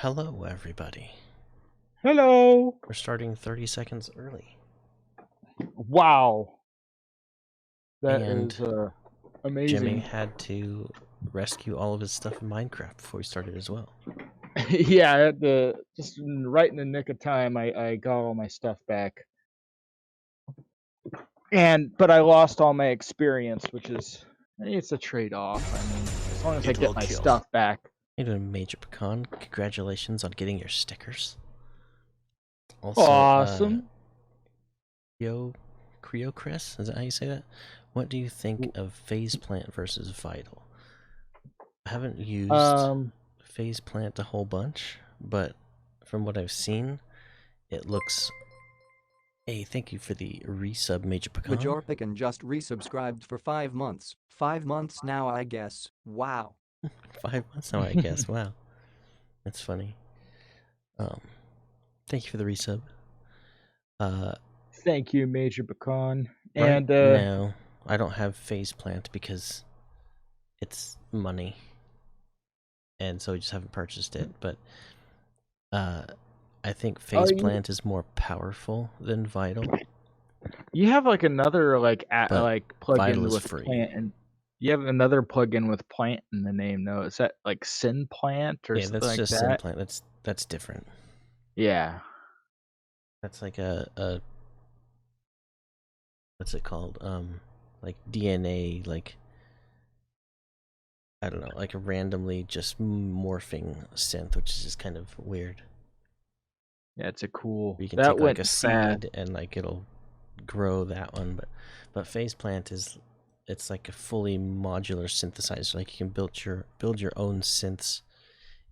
Hello, everybody. Hello. We're starting 30 seconds early. Wow. That And is amazing. Jimmy had to rescue all of his stuff in Minecraft before we started as well. Yeah, I had to, just right in the nick of time, I got all my stuff back. But I lost all my experience, which is, it's a trade-off. I mean, as long as I get my stuff back. You're doing Major Pecan. Congratulations on getting your stickers. Also, awesome. Creo Chris, is that how you say that? What do you think of Phase Plant versus Vital? I haven't used Phase Plant a whole bunch, but from what I've seen, it looks... Hey, thank you for the resub, Major Pecan. Major Pecan just resubscribed for 5 months. 5 months now, I guess. Wow. 5 months now, I guess. Wow. That's funny. Thank you for the resub. Thank you, Major Pecan. Right now, I don't have Phase Plant because it's money. And so I just haven't purchased it. But I think Phase Plant is more powerful than Vital. You have like another plugin with free. Plant, and you have another plugin with Plant in the name, though. Is that like Sin Plant or something like that? Yeah, that's just Sin Plant. That's different. Yeah. That's like a what's it called? Like DNA, like I don't know, like a randomly just morphing synth, which is just kind of weird. Yeah, it's a cool. You can take like a seed and like it'll grow that one, but Phase Plant it's like a fully modular synthesizer. Like you can build your own synths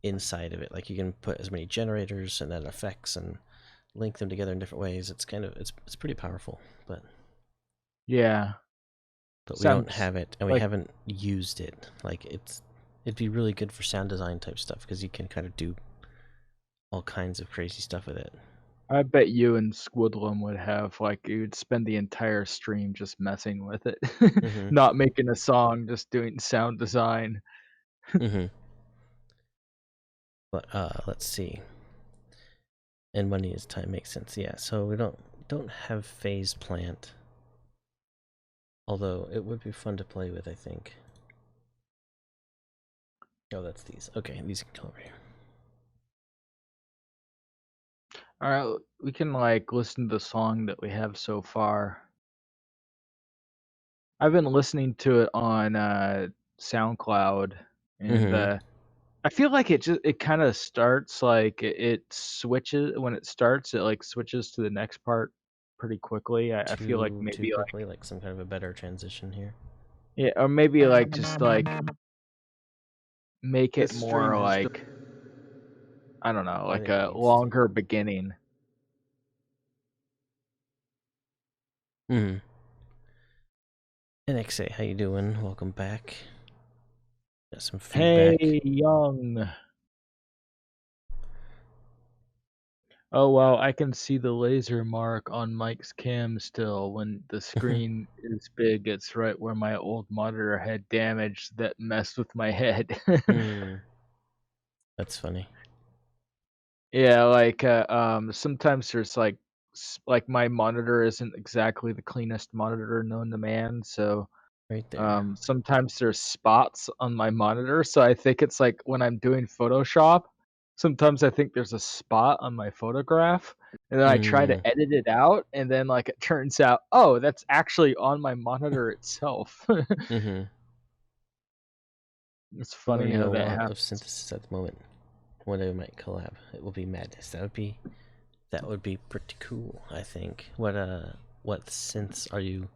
inside of it. Like you can put as many generators and then effects and link them together in different ways. It's kind of it's pretty powerful, but yeah. But we don't have it, and we haven't used it. Like it'd be really good for sound design type stuff because you can kind of do all kinds of crazy stuff with it. I bet you and Squidlum would have, like, you'd spend the entire stream just messing with it. Not making a song, just doing sound design. But let's see. And money is time makes sense. Yeah, so we don't have Phase Plant. Although it would be fun to play with, I think. Oh, that's these. Okay, these can come over here. Alright, we can like listen to the song that we have so far. I've been listening to it on SoundCloud, and I feel like it kind of starts like it switches when it starts. It like switches to the next part pretty quickly. I feel like maybe quickly, like some kind of a better transition here. Yeah, or maybe like just like make it more like I don't know, like a longer beginning. NXA, how you doing? Welcome back. Got some feedback. Hey, Young. Oh wow, I can see the laser mark on Mike's cam still. When the screen is big, it's right where my old monitor had damage that messed with my head. That's funny. Yeah, like sometimes there's like my monitor isn't exactly the cleanest monitor known to man, so right there. Sometimes there's spots on my monitor, so I think it's like when I'm doing Photoshop, sometimes I think there's a spot on my photograph, and then I try to edit it out, and then like it turns out, oh, that's actually on my monitor itself. It's funny how that happens. Of synthesis at the moment. One day we might collab. It will be madness. That would be pretty cool, I think. What synths are you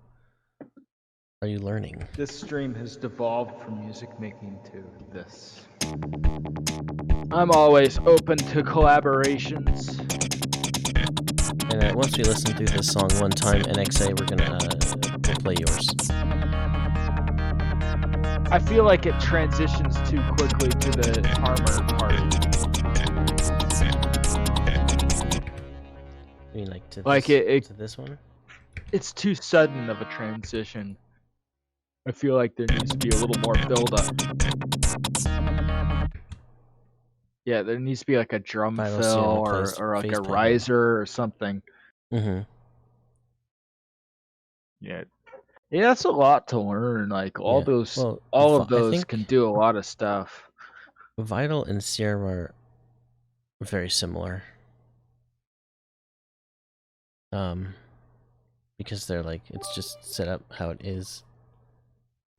learning? This stream has devolved from music making to this. I'm always open to collaborations. And once we listen through this song one time, NXA, we'll play yours. I feel like it transitions too quickly to the armor part. You mean like to this one? It's too sudden of a transition. I feel like there needs to be a little more build-up. Yeah, there needs to be like a drum Vital fill serum or replaced like a faceplant, yeah. riser or something. Mm-hmm. Yeah. Yeah, that's a lot to learn. Like all Yeah. those, Well, all of I those think can do a lot of stuff. Vital and Serum are very similar. Because they're like, it's just set up how it is.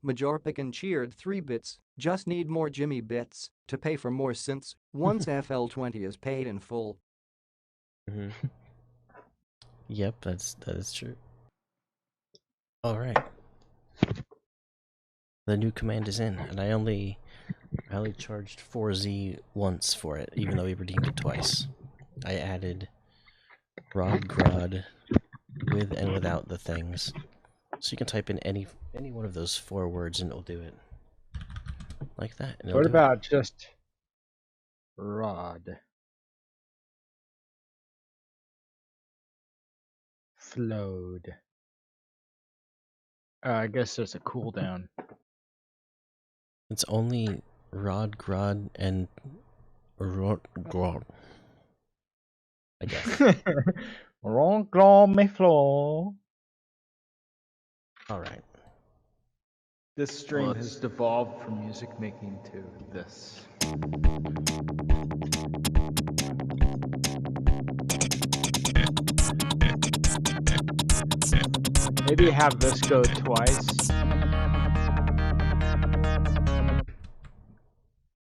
Majorpican cheered 3 bits. Just need more Jimmy bits to pay for more synths once FL20 is paid in full. Mm-hmm. Yep, that is true. All right. The new command is in, and I only charged 4Z once for it, even though we redeemed it twice. I added Rod Grod with and without the things. So you can type in any one of those 4 words and it'll do it. Like that. And What about just rod? Flowed. I guess there's a cooldown. It's only Rod Grod and Rod Grod. I guess. Wrong claw me floor. Alright. This stream has devolved from music making to this. Maybe have this go twice.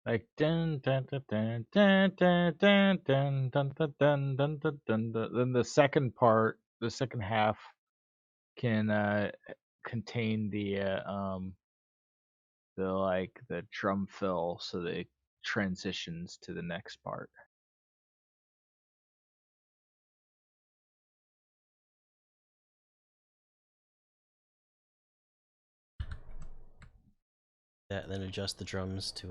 Like dun dun dun dun dun dun dun dun dun dun dun dun dun dun. Then the second part, the second half, can contain the drum fill, so that it transitions to the next part. That, then adjust the drums to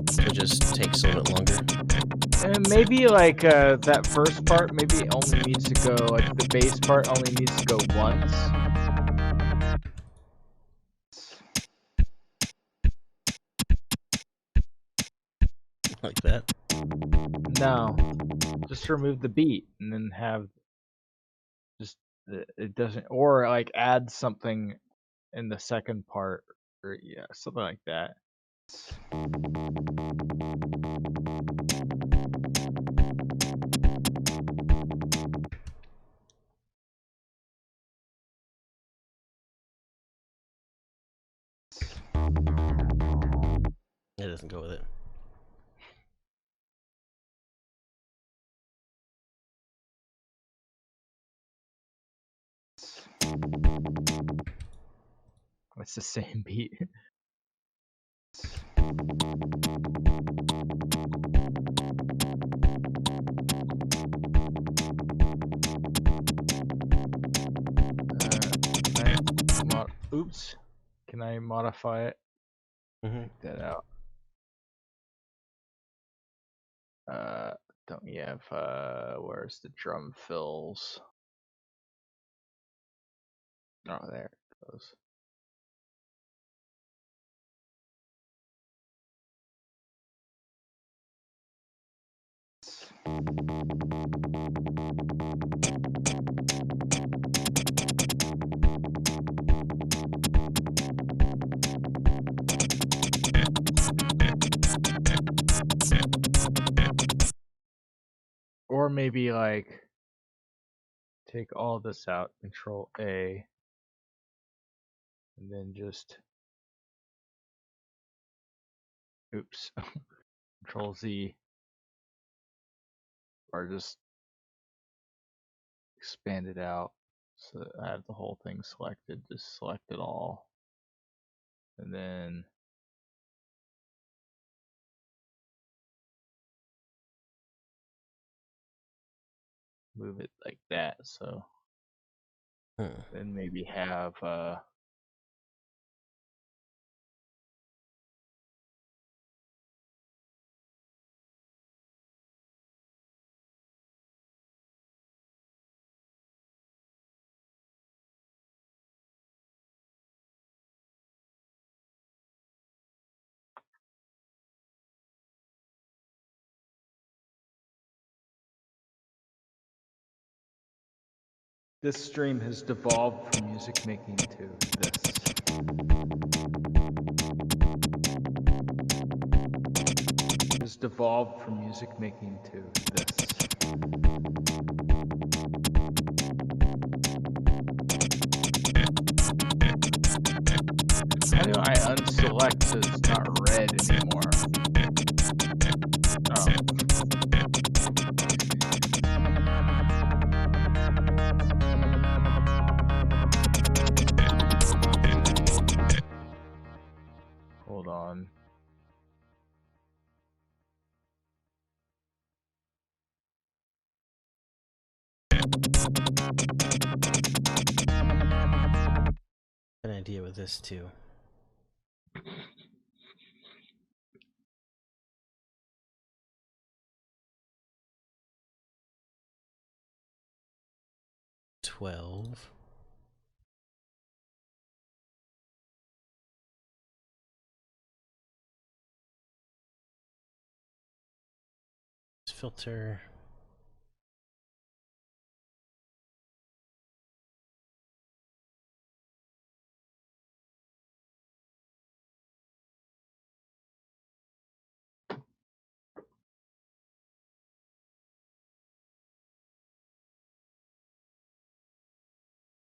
so it just takes a little bit longer. And maybe like that first part, maybe it only needs to go, like the bass part only needs to go once. Like that? No, just remove the beat and then have just it doesn't, or like add something in the second part, or yeah, something like that. It doesn't go with it. It's the same beat. Oops. Can I modify it? Mm-hmm. Take that out. Don't you have where's the drum fills? Oh, there it goes. Or maybe like take all this out, Control A, and then just oops, Control Z, or just expand it out so that I have the whole thing selected. Just select it all, and then move it like that. So Hmm. then maybe have this stream has devolved from music making to this. Has devolved from music making to this. How do I unselect so it's not red anymore? Hold on. An idea with this too. $12. Filter.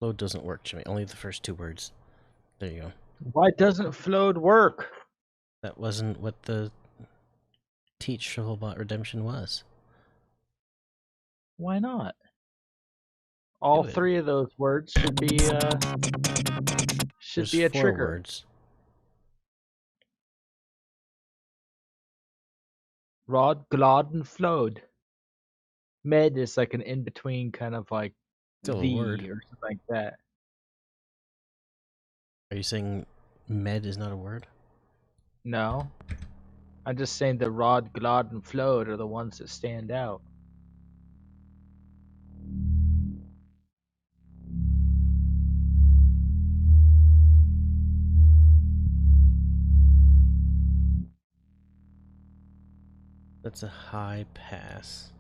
Load doesn't work, Jimmy. Only the first 2 words. There you go. Why doesn't Float work? That wasn't what the Teach Shovelbot Redemption was. Why not? All Do it. 3 of those words should be There's a 4 trigger. words. Rod, Glod, and Flowed. Med is like an in-between kind of like Still a the word. or something like that. Are you saying med is not a word? No. I'm just saying the Rod, Glod, and Flowed are the ones that stand out. That's a high pass.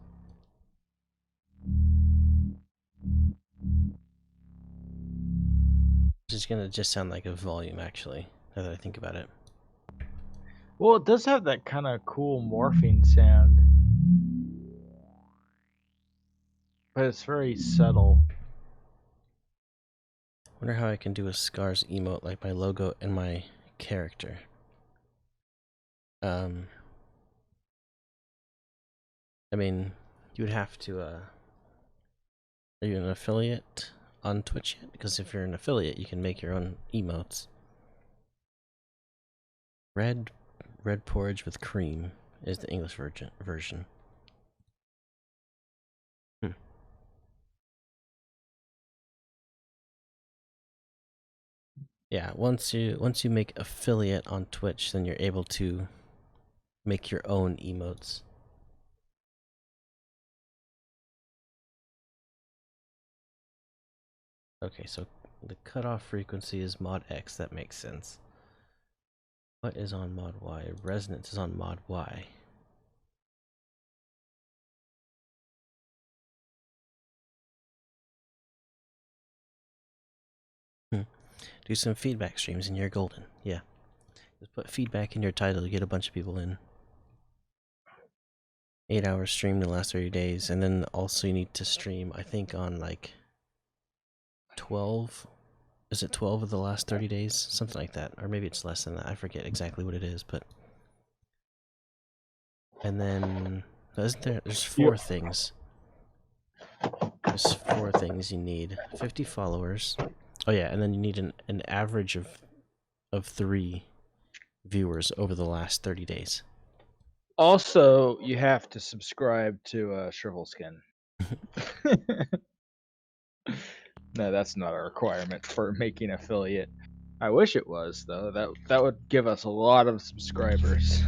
It's gonna just sound like a volume, actually, now that I think about it. Well, it does have that kind of cool morphing sound. But it's very subtle. Wonder how I can do a Scars emote like my logo and my character. I mean, you would have to, Are you an affiliate on Twitch yet? Because if you're an affiliate, you can make your own emotes. Red porridge with cream is the English version. Yeah, once you make affiliate on Twitch, then you're able to make your own emotes. Okay, so the cutoff frequency is mod X. That makes sense. What is on mod Y? Resonance is on mod Y. Do some feedback streams and you're golden. Yeah. Just put feedback in your title to get a bunch of people in. 8 hours streamed in the last 30 days. And then also you need to stream, I think, on like 12. Is it 12 of the last 30 days? Something like that. Or maybe it's less than that. I forget exactly what it is, but. And then. Isn't there? There's 4 things. There's 4 things you need. 50 followers. Oh yeah, and then you need an average of 3 viewers over the last 30 days. Also, you have to subscribe to Shrivel Skin. No, that's not a requirement for making affiliate. I wish it was though. That would give us a lot of subscribers.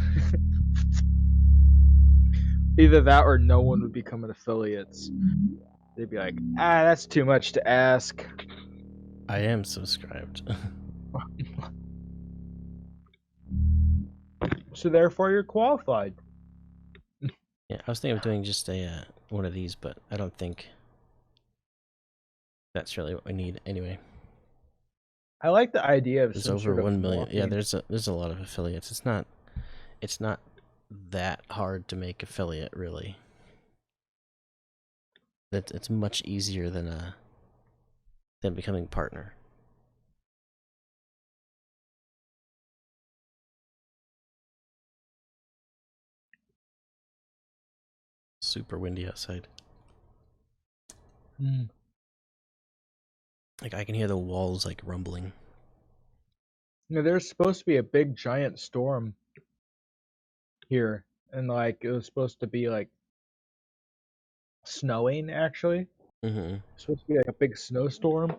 Either that or no one would become an affiliates. They'd be like, that's too much to ask. I am subscribed. So therefore you're qualified. Yeah, I was thinking of doing just a one of these, but I don't think that's really what we need anyway. I like the idea of There's some over sort of 1 million. Yeah, morphing. there's a lot of affiliates. It's not that hard to make affiliate, really. It's much easier than becoming partner. Super windy outside. Like I can hear the walls like rumbling. You know, there's supposed to be a big giant storm here, and like it was supposed to be like snowing actually. Mm-hmm. It's supposed to be like a big snowstorm.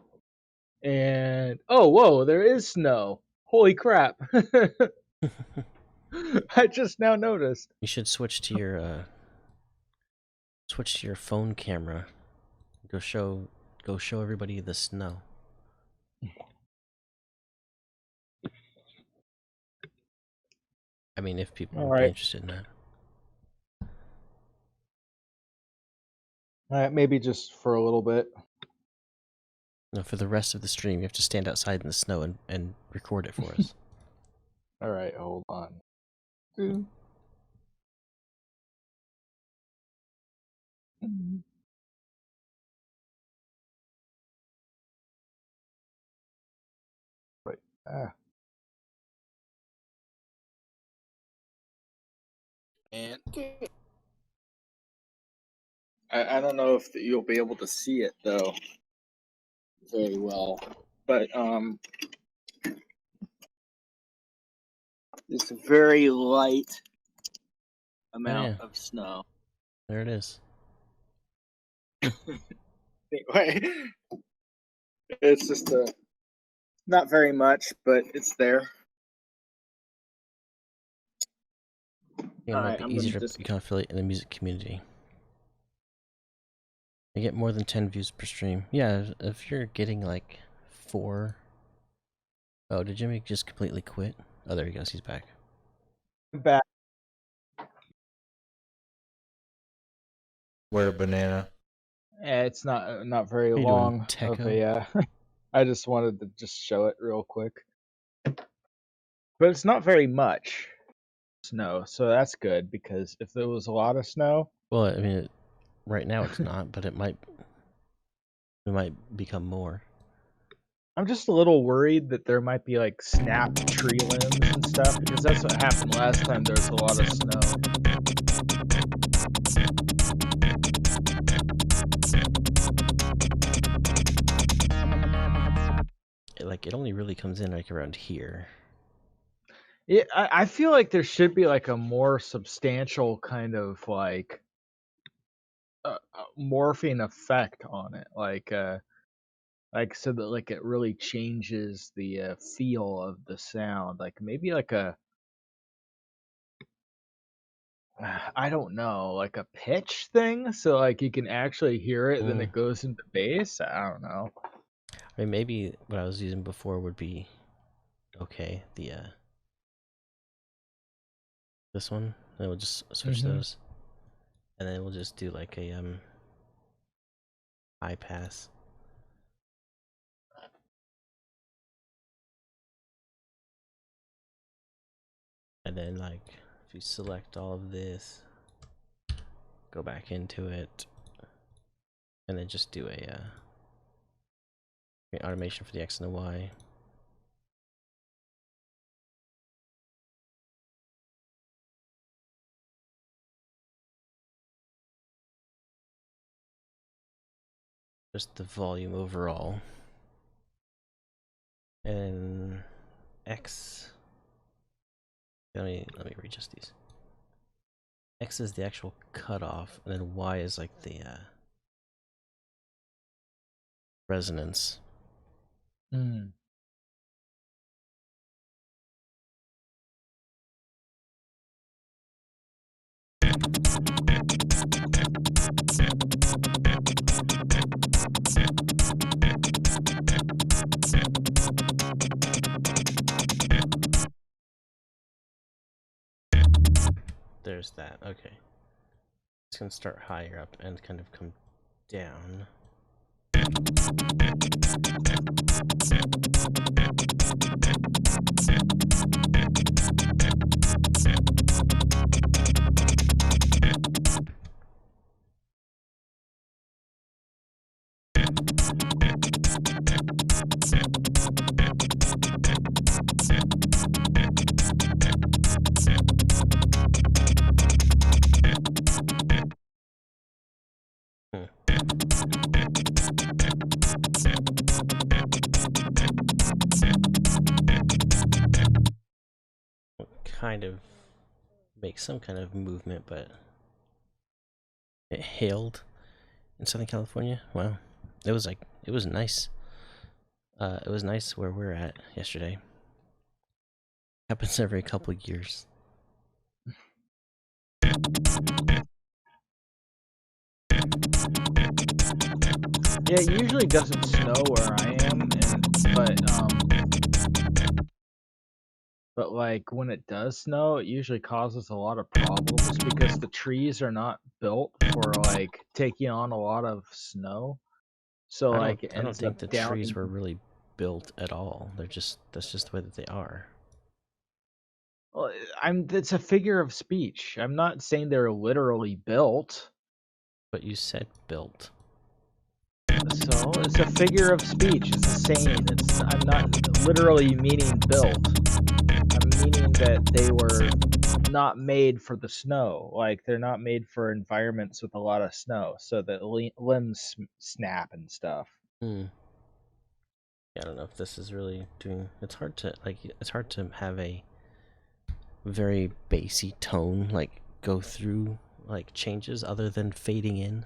And oh whoa, there is snow. Holy crap. I just now noticed. You should switch to your phone camera. Go show everybody the snow. I mean, if people would be Alright. interested in that. Alright, maybe just for a little bit. No, for the rest of the stream, you have to stand outside in the snow and record it for us. Alright, hold on. Right. And I don't know if you'll be able to see it though very well, but it's a very light amount of snow. There it is. Anyway, it's just not very much, but it's there. It might be easier to become affiliate in the music community. You get more than 10 views per stream. Yeah, if you're getting like 4. Oh, did Jimmy just completely quit? Oh, there he goes. He's back. Back. Where banana? It's not very How you long doing, of Techo? a. I just wanted to just show it real quick, but it's not very much snow, so that's good because if there was a lot of snow, Well, I mean, right now it's not, but it might become more. I'm just a little worried that there might be like snapped tree limbs and stuff because that's what happened last time there was a lot of snow. It only really comes in like around here. Yeah, I feel like there should be like a more substantial kind of like morphing effect on it, like so that like it really changes the feel of the sound, like maybe like a I don't know, like a pitch thing, so like you can actually hear it, then it goes into bass. I don't know. I mean, maybe what I was using before would be okay. This one, then we'll just switch those, and then we'll just do like a high pass. And then like if you select all of this, go back into it, and then just do a automation for the X and the Y. Just the volume overall. And X. Let me readjust these. X is the actual cutoff, and then Y is like the resonance. Mm. There's that. Okay. It's gonna start higher up and kind of come down. Kind of make some kind of movement, but it hailed in Southern California. Wow, it was nice. It was nice where we're at yesterday. Happens every couple of years. Yeah, it usually doesn't snow where I am, but like when it does snow, it usually causes a lot of problems because the trees are not built for like taking on a lot of snow. So like it I don't ends think up the down. trees were really built at all. That's just the way that they are. Well, it's a figure of speech. I'm not saying they're literally built. But you said built. So it's a figure of speech. It's a saying. I'm not literally meaning built. I'm meaning that they were not made for the snow. Like they're not made for environments with a lot of snow, so that limbs snap and stuff. Yeah, I don't know if this is really doing. It's hard to have a very bassy tone like go through like changes other than fading in.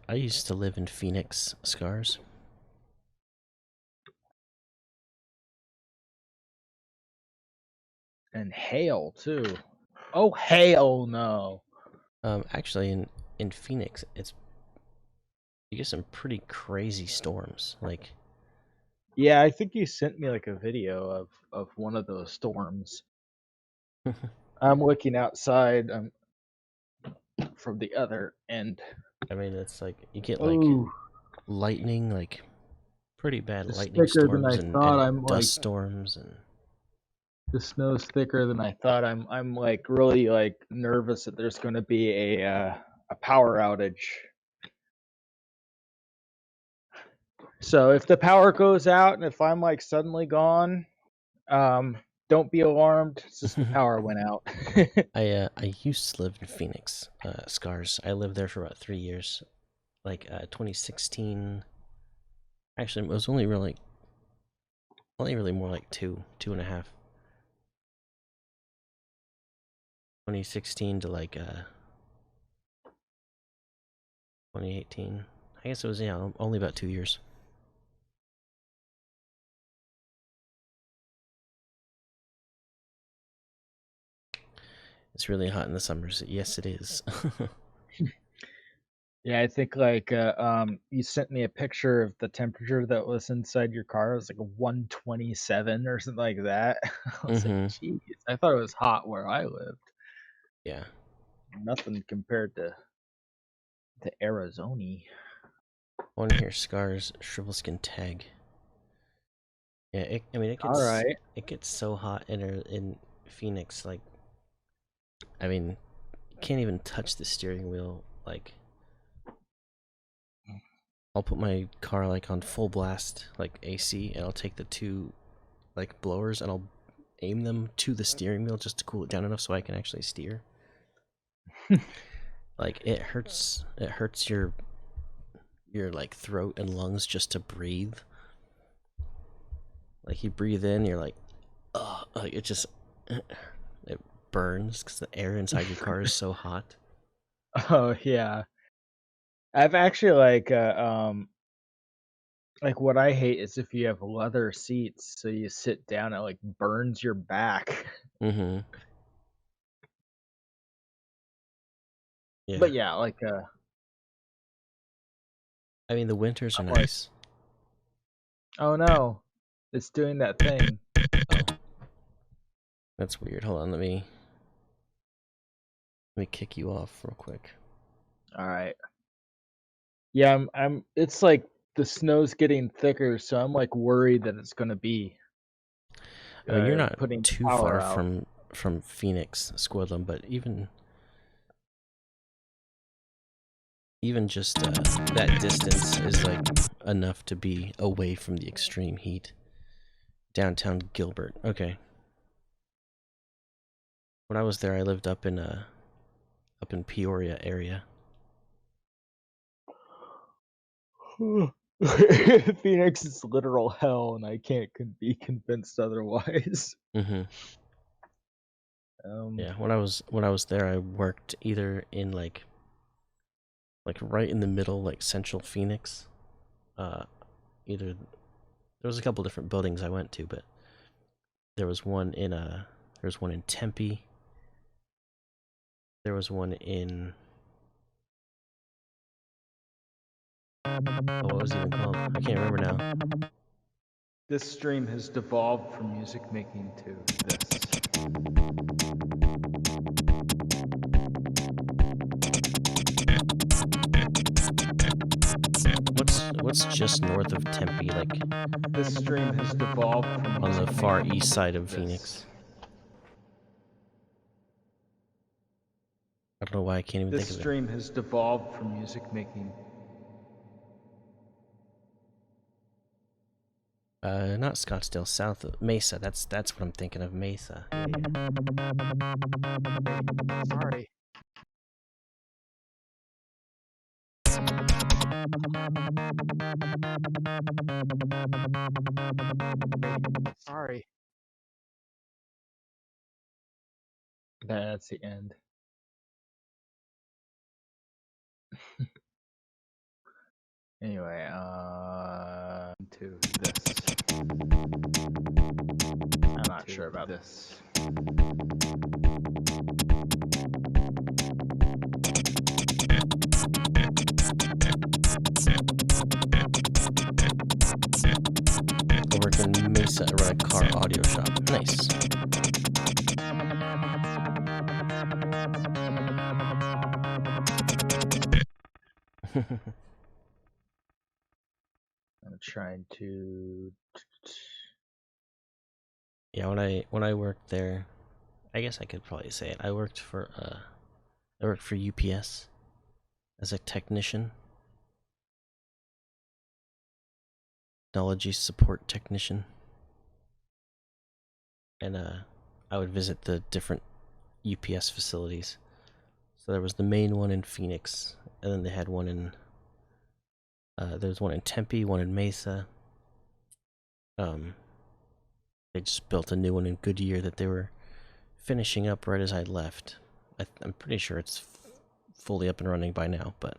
I used to live in Phoenix, Scars. And hail too. Oh hail no. Actually, in Phoenix, you get some pretty crazy storms. Like, Yeah, I think you sent me like a video of one of those storms. I'm looking outside from the other end. I mean, it's like you get like Ooh, lightning, like pretty bad it's lightning thicker than I storms thought. and I'm dust like storms and. the snow's thicker than I thought. I'm like really like nervous that there's going to be a power outage. So if the power goes out and if I'm like suddenly gone, don't be alarmed. It's just the power went out. I used to live in Phoenix, Scars. I lived there for about 3 years, like 2016. Actually, it was only really more like two and a half. 2016 to like 2018. I guess it was only about 2 years. It's really hot in the summers. Yes, it is. Yeah, I think like you sent me a picture of the temperature that was inside your car. It was like 127 or something like that. I was like, geez, I thought it was hot where I lived. Yeah. Nothing compared to Arizona. One here, Scars, Shrivel Skin Tag. Yeah, it gets All right. it gets so hot in Phoenix. Like, I mean, you can't even touch the steering wheel. Like, I'll put my car like on full blast, like AC, and I'll take the two like blowers and I'll aim them to the steering wheel just to cool it down enough so I can actually steer. Like it hurts your like throat and lungs just to breathe. Like you breathe in, you're like, ugh, like it just it burns because the air inside your car is so hot. Oh yeah. I've actually like what I hate is if you have leather seats, so you sit down, it like burns your back. Mm-hmm. Yeah. But yeah, like I mean, the winters are I'm like, nice. oh no, it's doing that thing. Oh, that's weird. Hold on, let me kick you off real quick. All right. Yeah, I'm. It's like the snow's getting thicker, so I'm like worried that it's gonna be I mean, you're not putting too power far out. from Phoenix, Squidlam, but even just that distance is like enough to be away from the extreme heat. Downtown Gilbert. Okay. When I was there, I lived up in Peoria area. Phoenix is literal hell, and I can't be convinced otherwise. Mm-hmm. Yeah, when I was there, I worked either in like right in the middle, like central Phoenix. Either there was a couple different buildings I went to, but there was one in Tempe. There was one in what was it even called? I can't remember now. This stream has devolved from music making to this. What's just north of Tempe, like This stream has devolved from on the music far making east side of to Phoenix? I don't know why I can't even This think of it. stream has devolved from music making. Not Scottsdale, south of Mesa. That's what I'm thinking of, Mesa. Sorry. Sorry. That's the end. Anyway, to this. I'm not sure about this. I work in Mesa at a car audio shop. Nice. I'm trying to. Yeah, when I worked there, I guess I could probably say it. I worked for UPS as a technician, technology support technician, and I would visit the different UPS facilities. So there was the main one in Phoenix, and then they had one in there's one in Tempe, one in Mesa. They just built a new one in Goodyear that they were finishing up right as I left. I'm pretty sure it's fully up and running by now, but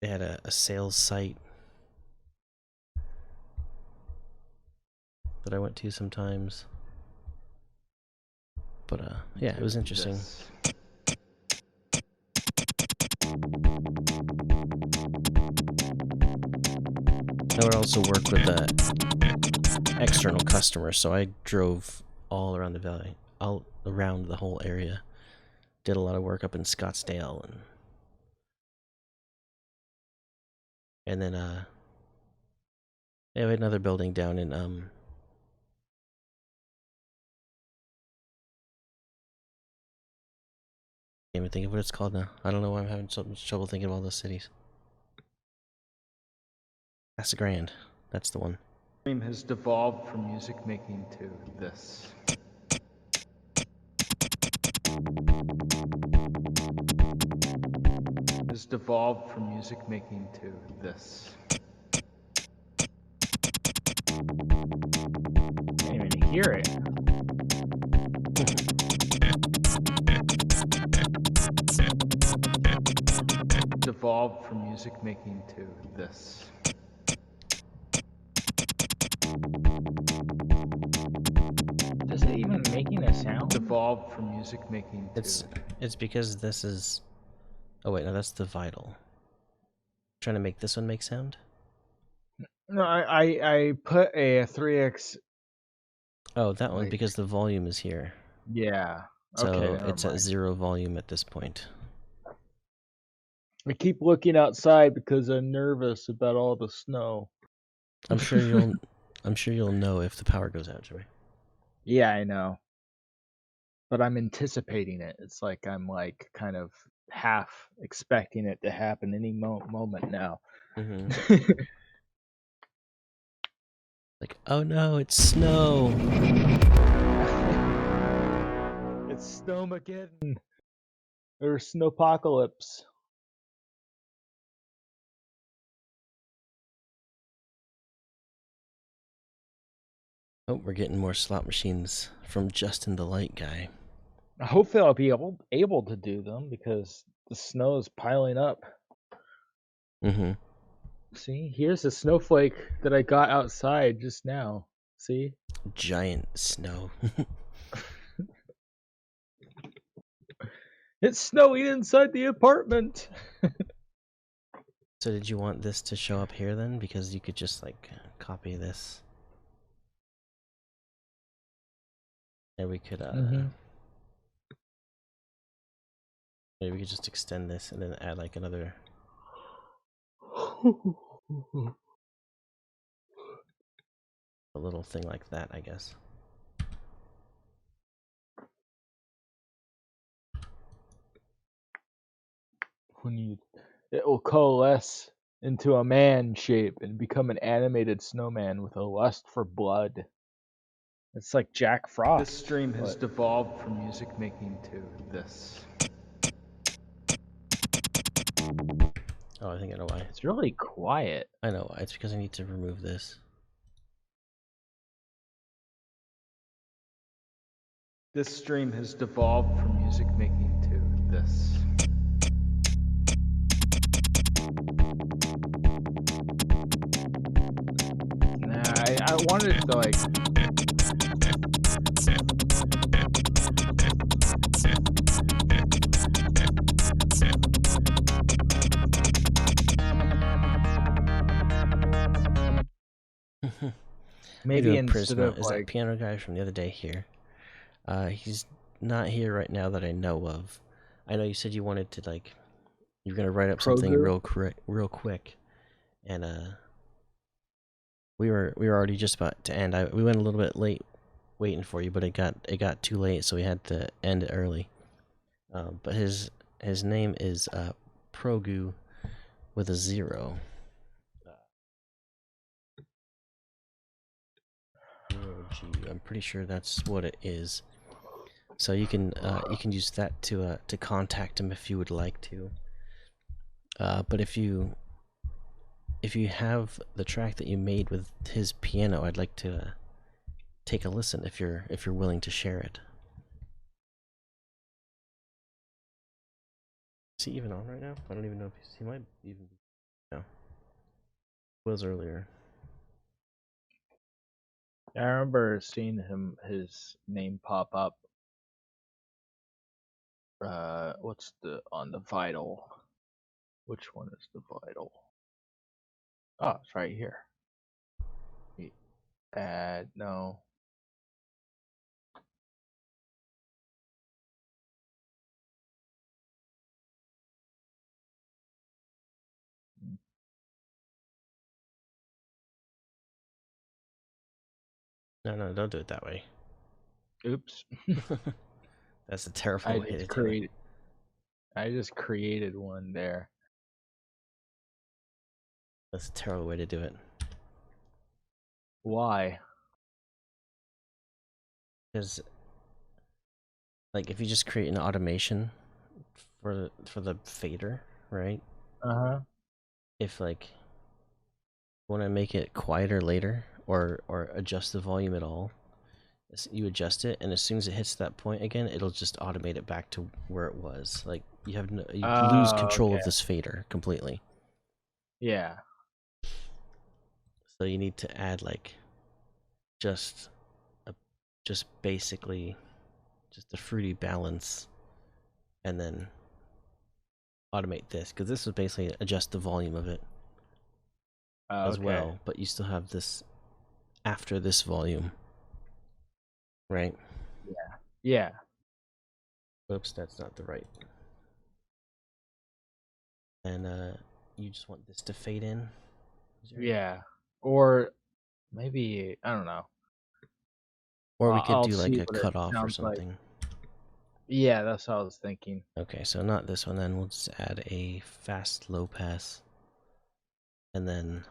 they had a sales site that I went to sometimes. But yeah, it was interesting. I would also work with external customers, so I drove all around the valley, all around the whole area. Did a lot of work up in Scottsdale, and then they have another building down in can't even think of what it's called now. I don't know why I'm having so much trouble thinking of all those cities. Casa Grande, that's the one. Stream has devolved from music making to this. Has devolved from music making to this. Can't even hear it. evolved from music making to this. Is it even making a sound? Evolved from music making to. It's because this is. Oh wait, no, that's the vital. Trying to make this one make sound. No, I put a 3x. Oh, that one Like- because the volume is here. Yeah. So Okay, never it's at mind. 0 volume at this point. I keep looking outside because I'm nervous about all the snow. I'm sure you'll know if the power goes out, Joey. Yeah, I know. But I'm anticipating it. It's like I'm like kind of half expecting it to happen any moment now. Mm-hmm. Like, oh no, it's snow. It's Snowmageddon. Or Snowpocalypse. Oh, we're getting more slot machines from Justin the Light Guy. Hopefully I'll be able to do them because the snow is piling up. Mm-hmm. See, here's a snowflake that I got outside just now. See? Giant snow. It's snowing inside the apartment. So did you want this to show up here then? Because you could just like copy this. And we could maybe we could just extend this and then add like another a little thing like that, I guess. It will coalesce into a man shape and become an animated snowman with a lust for blood. It's like Jack Frost. This stream has devolved from music making to this. Oh, I think I know why. It's really quiet. I know why. It's because I need to remove this. This stream has devolved from music making to this. Nah, I wanted to like. Maybe instead Prisma of is like. that piano guy from the other day here. He's not here right now that I know of. I know you said you wanted to like you're gonna write up something real quick, and we were already just about to end. We went a little bit late waiting for you, but it got too late, so we had to end it early. But his name is Progu with a 0. 0G. I'm pretty sure that's what it is. So you can use that to contact him if you would like to. But if you have the track that you made with his piano, I'd like to take a listen if you're willing to share it. Is he even on right now? I don't even know if he might even be. No. Was earlier. I remember seeing his name pop up. What's on the vital? Which one is the vital? Oh, it's right here. Add, no. No, don't do it that way. Oops. That's a terrible way to do it. I just created one there. That's a terrible way to do it. Why? Because, like, if you just create an automation for the fader, right? If like you want to make it quieter later or adjust the volume at all, you adjust it, and as soon as it hits that point again, it'll just automate it back to where it was. Like you lose control Okay. of this fader completely. Yeah. So you need to add like just basically just a fruity balance, and then automate this, because this would basically adjust the volume of it as Okay. well, but you still have this after this volume, right? Yeah. Oops, that's not the right. And you just want this to fade in. Yeah. Or maybe I don't know. Or we could I'll do like see a what it cutoff or sounds like. something. Yeah, that's what I was thinking. Okay, so not this one then. We'll just add a fast low pass. And then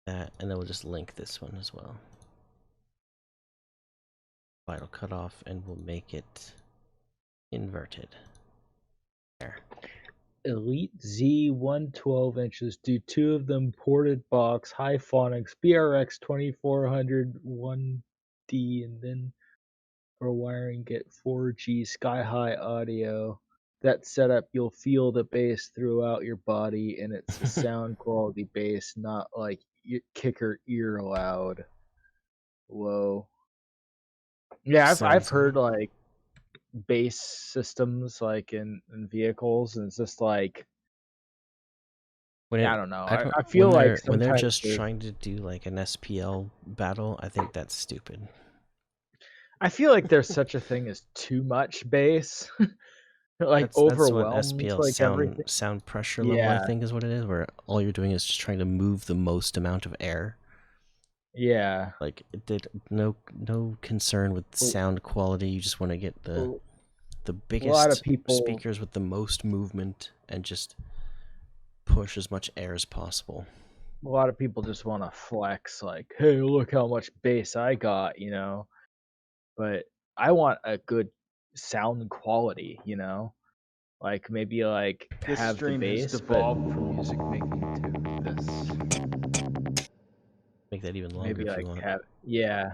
that, and then we'll just link this one as well. Final cutoff, and we'll make it inverted. There. Elite Z 112 inches. Do 2 of them ported box, high phonics, BRX 2400 1D, and then for wiring get 4G sky high audio. That setup, you'll feel the bass throughout your body, and it's a sound quality bass, not like kicker ear loud. Whoa. Yeah, I've Sounds heard like bass systems like in vehicles, and it's just like I don't know. I feel like when they're sometimes just trying to do like an SPL battle, I think that's stupid. I feel like there's such a thing as too much bass. Like That's what overwhelms SPL like everything. sound pressure level, I Yeah. think, is what it is, where all you're doing is just trying to move the most amount of air. Yeah. Like it did no concern with sound quality. You just want to get the A lot of biggest people speakers with the most movement and just push as much air as possible. just want to flex like, "Hey, look how much bass I got," But I want a good sound quality, Like maybe like This have the stream has bass, but devolved from music making to this. Make that even longer maybe if you like want. have yeah.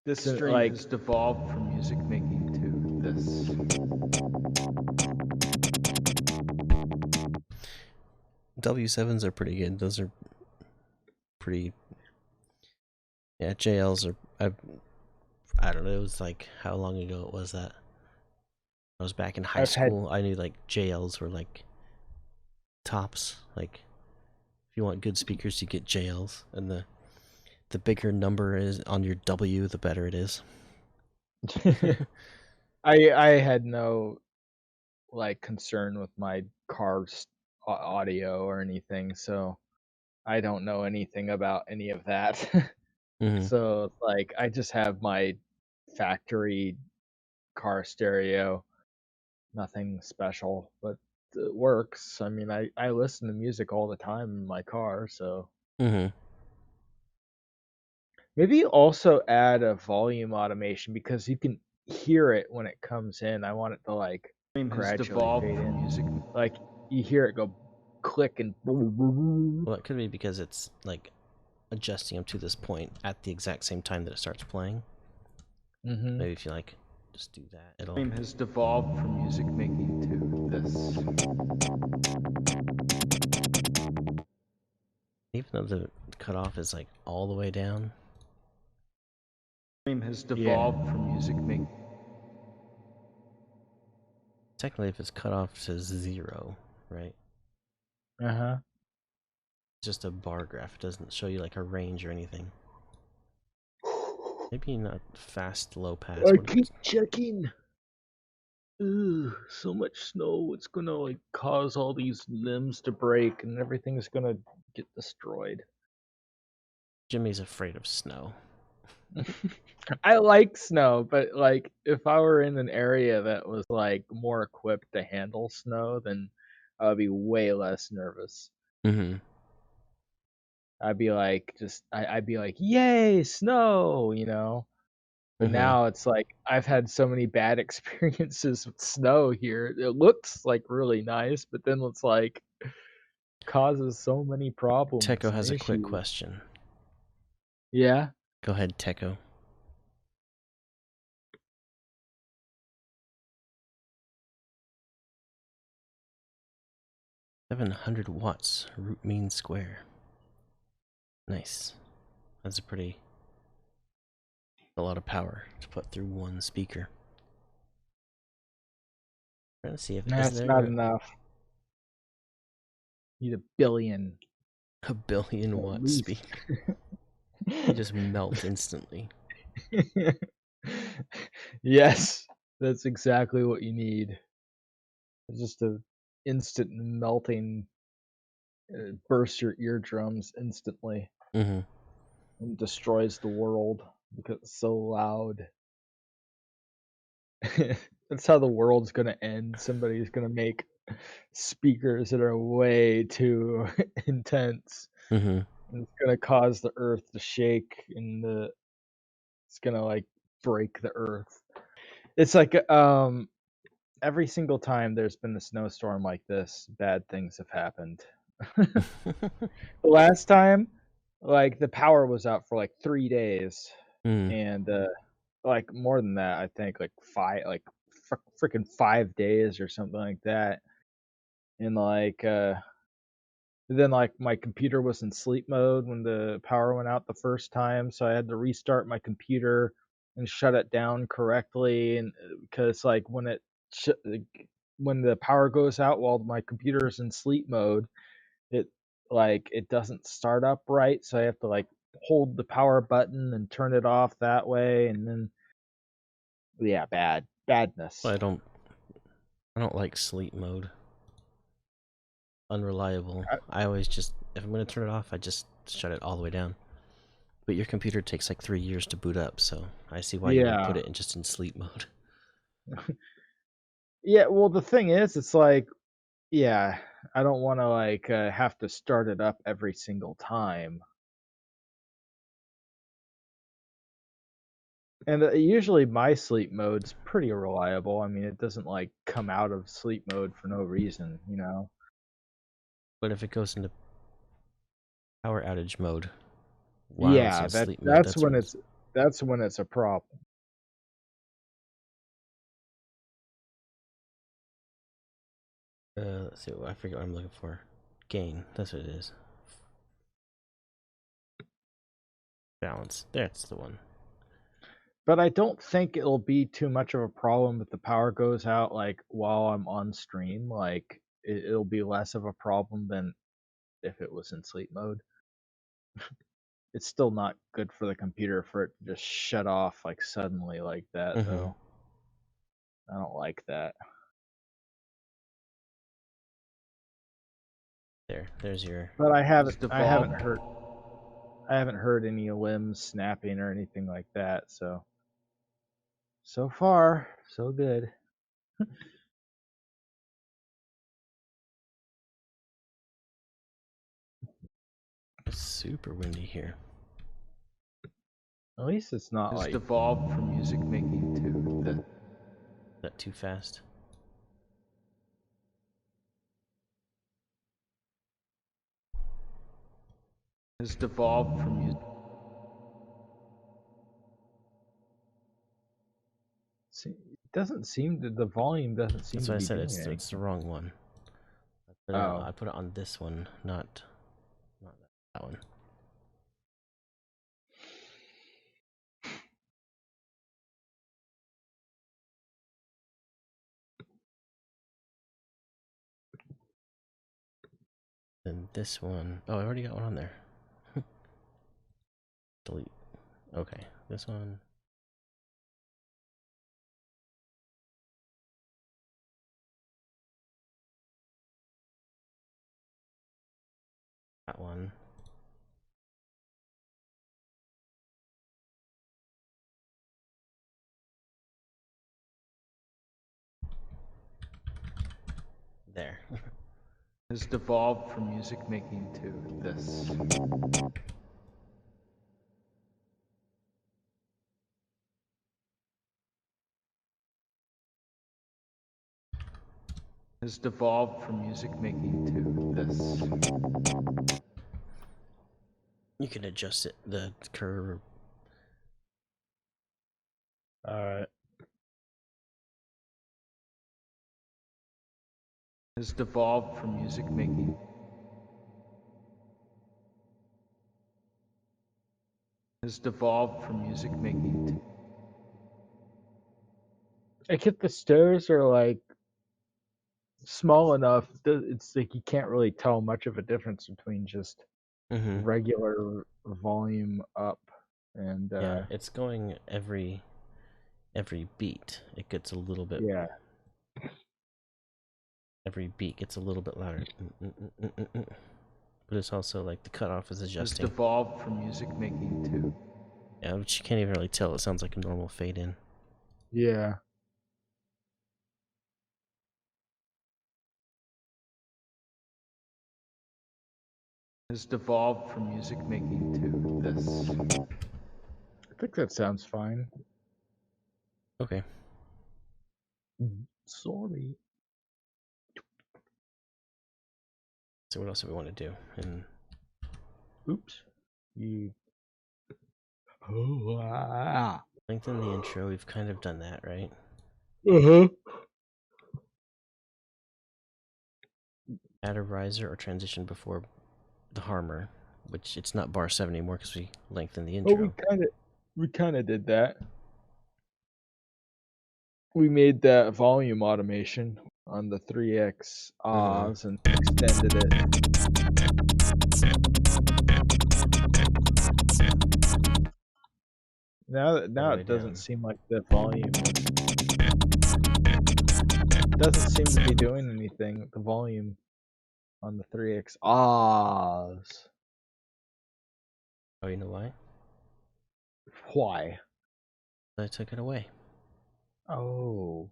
This So, stream like has devolved from music making to this. W7s are pretty good. Those are pretty. Yeah, JLs are. I don't know. It was like how long ago it was that. I was back in high I've had school. I knew like JLs were like tops. Like if you want good speakers, you get JLs, and the bigger number is on your W, the better it is. I had no like concern with my car's audio or anything, so I don't know anything about any of that. Mm-hmm. So like I just have my factory car stereo, nothing special, but it works. I mean, I listen to music all the time in my car, so Mm-hmm. maybe also add a volume automation because you can hear it when it comes in. I want it to like gradually fade in. Music. Like you hear it go click and Well, it could be because it's like adjusting up to this point at the exact same time that it starts playing. mm-hmm. Maybe if you like just do that, it'll. Stream has devolved from music making to this. Even though the cutoff is like all the way down. Stream has devolved from music making. Technically, if it's cut off to 0, right? Uh-huh. Just a bar graph. It doesn't show you like a range or anything. Maybe not fast low pass. I keep checking. Ugh, so much snow. It's gonna like cause all these limbs to break, and everything's gonna get destroyed. Jimmy's afraid of snow. I like snow, but like if I were in an area that was like more equipped to handle snow, then I would be way less nervous. Mm-hmm. I'd be like I'd be like, yay, snow, But now it's like I've had so many bad experiences with snow here. It looks like really nice, but then it's like causes so many problems. Techo and has a quick issues. question. Yeah. Go ahead, Techo. $700 root mean square. Nice. That's a lot of power to put through one speaker. I'm trying to see if That's not enough. Need a billion. a billion At watt least. speaker. You just melt instantly. Yes, that's exactly what you need. It's just a instant melting, bursts your eardrums instantly Mm-hmm. and destroys the world because it's so loud. That's how the world's gonna end. Somebody's gonna make speakers that are way too intense. Mm-hmm. And it's gonna cause the earth to shake, and it's gonna like break the earth. It's like every single time there's been a snowstorm like this, bad things have happened. The last time, like the power was out for like 3 days, Mm. and like more than that, I think like freaking 5 days or something like that. And like then like my computer was in sleep mode when the power went out the first time, so I had to restart my computer and shut it down correctly. And because like when the power goes out while my computer is in sleep mode, it it doesn't start up right, so I have to like hold the power button and turn it off that way, and then yeah, badness. I don't like sleep mode. Unreliable. I always just, if I'm gonna turn it off, I just shut it all the way down. But your computer takes like 3 years to boot up, so I see why you would put it in sleep mode. Yeah, well the thing is, it's like, yeah, I don't want to like have to start it up every single time. And usually my sleep mode's pretty reliable. I mean, it doesn't like come out of sleep mode for no reason, you know. But if it goes into power outage mode while it's Yeah, in sleep mode, that's when it's a problem. Let's see. I forget what I'm looking for. Gain. That's what it is. Balance. That's the one. But I don't think it'll be too much of a problem if the power goes out like while I'm on stream. Like it'll be less of a problem than if it was in sleep mode. It's still not good for the computer for it to just shut off like suddenly like that, though. I don't like that. There's your. But I haven't heard any limbs snapping or anything like that. So far so good. It's super windy here. At least it's not Has like devolved from music making to the. Is that too fast? Has devolved from music. it doesn't seem to, the volume doesn't seem That's to what I be said. doing It's anything. the wrong one. I put it on this one, not that one. Then this one. Oh, I already got one on there. Delete. Okay, this one. That one. There. Has devolved from music making to this. has devolved from music making to this. You can adjust it, the curve. Alright. Has devolved from music making. Has devolved from music making to. I get the stairs are like small enough that it's like you can't really tell much of a difference between just Mm-hmm. regular volume up and Yeah, it's going every beat. It gets a little bit. yeah. Every beat gets a little bit louder. But it's also like the cutoff is Has adjusting. devolved from music making to. Yeah, which you can't even really tell. It sounds like a normal fade in. Yeah. Has devolved from music making to this. I think that sounds fine. Okay. Sorry. So what else do we want to do? And Oops. You. Oh, lengthen the intro. We've kind of done that, right? Uh-huh. Add a riser or transition before the harmor, which it's not bar 7 anymore because we lengthened the Oh, intro. we kind of did that. We made that volume automation on the 3x ahs and extended it. Now way it doesn't down. seem like the volume doesn't seem to be doing anything with the volume on the 3x ahs. Oh, you know why? Why? I took it away. Oh.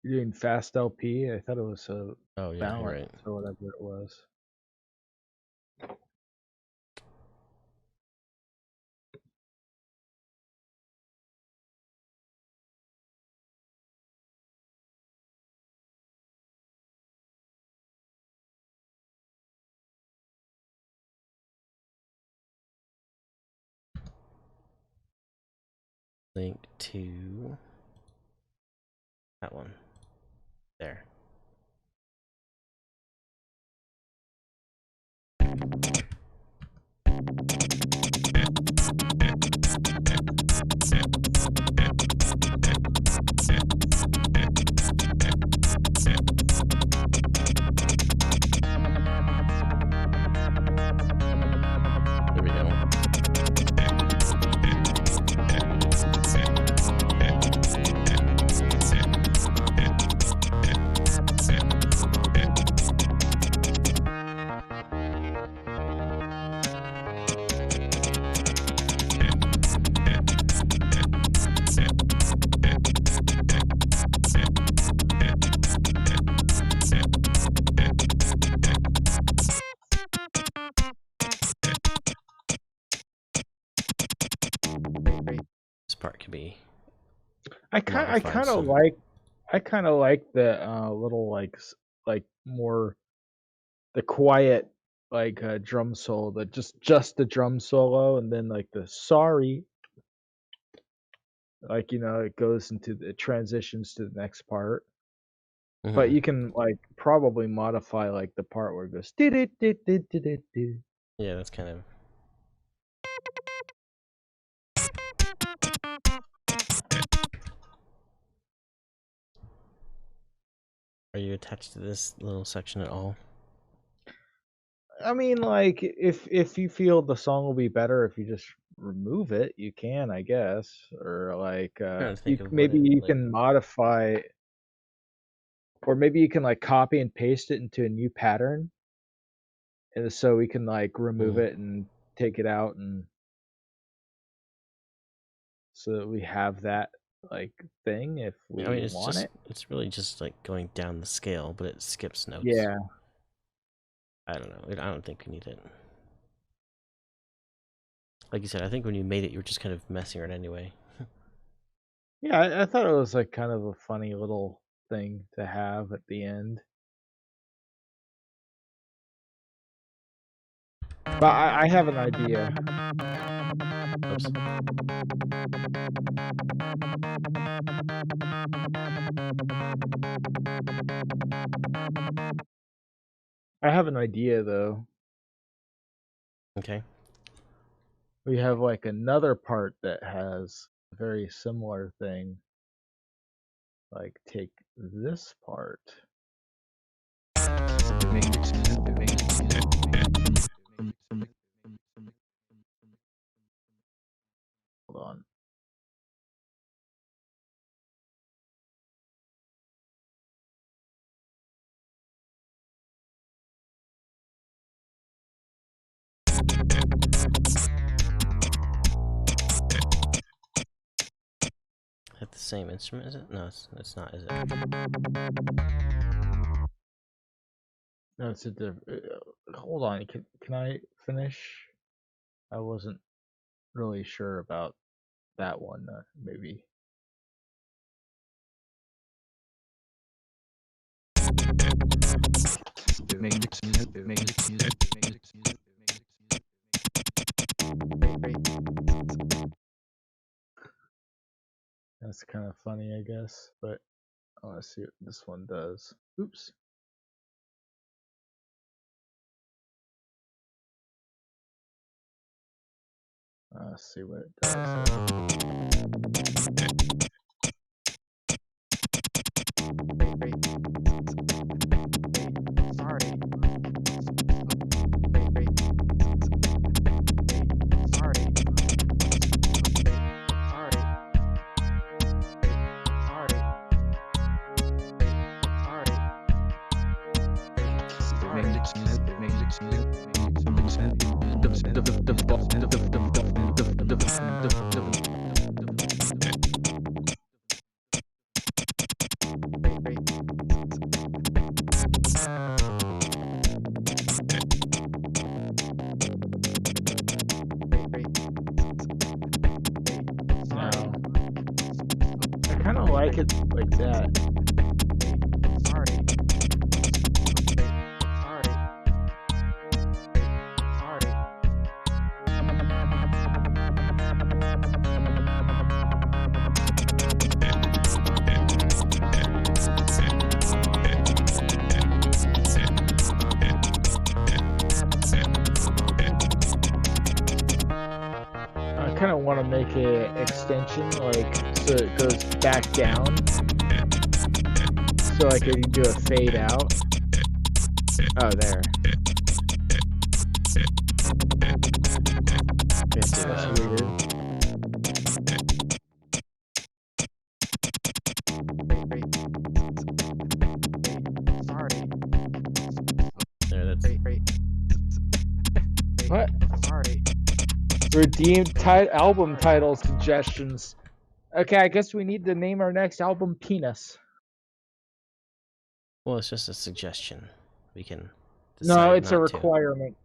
You're doing fast LP? I thought it was a Oh yeah, you're balance right. or whatever it was. Link to that one. There. There we go. This part could be I kind modified of some. like the little like more the quiet like drum solo, the just the drum solo, and then like the sorry, like it goes into the transitions to the next part. But Mhm. you can like probably modify like the part where it goes did it did did did it did. Yeah, that's kind of. Are you attached to this little section at all? I mean, like if you feel the song will be better if you just remove it, you can, I guess, or like Trying to you think of what maybe it you like. can modify, or maybe you can like copy and paste it into a new pattern, and so we can like remove Mhm. it and take it out, and so that we have that like thing if I we mean, want it. it's really just like going down the scale, but it skips notes. Yeah, I don't know. I don't think we need it. Like you said, I think when you made it, you were just kind of messing around anyway. Yeah, I thought it was like kind of a funny little thing to have at the end. But I have an idea. Oops. I have an idea though. Okay. We have like another part that has a very similar thing. Like take this part. Hold on. Is that the same instrument, is it? No, it's not, is it? No, it's a hold on. Can I finish? I wasn't really sure about that one. Maybe. That's kind of funny, I guess. But I want to see what this one does. Oops. Let's see what it does. I kind of like it like that. I kind of want to make an extension, like, so it goes back down. So I can do a fade out. Oh, there. That's weird. There, that's... What? Redeem album title suggestions. Okay, I guess we need to name our next album Penis. Well, it's just a suggestion. We can No, decide it's a not to. requirement.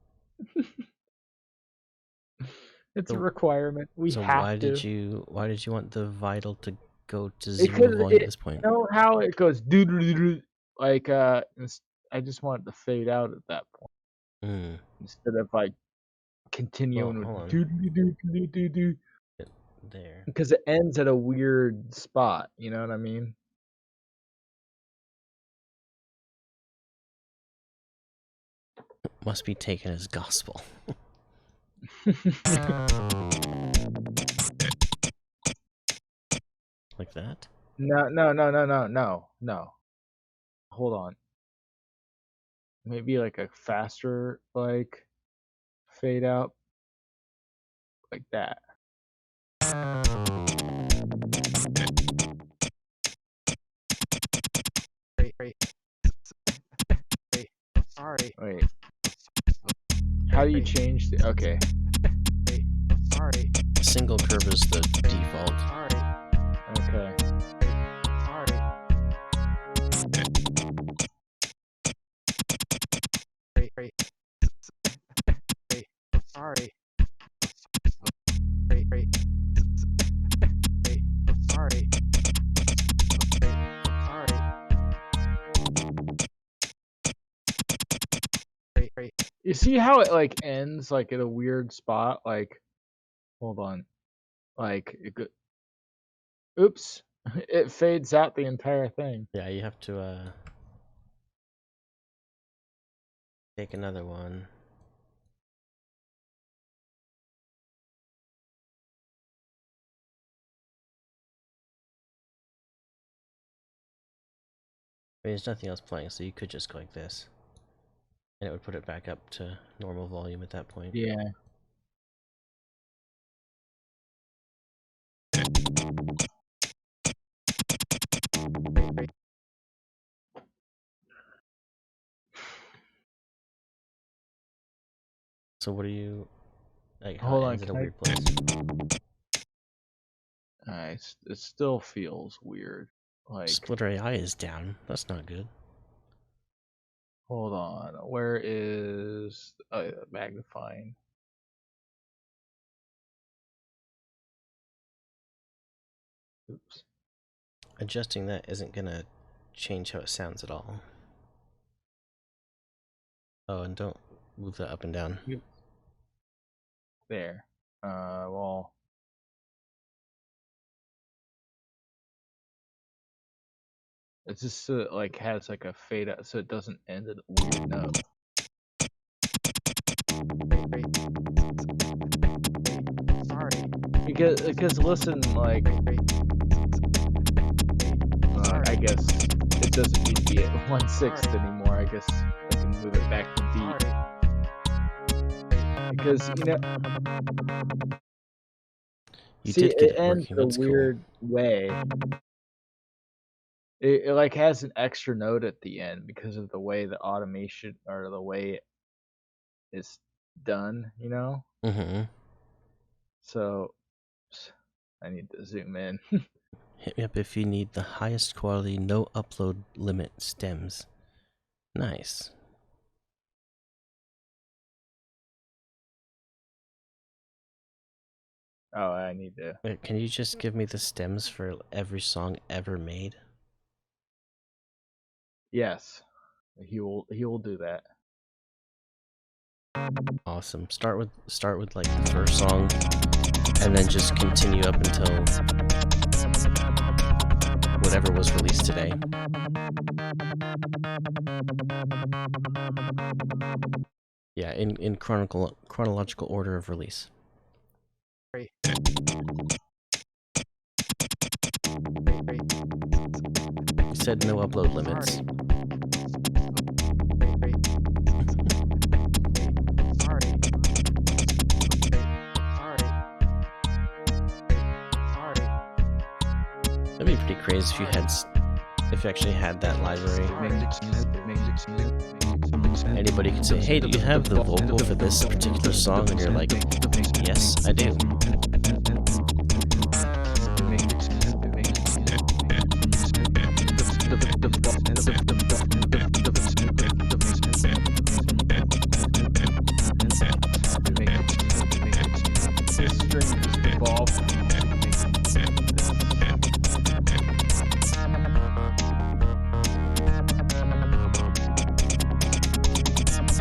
It's a requirement. We So have why to. did you want the vital to go to Because 0 volume at this point? You know how it goes like I just want it to fade out at that point instead of like continuing with do there. because it ends at a weird spot. You know what I mean? Must be taken as gospel. Like that? No. Hold on. Maybe like a faster like fade out like that. Wait. How do you change the okay. Single curve is the default. Okay. You see how it like ends like at a weird spot? Like, hold on, like oops, it fades out the entire thing. Yeah, you have to take another one. I mean, there's nothing else playing, so you could just go like this. And it would put it back up to normal volume at that point. Yeah. So what do you... Like, how Hold it on, ends in a can I- weird place? Nice. It still feels weird. Like, Splitter AI is down. That's not good. hold on. Where is magnifying? Oops. Adjusting that isn't gonna change how it sounds at all. Oh, and don't move that up and down. There. Well. It's just like has like a fade out, so it doesn't end at a weird note. Because listen, like, I guess it doesn't need to be at 1/6 anymore. I guess I can move it back to beat. Because You see, did get it it ends working. a That's weird way. It like has an extra note at the end because of the way the automation or the way it's done, cool. Mm-hmm. So I need to zoom in. Hit me up if you need the highest quality, no upload limit stems. Nice. Oh, I need to. Wait, can you just give me the stems for every song ever made? Yes, he will do that. Awesome. Start with like the first song, and then just continue up until whatever was released today. Yeah, in chronological order of release. You said no upload limits. That'd be pretty crazy if you actually had that library. Anybody could say, "Hey, do you have the vocal for this particular song?" And you're like, "Yes, I do."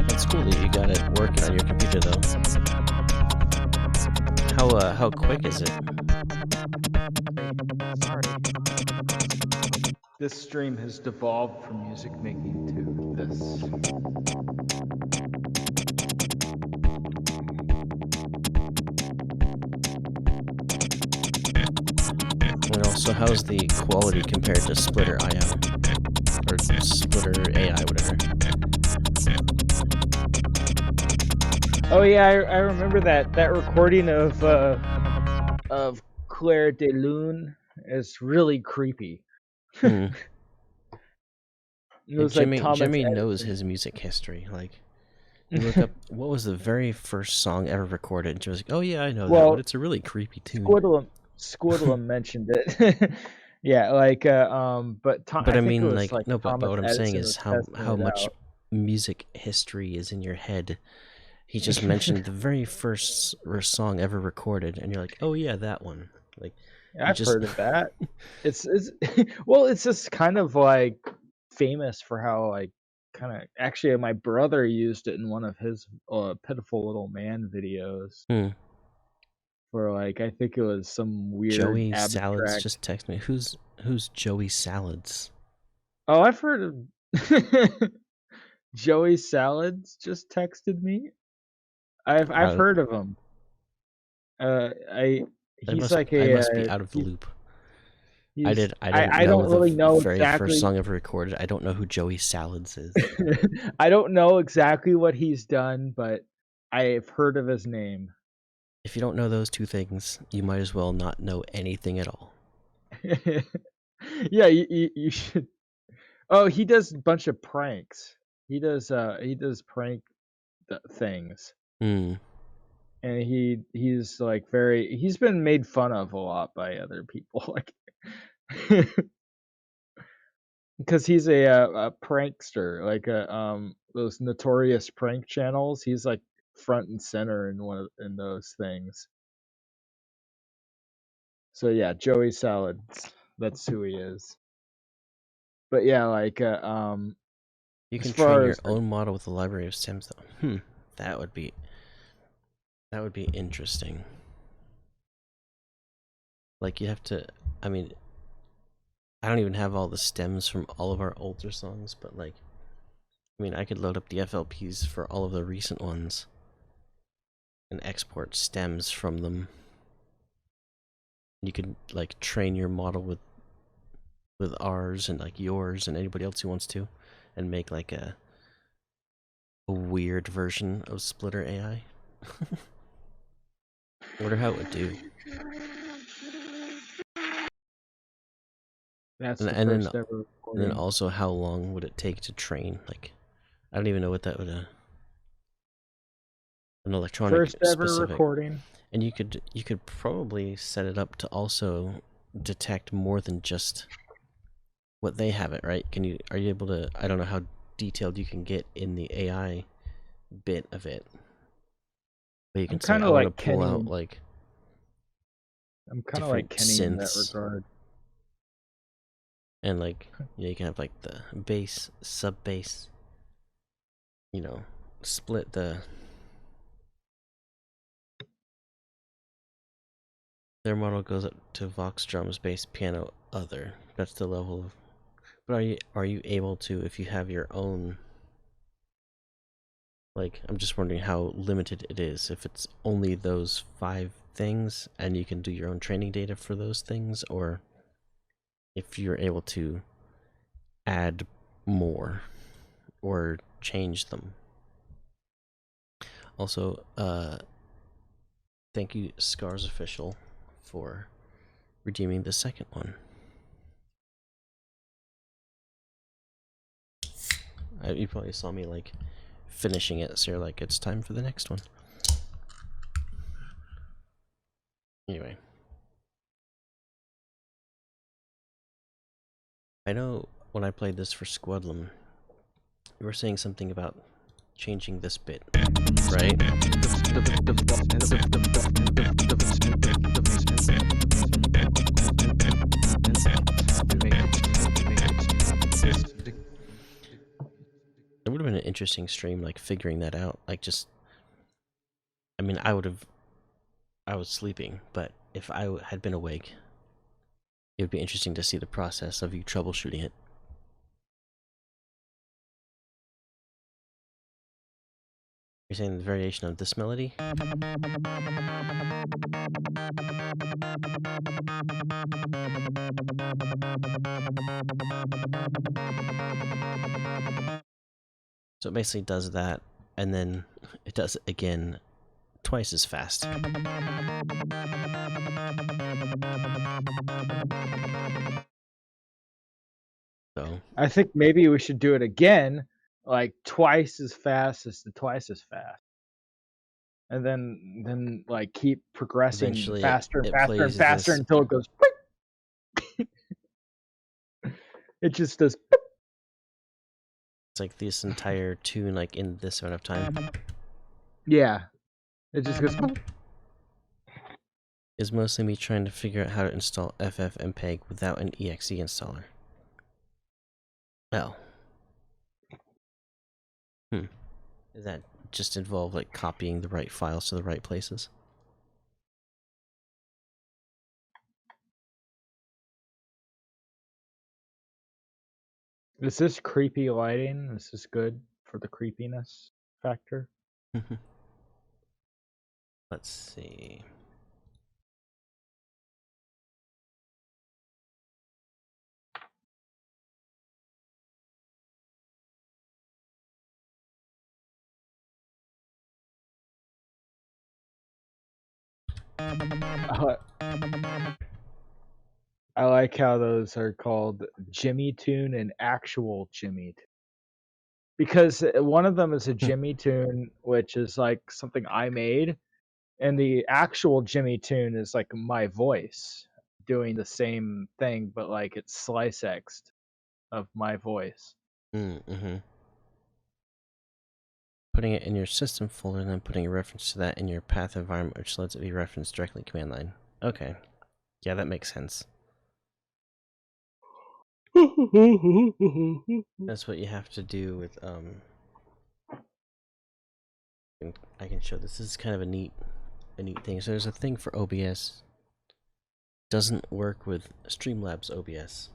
It's cool that you got it working on your computer, though. How quick is it? This stream has devolved from music making to this. And also, how's the quality compared to Splitter IO? Or Splitter AI, whatever. Oh yeah, I remember that recording of Claire de Lune is really creepy. Hmm. It was Jimmy, like Thomas Jimmy knows Edison. his music history. Like, you look up what was the very first song ever recorded, and she was like, "Oh yeah, I know that, Well, but it's a really creepy tune." Squiddlum mentioned it. Yeah, like but But I think it mean, was like, no, but Thomas what I'm saying Edison is was how testing it much out. music history is in your head he just mentioned the very first song ever recorded, and you're like, oh yeah, that one. Like, I've heard of that. It's well, it's just kind of like famous for how like kind of actually my brother used it in one of his Pitiful Little Man videos for like I think it was some weird Joey abstract. Salads just text me. Who's Joey Salads? Oh, I've heard of Joey Salads just texted me. I've heard of him. He's like a. I must be out of the loop. I don't really know very exactly. first song ever recorded. I don't know who Joey Salads is. I don't know exactly what he's done, but I've heard of his name. If you don't know those two things, you might as well not know anything at all. Yeah, you should. Oh, he does a bunch of pranks. He does prank things. And he's like he's been made fun of a lot by other people, like because he's a prankster, like those notorious prank channels. He's like front and center in those things. So yeah, Joey Salads, that's who he is. But yeah, like you can train your own model with a library of stems, though. That would be interesting. Like, you have to, I mean, I don't even have all the stems from all of our older songs, but like, I mean, I could load up the FLPs for all of the recent ones and export stems from them. You could like train your model with ours and like yours and anybody else who wants to, and make like a weird version of Splitter AI. I wonder how it would do. That's and then also, how long would it take to train? Like, I don't even know what that would an electronic first ever specific recording. And you could probably set it up to also detect more than just what they have it, right? Are you able to, I don't know how detailed you can get in the AI bit of it. But you can say, I want to pull out like I'm kind of like Kenny in that regard. And like, you can have like the bass, sub bass, split their model goes up to Vox drums, bass, piano, other. That's the level of. But are you able to, if you have your own? Like, I'm just wondering how limited it is. If it's only those 5 things, and you can do your own training data for those things, or if you're able to add more or change them. Also, thank you, Scars Official, for redeeming the second one. You probably saw me like finishing it, so you're like, it's time for the next one. Anyway, I know when I played this for Squadlum, you were saying something about changing this bit, right? It would have been an interesting stream, like figuring that out. Like, just, I mean, I was sleeping, but if I had been awake, it would be interesting to see the process of you troubleshooting it. You're saying the variation of this melody? So it basically does that, and then it does it again twice as fast. So I think maybe we should do it again, like twice as fast as the twice as fast. And then like keep progressing eventually faster and faster and faster until it goes. It just does. It's like this entire tune, like in this amount of time. Yeah, it just goes. Is mostly me trying to figure out how to install FFmpeg without an exe installer. Well. Does that just involve like copying the right files to the right places? Is this creepy lighting? Is this good for the creepiness factor? Let's see. I like how those are called Jimmy Tune and Actual Jimmy Tune. Because one of them is a Jimmy Tune, which is like something I made, and the actual Jimmy Tune is like my voice doing the same thing, but like it's slice X'd of my voice. Mm-hmm. Putting it in your system folder and then putting a reference to that in your path environment, which lets it be referenced directly in command line. Okay. Yeah, that makes sense. That's what you have to do with I can show this. This is kind of a neat thing. So there's a thing for OBS. Doesn't work with Streamlabs OBS.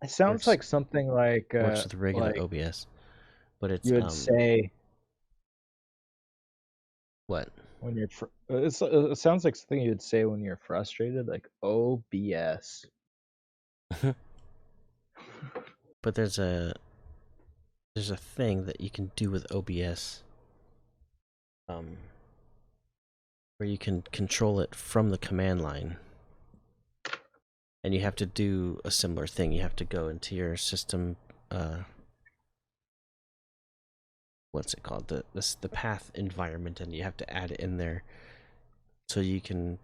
It sounds Works- like something like works with regular like OBS, but it's you would say what? when you're it sounds like something you would say when you're frustrated, like OBS. But there's a thing that you can do with OBS, where you can control it from the command line, and you have to do a similar thing. You have to go into your system, what's it called? The path environment, and you have to add it in there, so you can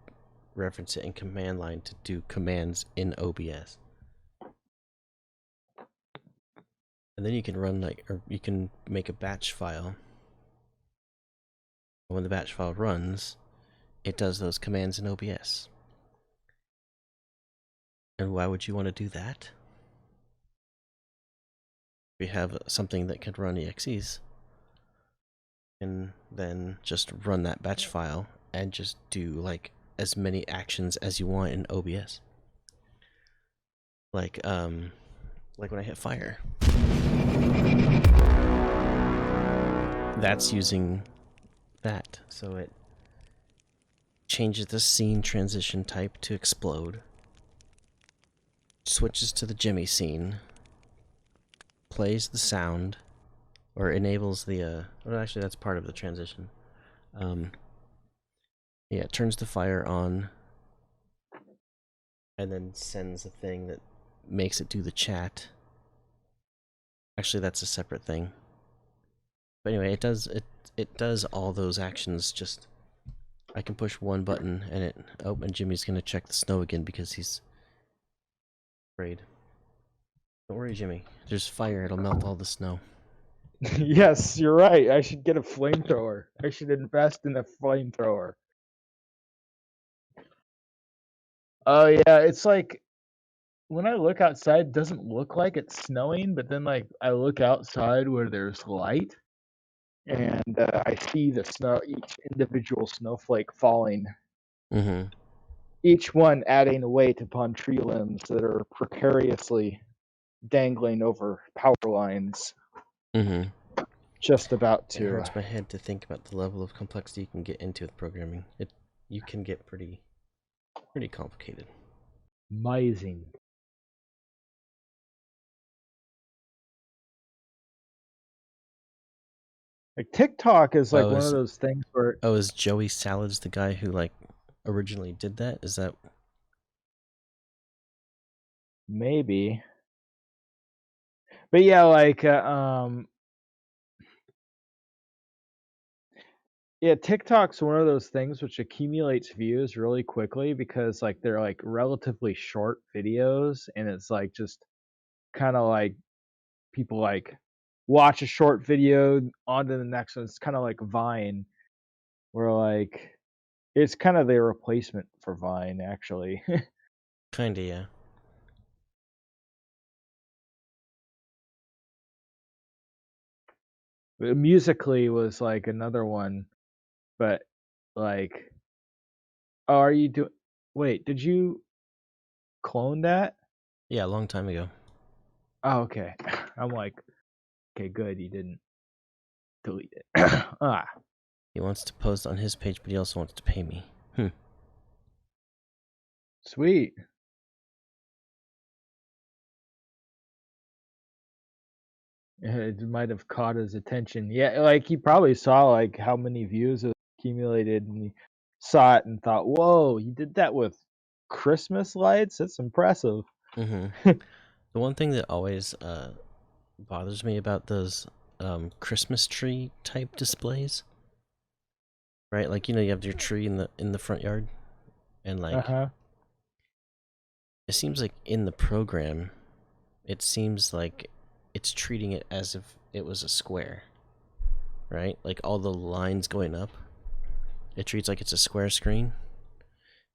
reference it in command line to do commands in OBS. And then you can run or you can make a batch file. And when the batch file runs, it does those commands in OBS. And why would you want to do that? We have something that could run exes, and then just run that batch file and just do like as many actions as you want in OBS. Like when I hit fire. That's using that. So it changes the scene transition type to explode. Switches to the Jimmy scene. Plays the sound. Or enables the well, actually that's part of the transition. Yeah, it turns the fire on. And then sends a thing that makes it do the chat. Actually, that's a separate thing. But anyway, it does all those actions. Just I can push one button and it. Oh, and Jimmy's gonna check the snow again because he's afraid. Don't worry, Jimmy. There's fire. It'll melt all the snow. Yes, you're right. I should get a flamethrower. I should invest in a flamethrower. Oh yeah, it's like when I look outside, it doesn't look like it's snowing, but then like I look outside where there's light, and I see the snow, each individual snowflake falling, Mm-hmm. each one adding weight upon tree limbs that are precariously dangling over power lines, Mm-hmm. just about It to. hurts my head to think about the level of complexity you can get into with programming. You can get pretty complicated. Amazing. Like TikTok is like Oh, one is- of those things where Oh, is Joey Salads the guy who like originally did that? Is that? maybe, but yeah, like yeah, TikTok's one of those things which accumulates views really quickly because like they're like relatively short videos, and it's like just kind of like people like watch a short video on to the next one. It's kind of like Vine. where like it's kind of the replacement for Vine, actually. Kinda, yeah. Musically was like another one, but like, oh, are you doing? Wait, did you clone that? Yeah, a long time ago. Oh, okay. I'm like, okay, good, you didn't delete it. Ah, He wants to post on his page, but he also wants to pay me. sweet. It might have caught his attention. Yeah, like he probably saw like how many views it accumulated, and he saw it and thought, "Whoa, you did that with Christmas lights? That's impressive." Mm-hmm. The one thing that always bothers me about those Christmas tree type displays, right? Like, you have your tree in the front yard, and like Uh-huh. it seems like in the program, it seems like it's treating it as if it was a square, right? Like all the lines going up, it treats like it's a square screen,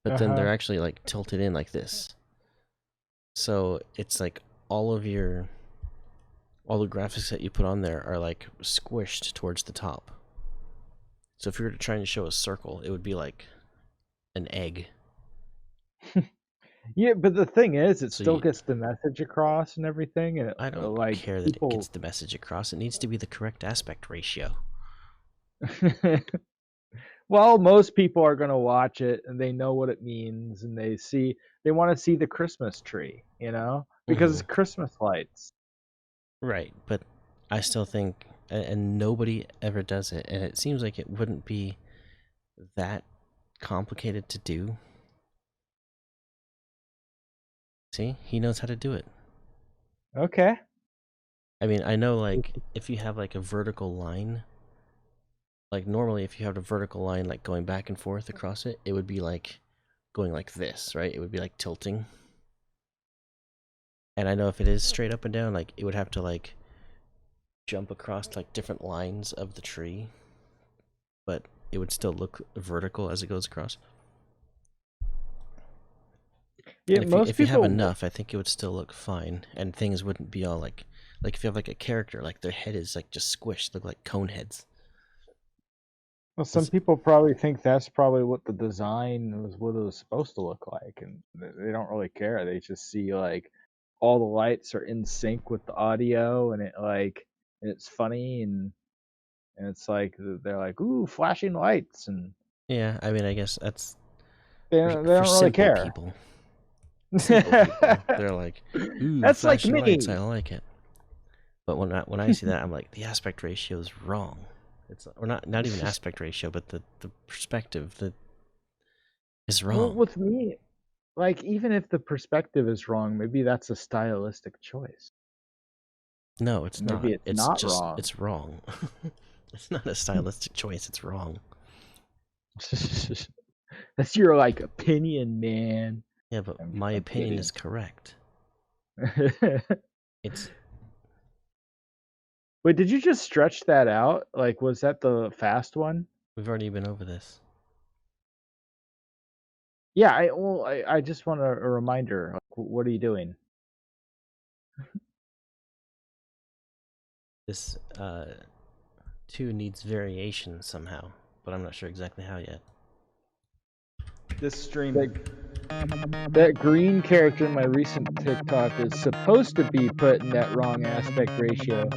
but then they're Uh-huh. actually like tilted in like this. So it's like all the graphics that you put on there are like squished towards the top. So if you were trying to show a circle, it would be like an egg. Yeah, but the thing is, it So still gets the message across and everything, and I don't like care that it people. gets the message across. It needs to be the correct aspect ratio. Well, most people are gonna watch it and they know what it means, and they want to see the Christmas tree, because Mm-hmm. it's Christmas lights. Right, but I still think, and nobody ever does it, and it seems like it wouldn't be that complicated to do. See, he knows how to do it. Okay. I mean, I know, like, if you have like a vertical line, like normally if you have a vertical line like going back and forth across it, it would be like going like this, right? It would be like tilting. And I know if it is straight up and down, like it would have to like jump across like different lines of the tree, but it would still look vertical as it goes across. Yeah, And most if you have people. enough, I think it would still look fine, and things wouldn't be all like if you have like a character, like their head is like just squished, look like cone heads. Well, some people probably think that's probably what the design was, what it was supposed to look like, and they don't really care. They just see like all the lights are in sync with the audio, and it's funny, and it's like they're like, ooh, flashing lights, and Yeah, I mean, I guess that's they for, don't, they for don't really simple care. people. Simple people, they're like, ooh, That's like flashing lights, me. I like it. But when I see that, I'm like, the aspect ratio is wrong. It's or not even aspect ratio, but the perspective that is Well, wrong. with me, like even if the perspective is wrong, maybe that's a stylistic choice. No, it's not. Maybe it's not just wrong. it's wrong. It's not a stylistic choice. It's wrong. That's your like opinion, man. Yeah, but I'm my opinion kidding. is correct. It's Wait, did you just stretch that out? Like, was that the fast one? we've already been over this. Yeah, I just want a reminder. Like, what are you doing? This 2 needs variation somehow, but I'm not sure exactly how yet. This stream. That green character in my recent TikTok is supposed to be put in that wrong aspect ratio.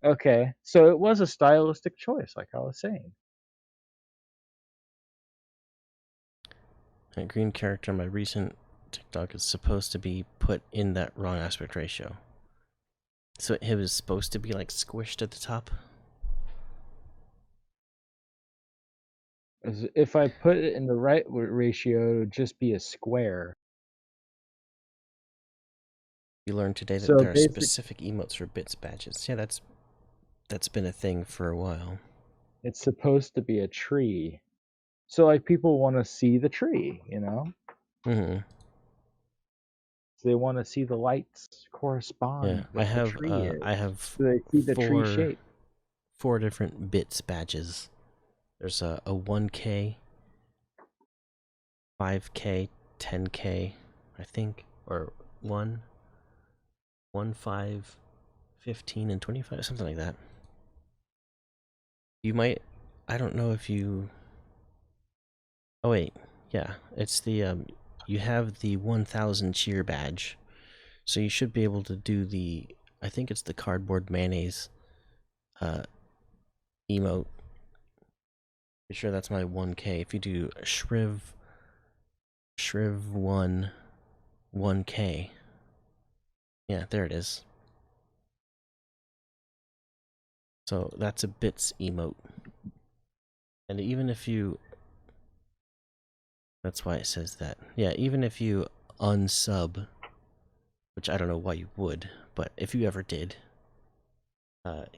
Okay, so it was a stylistic choice, like I was saying. That green character in my recent TikTok is supposed to be put in that wrong aspect ratio. So it was supposed to be like squished at the top. If I put it in the right ratio, it would just be a square. You learned today that So there are specific emotes for bits badges. Yeah, that's been a thing for a while. It's supposed to be a tree. So like people want to see the tree, Mm-hmm. So they want to see the lights correspond Yeah, with the tree is. I have So they see the tree shape. 4 different bits badges There's a 1K, 5K, 10K, I think, or 1, 5, 15, and 25, something like that. You might, I don't know if you. Oh wait, yeah, it's the you have the 1000 cheer badge, so you should be able to do the. I think it's the cardboard mayonnaise emote. Be sure that's my 1K. If you do Shriv 1K. Yeah, there it is. So that's a bits emote. And even if you, that's why it says that. Yeah, even if you unsub, which I don't know why you would, but if you ever did, that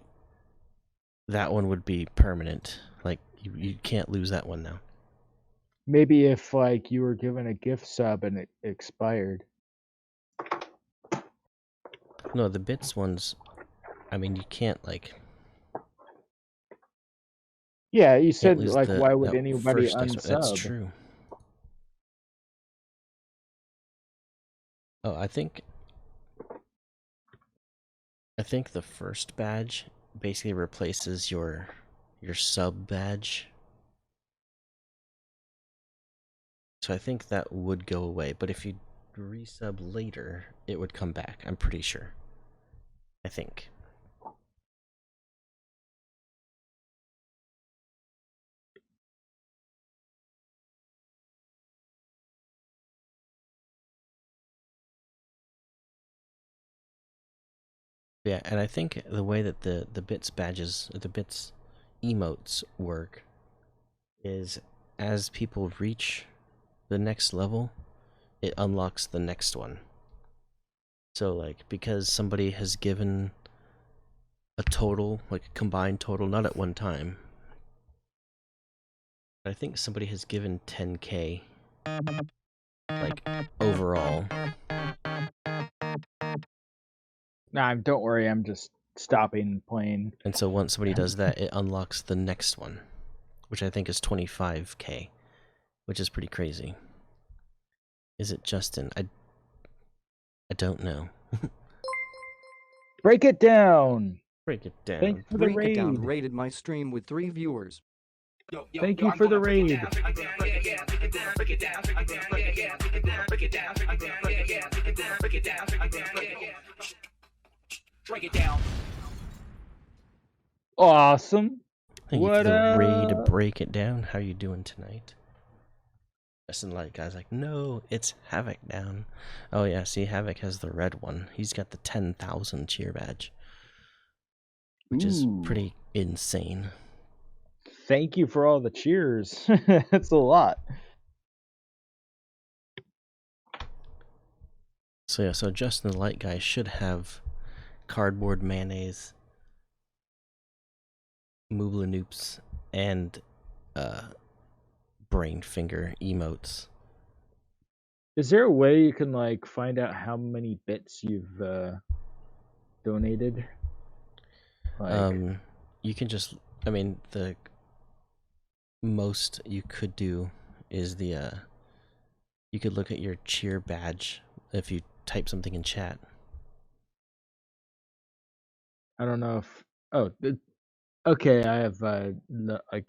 one would be permanent. Like you can't lose that one now. Maybe if like you were given a gift sub and it expired. No, the bits ones, I mean, you can't like. Yeah, you Can't said lose like why would that anybody first That's unsub? true. Oh, I think the first badge basically replaces your sub badge. So I think that would go away, but if you resub later, it would come back. I'm pretty sure. I think. Yeah, and I think the way that the bits badges, the bits emotes work is as people reach the next level, it unlocks the next one. So like because somebody has given a total, like a combined total, not at one time. But I think somebody has given 10K like overall. Nah, don't worry, I'm just stopping playing. And so once somebody does that, it unlocks the next one, which I think is 25K, which is pretty crazy. Is it Justin? I don't know. Break it down. Break it down. Thanks for the Break raid. It Down rated my stream with 3 viewers. Thank you for the raid. Break it down. Awesome. Thank you for What the raid to up? break it down. How you doing tonight? Justin like guys like, no, it's Havoc down. Oh yeah, see Havoc has the red one. He's got the 10,000 cheer badge. Which is pretty insane. Thank you for all the cheers. That's a lot. So yeah, so Justin the Light Guy should have cardboard mayonnaise, Moobla Noops, and brain finger emotes. Is there a way you can like find out how many bits you've donated? Like, You can just, I mean, the most you could do is the you could look at your cheer badge if you type something in chat. I don't know if okay, I have like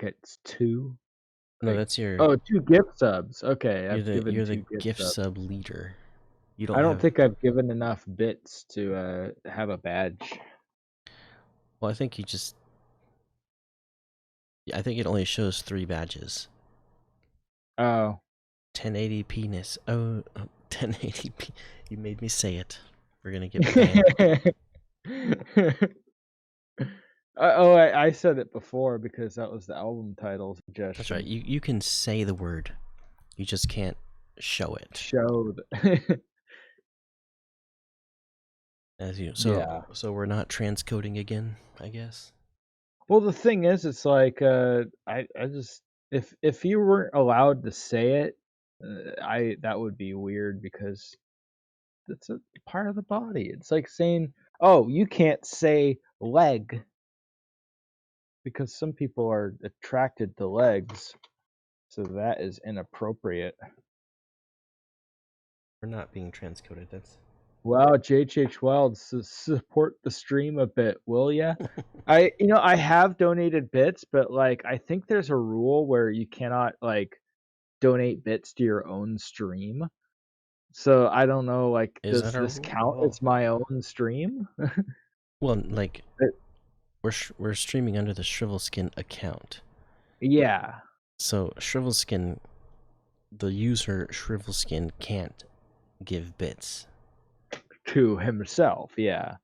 it's 2. No, Like, that's your. oh, 2 gift subs. Okay, You're I've the given 2 gift gift subs. sub leader. You don't I don't have. think I've given enough bits to have a badge. Well, I think you just. I think it only shows 3 badges. Oh. 1080 penis. Oh, 1080p. You made me say it. We're gonna get banned. I said it before because that was the album title suggestion. That's right. You can say the word. You just can't show it. Showed. As you. Yeah. So we're not transcoding again, I guess. Well, the thing is, it's like I just if you weren't allowed to say it, that would be weird because it's a part of the body. It's like saying, "Oh, you can't say leg." because some people are attracted to legs, so that is inappropriate. We're not being transcoded. That's Wow, JHH Wild, support the stream a bit, will ya? I have donated bits, but like I think there's a rule where you cannot like donate bits to your own stream. So I don't know, like, Is does that a this count rule? as my own stream? well, like It- we're streaming under the Shrivelskin account. Yeah. So Shrivelskin, the user Shrivelskin can't give bits. To himself, yeah.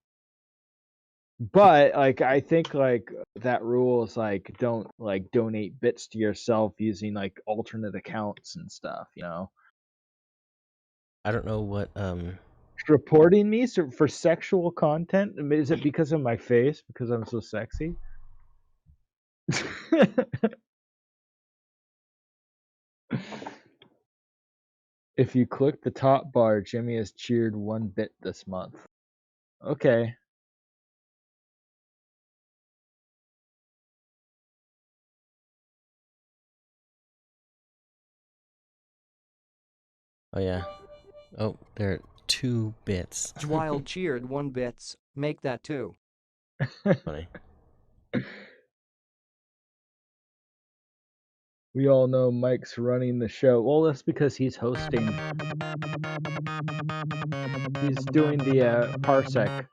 But like I think like that rule is like don't like donate bits to yourself using like alternate accounts and stuff, you know. I don't know what Reporting me for sexual content? I mean, is it because of my face? Because I'm so sexy? If you click the top bar, Jimmy has cheered 1 bit this month. Okay. Oh yeah. Oh, there are 2 bits. Wild cheered 1 bits. Make that 2. Funny. We all know Mike's running the show. Well, that's because he's hosting. He's doing the Parsec.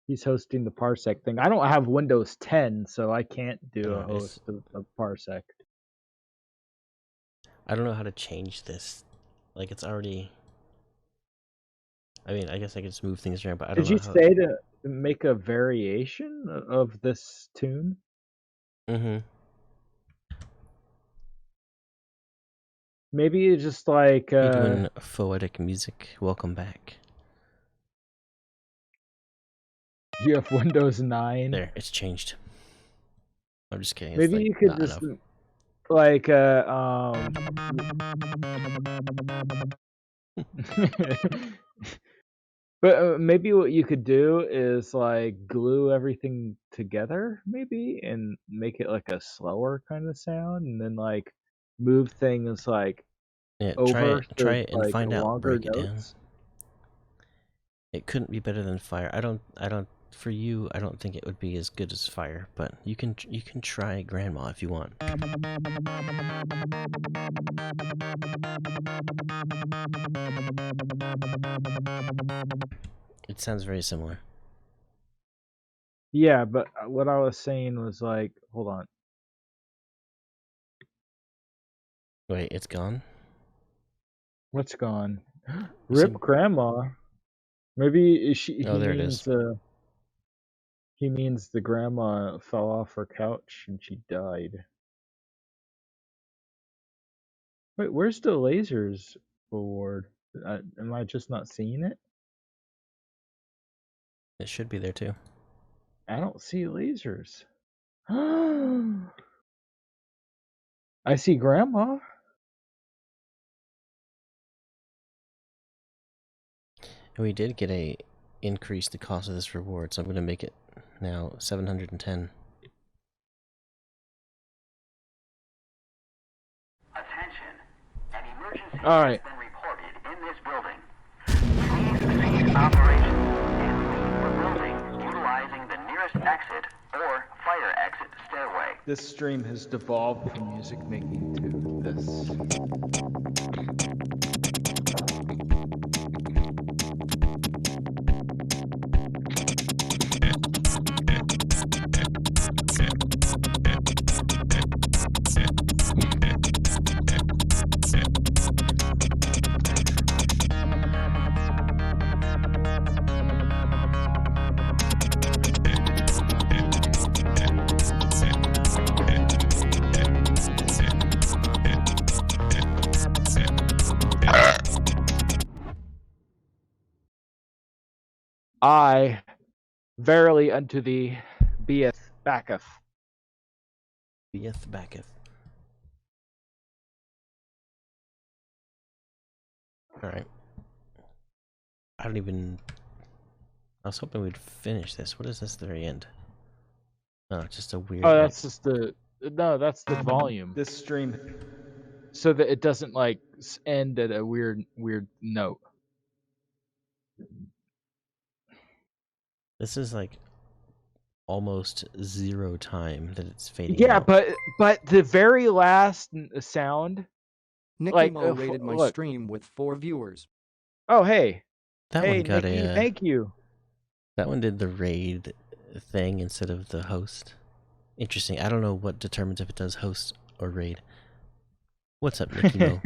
He's hosting the Parsec thing. I don't have Windows 10, so I can't do a host of Parsec. I don't know how to change this. Like it's already. I mean, I guess I could just move things around, but I don't Did know you how. say to make a variation of this tune? Mm-hmm. Maybe it's just like You doing poetic music? Welcome back. you have Windows 9. There, it's changed. I'm just kidding. It's Maybe like you could not just enough. like But maybe what you could do is like glue everything together, maybe, and make it like a slower kind of sound, and then like move things like Yeah, over try to it, and like find out. longer Break it down. notes. It couldn't be better than Fire. I don't. For you, I don't think it would be as good as Fire. But you can try Grandma if you want. It sounds very similar. Yeah, but what I was saying was like, hold on. Wait, it's gone? What's gone? You Rip seem- Grandma. Maybe Oh, there it is. He means the grandma fell off her couch and she died. Wait, where's the lasers award? Am I just not seeing it? It should be there too. I don't see lasers. I see grandma. And we did get increase the cost of this reward, so I'm going to make it now 710. Attention. An emergency All right. has been reported in this building. Please cease operations and leave the building utilizing the nearest exit or fire exit stairway. This stream has devolved from music making to this. I verily unto thee beeth backeth. Beeth backeth. Alright. I don't even... I was hoping we'd finish this. What is this at the very end? Oh, just a weird. Oh, that's just the no, that's the volume. This stream So that it doesn't like end at a weird note. This is like almost 0 time that it's fading Yeah, out. but the very last sound. Nicky Like, Mo rated my look. stream with 4 viewers. Oh, hey, That hey, one got Nikki, a. thank you. That one did the raid thing instead of the host. Interesting. I don't know what determines if it does host or raid. What's up, Nicky Mo?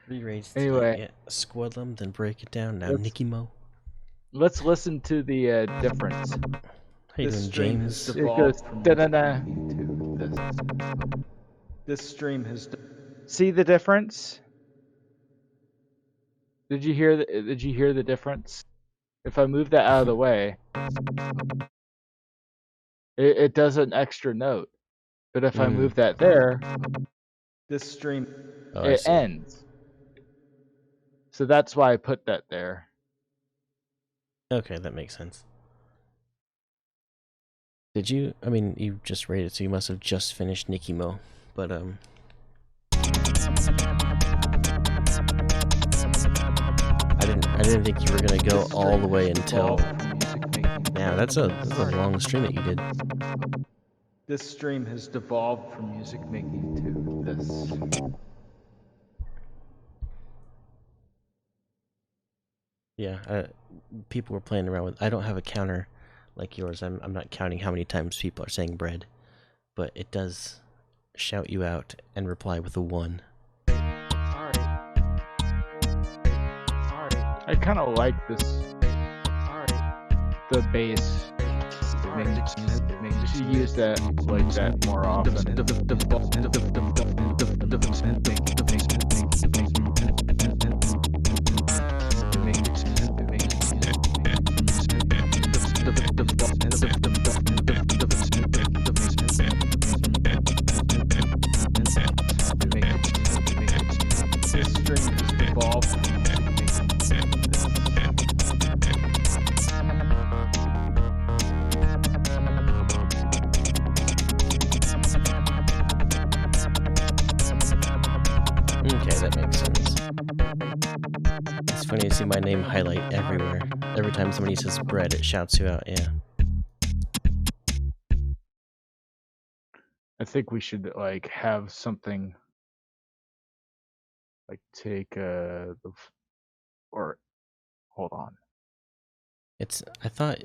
3 raids tonight. Anyway. Yeah. Squadlum, then break it down. Now Let's- Nicky Mo. Let's listen to the difference. How you this doing, stream James? has It devolved goes from da-da-da. music making to this stream has See the difference? Did you hear the difference? If I move that out of the way, it does an extra note. But if I move that there, this stream Oh, I it see. ends. So that's why I put that there. Okay, that makes sense. Did you? I mean, you just rated, so you must have just finished Nicky Mo. But I didn't think you were gonna go This all the stream way has until devolved from music making now. That's a long stream that you did. This stream has devolved from music making to this. Yeah, people were playing around with. I don't have a counter like yours. I'm not counting how many times people are saying bread, but it does shout you out and reply with a 1. Alright. I kind of like this. The bass. You should use that like that more often. This stream has devolved from music making to this. Okay, that makes sense. It's funny to see my name highlight everywhere. Every time somebody says bread, it shouts you out. Yeah. I think we should like have something like take or hold on. It's. I thought,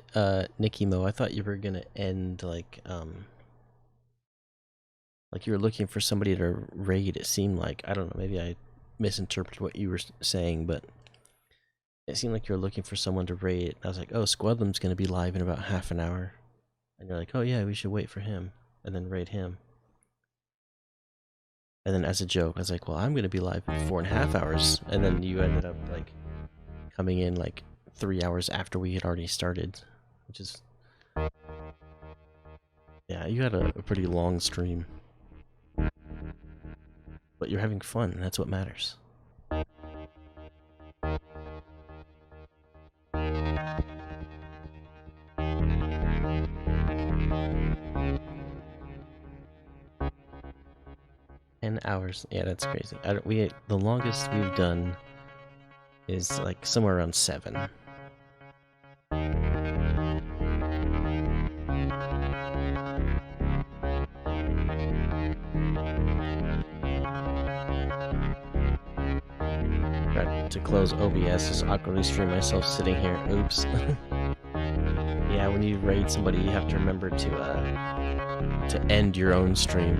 Nicky Mo. I thought you were gonna end like you were looking for somebody to raid. It seemed like, I don't know. Maybe I misinterpreted what you were saying, but it seemed like you were looking for someone to raid. I was like, oh, Squadlum's gonna be live in about half an hour, and you're like, oh yeah, we should wait for him and then raid him. And then as a joke, I was like, well, I'm gonna be live in 4.5 hours, and then you ended up like coming in like 3 hours after we had already started, which is, yeah, you had a pretty long stream, but you're having fun, and that's what matters. Hours, yeah, that's crazy. The longest we've done is like somewhere around 7. Tried to close OBS, just awkwardly stream myself sitting here. Oops. Yeah, when you raid somebody, you have to remember to end your own stream.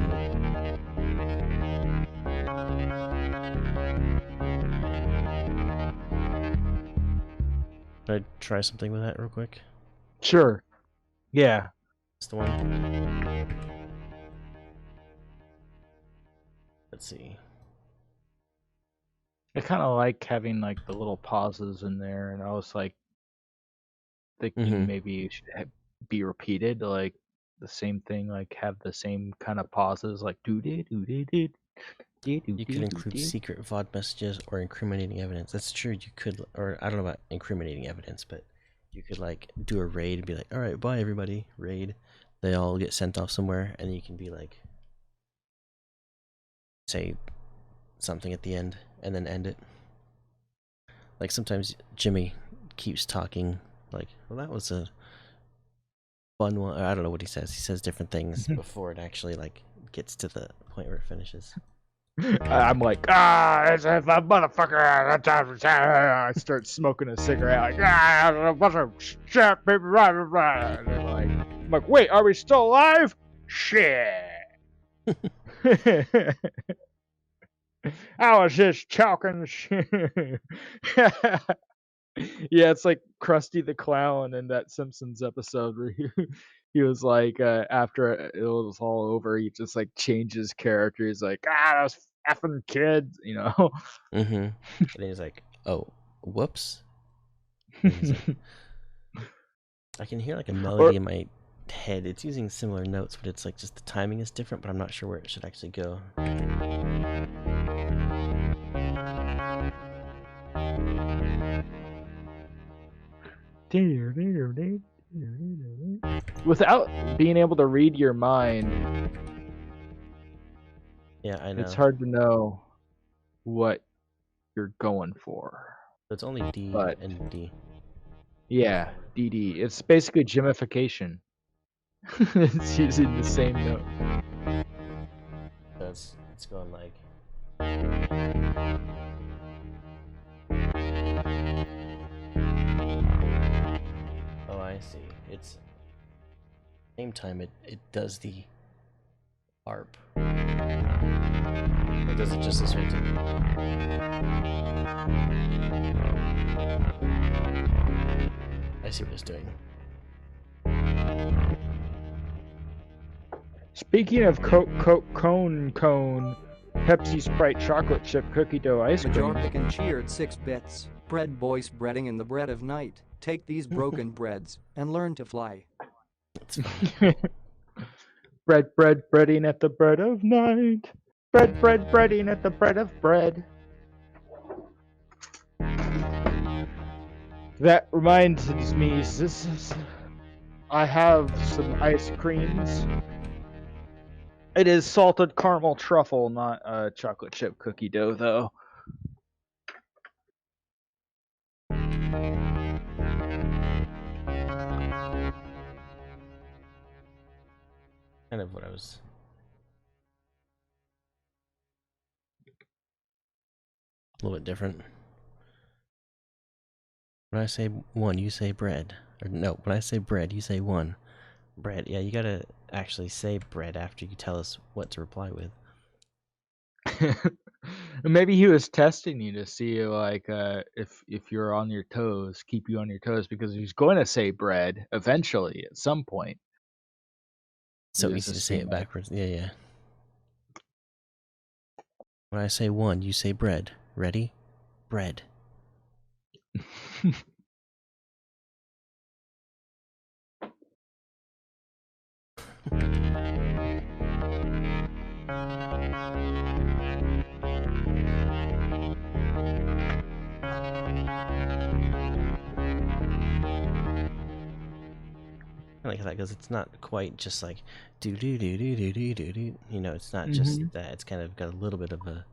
Can I try something with that real quick? Sure. Yeah. That's the one. Let's see. I kind of like having like the little pauses in there, and I was like thinking maybe it should be repeated, like the same thing, like have the same kind of pauses, like do did. You could include secret VOD messages or incriminating evidence. That's true. You could, or I don't know about incriminating evidence, but you could like do a raid and be like, "All right, bye everybody, raid," they all get sent off somewhere, and you can be like, say something at the end, and then end it. Like sometimes Jimmy keeps talking, like, well, that was a fun one. Or I don't know what he says. He says different things before it actually like gets to the point where it finishes. I'm like, it's a motherfucker. I start smoking a cigarette, like, a bunch of shit, baby. And they're like, I'm like, wait, are we still alive? Shit. I was just talking shit. Yeah, it's like Krusty the Clown in that Simpsons episode where he was like, after it was all over, he just like changed his character. He's like, those effing kids, you know. Mm-hmm. And then he's like, oh, whoops. And he's like, I can hear like a melody in my head. It's using similar notes, but it's like just the timing is different, but I'm not sure where it should actually go. Without being able to read your mind, Yeah, I know. it's hard to know what you're going for. So it's only D But- and D. Yeah, DD. It's basically gimification. It's using the same note. So it's going like. Oh, I see. It's same time it does the ARP. Or does it just this way too? I see what it's doing. Speaking of cone, Pepsi Sprite chocolate chip cookie dough ice cream. Majorpic and cheered 6 bits. Bread boys breading in the bread of night. Take these broken breads and learn to fly. It's fine. breading at the bread of night. Breading at the bread of bread. That reminds me, I have some ice creams. It is salted caramel truffle, not chocolate chip cookie dough, though. Kind of what I was. A little bit different. When I say one, you say bread. Or no, when I say bread, you say one. Bread. Yeah, you gotta actually say bread after you tell us what to reply with. Maybe he was testing you to see, like, if you're on your toes, keep you on your toes, because he's going to say bread eventually at some point. So It is easy a to say it streamer. backwards. Yeah, yeah. When I say one, you say bread. Ready? Bread. I like that because it's not quite just like do do do do do do do do. You know, it's not just that. It's kind of got a little bit of a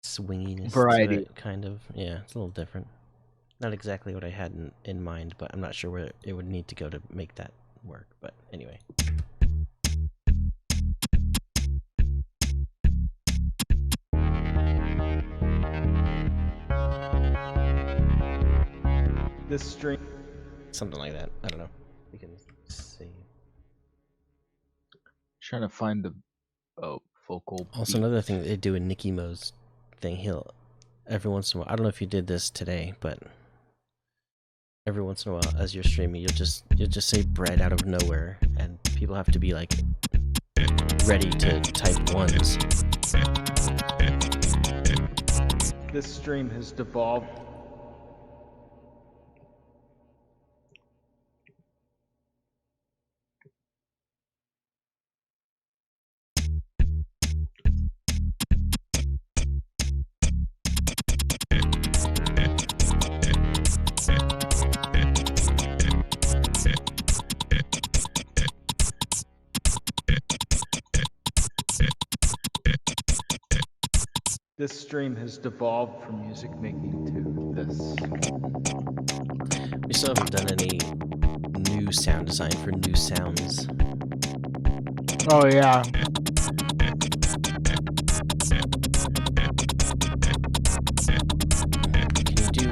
swinginess to Variety. it, kind of. Yeah, it's a little different. Not exactly what I had in mind, but I'm not sure where it would need to go to make that work. But anyway. This string. Something like that. I don't know. We can see. Trying to find the focal. Also, beat. another thing that they do in Nicky Mo's thing, he'll every once in a while. I don't know if you did this today, but every once in a while, as you're streaming, you'll just say bread out of nowhere, and people have to be like ready to type ones. This stream has devolved. This stream has devolved from music making to this. We still haven't done any new sound design for new sounds. Oh yeah. Can you do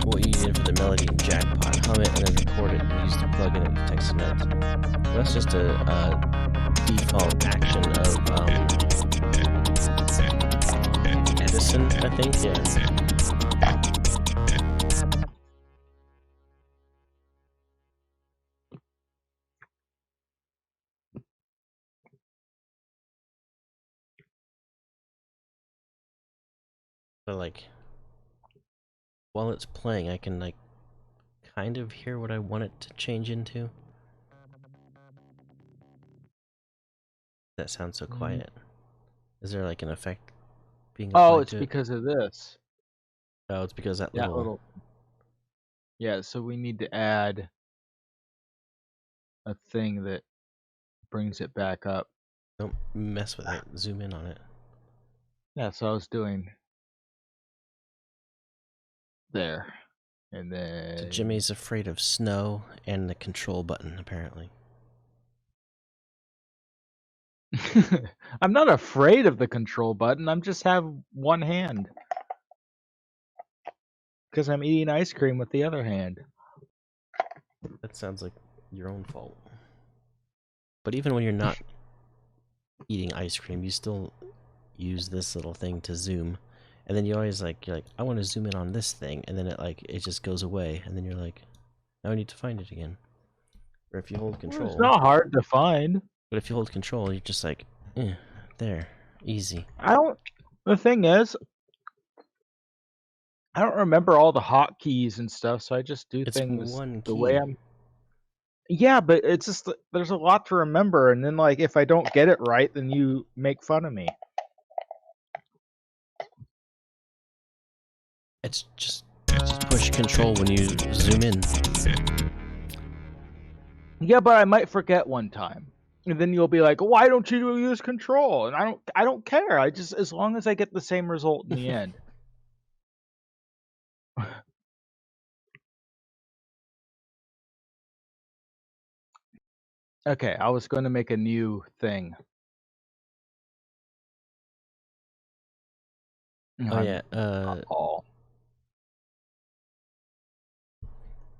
what you did for the melody in Jackpot? Hum it and then record it and use the plugin that detects the notes. Well, that's just a default action of Edison, I think. Yeah. But like, while it's playing, I can like kind of hear what I want it to change into. That sounds so quiet. Is there like an effect being applied Oh, it's to it? because of this. Oh, it's because that That little... little. Yeah, so we need to add a thing that brings it back up. Don't mess with it. Zoom in on it. Yeah, so I was doing there. And So then Jimmy's afraid of snow and the control button, apparently. I'm not afraid of the control button. I'm just have one hand. Because I'm eating ice cream with the other hand. That sounds like your own fault. But even when you're not eating ice cream, you still use this little thing to zoom. And then you always like, you're like, I want to zoom in on this thing, and then it just goes away, and then you're like, now I need to find it again. Or if you hold control. It's not hard to find. But if you hold control, you're just like, there, easy. The thing is, I don't remember all the hotkeys and stuff, so I just do It's things one the way key. I'm. Yeah, but it's just there's a lot to remember, and then like if I don't get it right, then you make fun of me. It's just push control when you zoom in. Yeah, but I might forget one time, and then you'll be like, "Why don't you use control?" And I don't care. I just as long as I get the same result in the end. Okay, I was going to make a new thing. Oh yeah, Paul.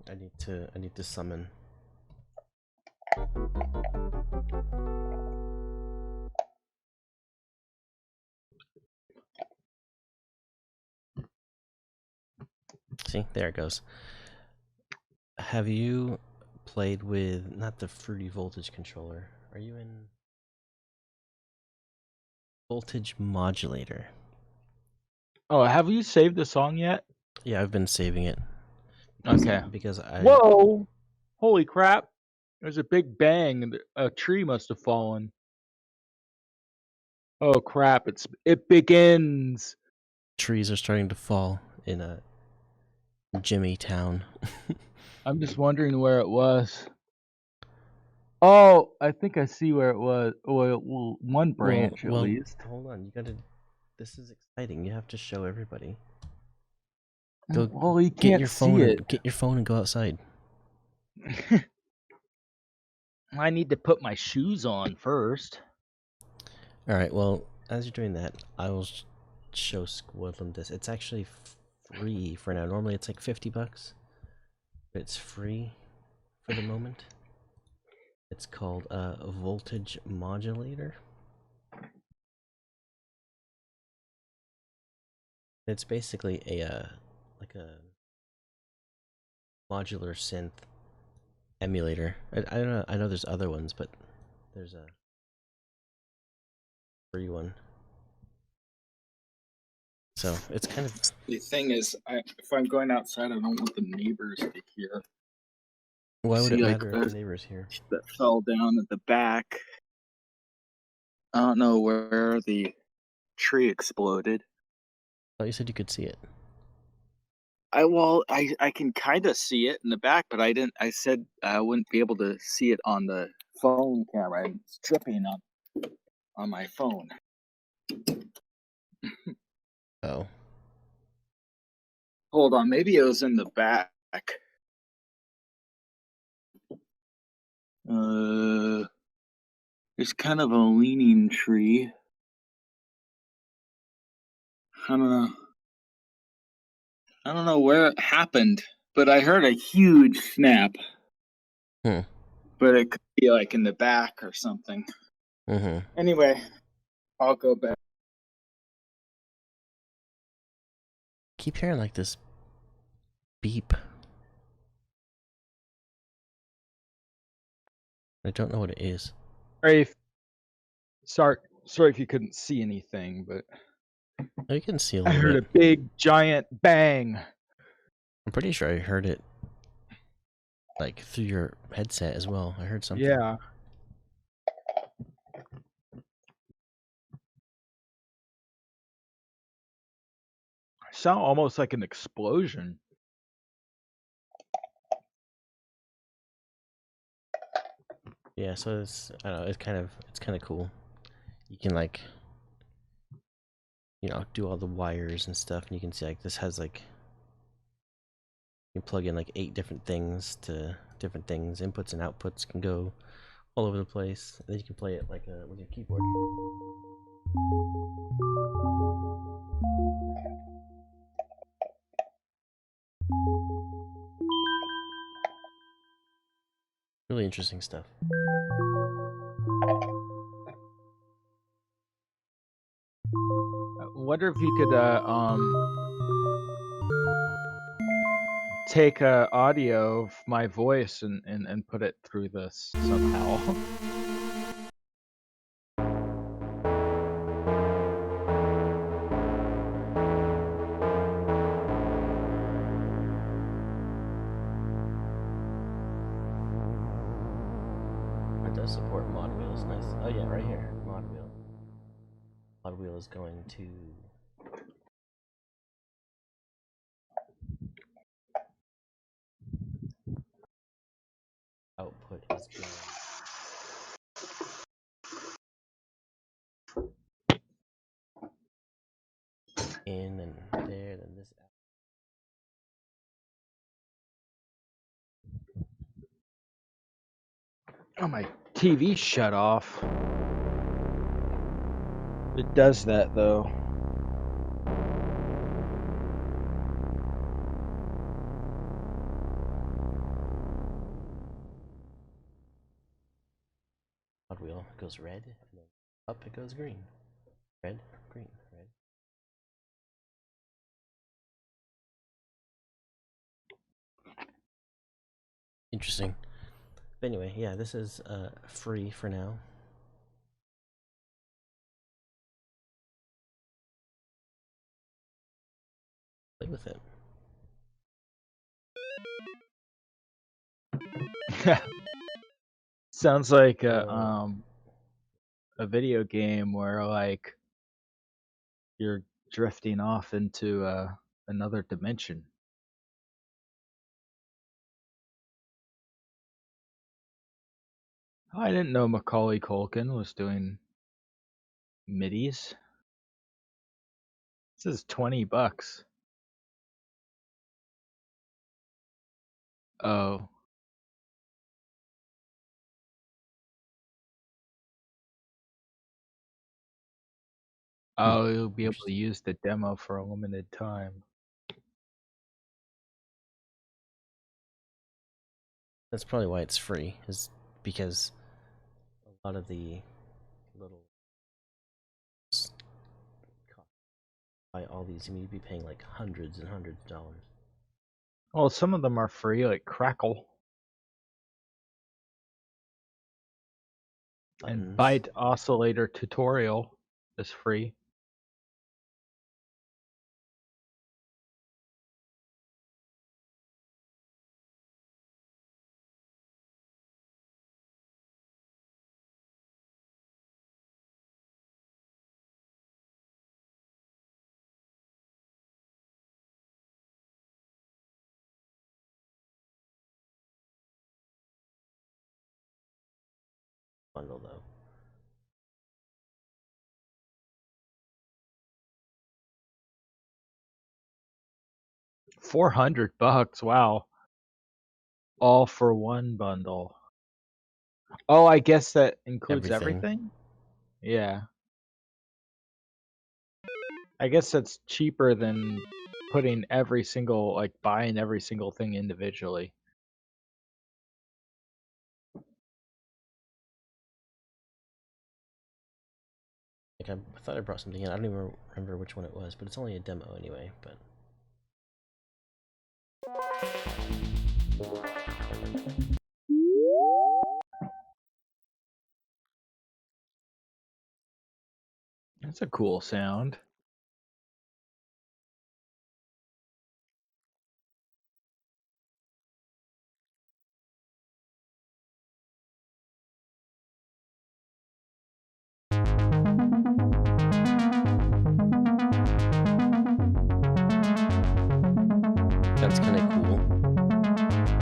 I need to summon. See, there it goes. Have you played with, not the Fruity Voltage controller, are you in Voltage Modulator? Oh, have you saved the song yet? Yeah, I've been saving it. Okay. Because I... Whoa! Holy crap! There's a big bang, and a tree must have fallen. Oh crap! It begins. Trees are starting to fall in a Jimmy Town. I'm just wondering where it was. Oh, I think I see where it was. Well, one branch at least. Hold on, you gotta... This is exciting. You have to show everybody. Well, you can't see it. Get your phone and go outside. I need to put my shoes on first. Alright, well, as you're doing that, I will show Squidlam this. It's actually free for now. Normally it's like $50, but it's free for the moment. It's called a Voltage Modulator. It's basically a like a modular synth emulator. I don't know. I know there's other ones, but there's a free one. So it's kind of... The thing is, if I'm going outside, I don't want the neighbors to hear. Why would it See, like, matter if the neighbors here? That fell down at the back. I don't know where the tree exploded. Oh, you said you could see it. I can kind of see it in the back, but I said I wouldn't be able to see it on the phone camera. It's tripping on my phone. Hold on, maybe it was in the back. It's kind of a leaning tree. I don't know. I don't know where it happened, but I heard a huge snap. Hmm. But it could be like in the back or something. Mm-hmm. Anyway, I'll go back. Keep hearing like this beep. I don't know what it is. Sorry if you couldn't see anything, but Oh, you can see a I little heard bit. a big giant bang. I'm pretty sure I heard it like through your headset as well. I heard something. Yeah. Sound almost like an explosion. Yeah, so it's I don't know, it's kind of cool. You can like do all the wires and stuff, and you can see like this has like you can plug in like 8 different things to different things. Inputs and outputs can go all over the place. And then you can play it like with your keyboard. Really interesting stuff. I wonder if you could take audio of my voice and put it through this somehow. It does support mod wheels. Nice. Oh yeah, right here, mod wheel. Mod wheel is going to output is going in and there, then this. Oh, my TV shut off. It does that though. Mod wheel goes red, and then up it goes green. Red, green, red. Interesting. But anyway, yeah, this is free for now. Play with it. Sounds like a video game where like you're drifting off into another dimension. Oh, I didn't know Macaulay Culkin was doing middies. This is $20. Oh. Oh, you'll be able to use the demo for a limited time. That's probably why it's free, is because a lot of the little buy all these, you need to be paying like hundreds and hundreds of dollars. Well, some of them are free, like Crackle. And Byte Oscillator Tutorial is free. Bundle though. $400. Wow. All for one bundle. Oh, I guess that includes everything? Yeah. I guess that's cheaper than putting every single, like buying every single thing individually. Like I thought I brought something in. I don't even remember which one it was, but it's only a demo anyway. But That's a cool sound. that's kind of cool.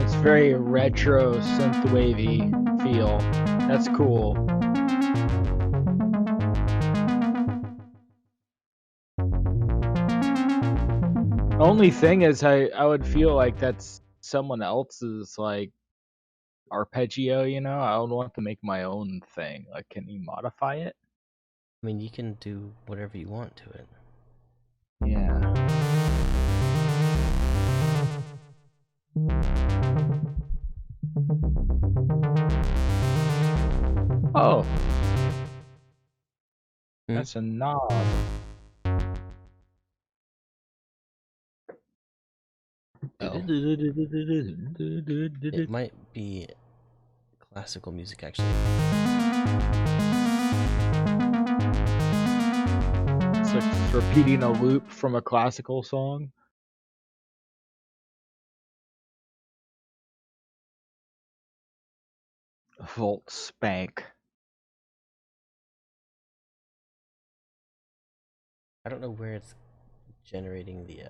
It's very retro synthwavey feel. That's cool. Only thing is, I would feel like that's someone else's like arpeggio. You know, I would want to make my own thing. Like, can you modify it? I mean, you can do whatever you want to it. Yeah. Oh. That's a knob. Oh. It might be classical music, actually. It's like just repeating a loop from a classical song. Volt Spank. I don't know where it's generating the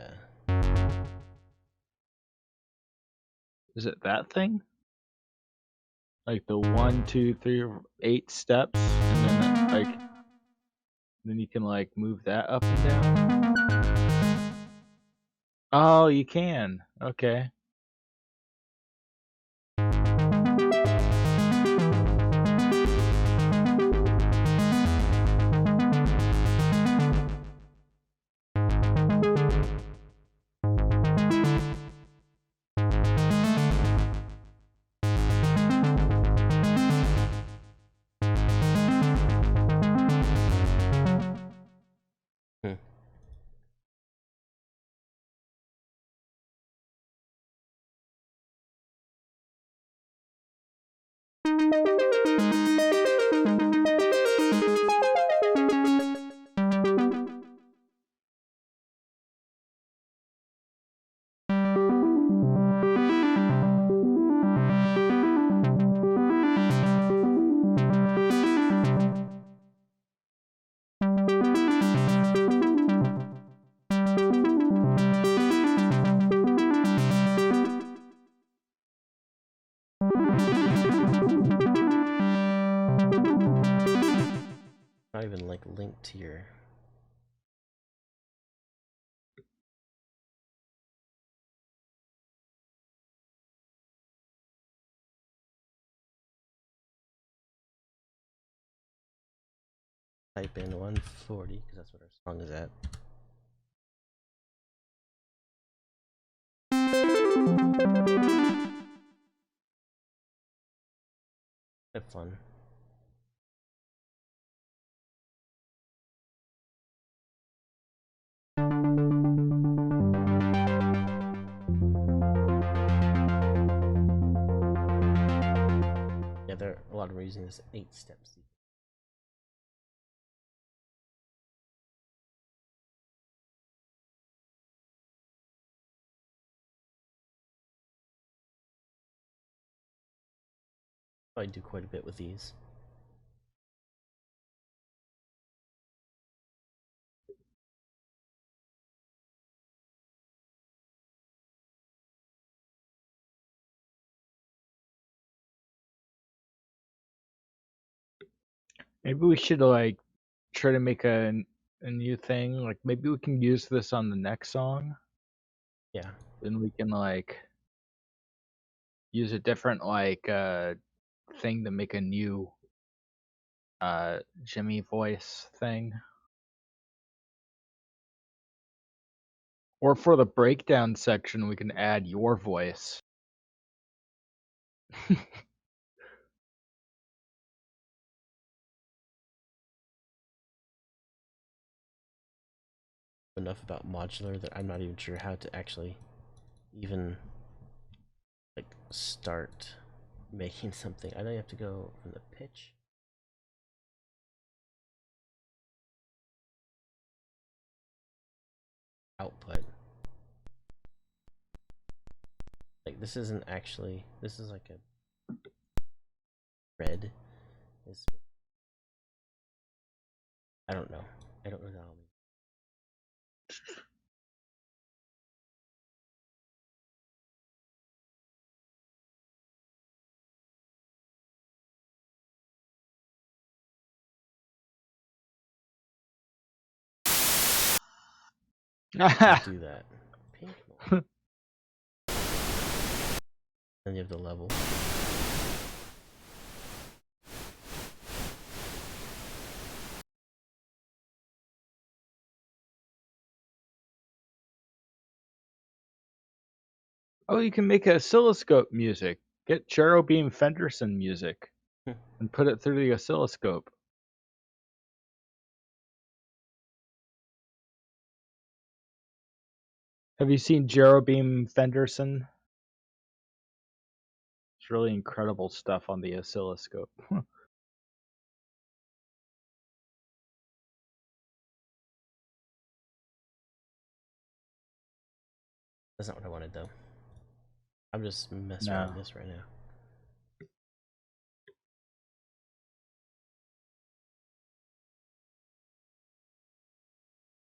Is it that thing? Like the 1, 2, 3, 8 steps, and then like, then you can like move that up and down. Oh, you can. Okay. not even like linked to your. Type in 140 because that's what our song is at. Have fun. Yeah, there are a lot of them are using this 8-step sequence. I do quite a bit with these. Maybe we should like try to make a new thing. Like maybe we can use this on the next song. Yeah, then we can like use a different like thing to make a new Jimmy voice thing. Or for the breakdown section, we can add your voice. Enough about modular that I'm not even sure how to actually even like start making something. I know you have to go from the pitch. Output. Like this isn't actually, this is like a red. Is I don't know. I don't know what that all means. Let's do that. Pink one. Then you have the level. Oh, you can make oscilloscope music. Get Cherubim Fenderson music and put it through the oscilloscope. Have you seen Cherubim Fenderson? It's really incredible stuff on the oscilloscope. That's not what I wanted though. I'm just messing around with this right now.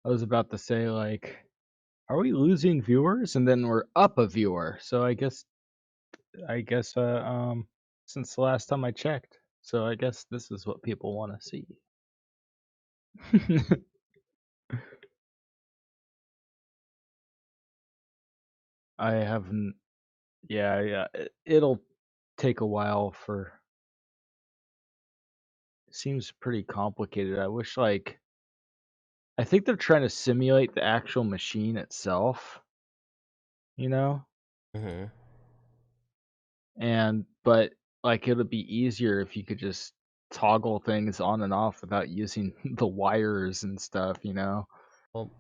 I was about to say, like, are we losing viewers? And then we're up a viewer. So I guess since the last time I checked. So I guess this is what people want to see. I haven't. Yeah. It'll take a while for. It seems pretty complicated. I wish, like, I think they're trying to simulate the actual machine itself. You know, Mm-hmm. but like it'll be easier if you could just toggle things on and off without using the wires and stuff. You know. Well,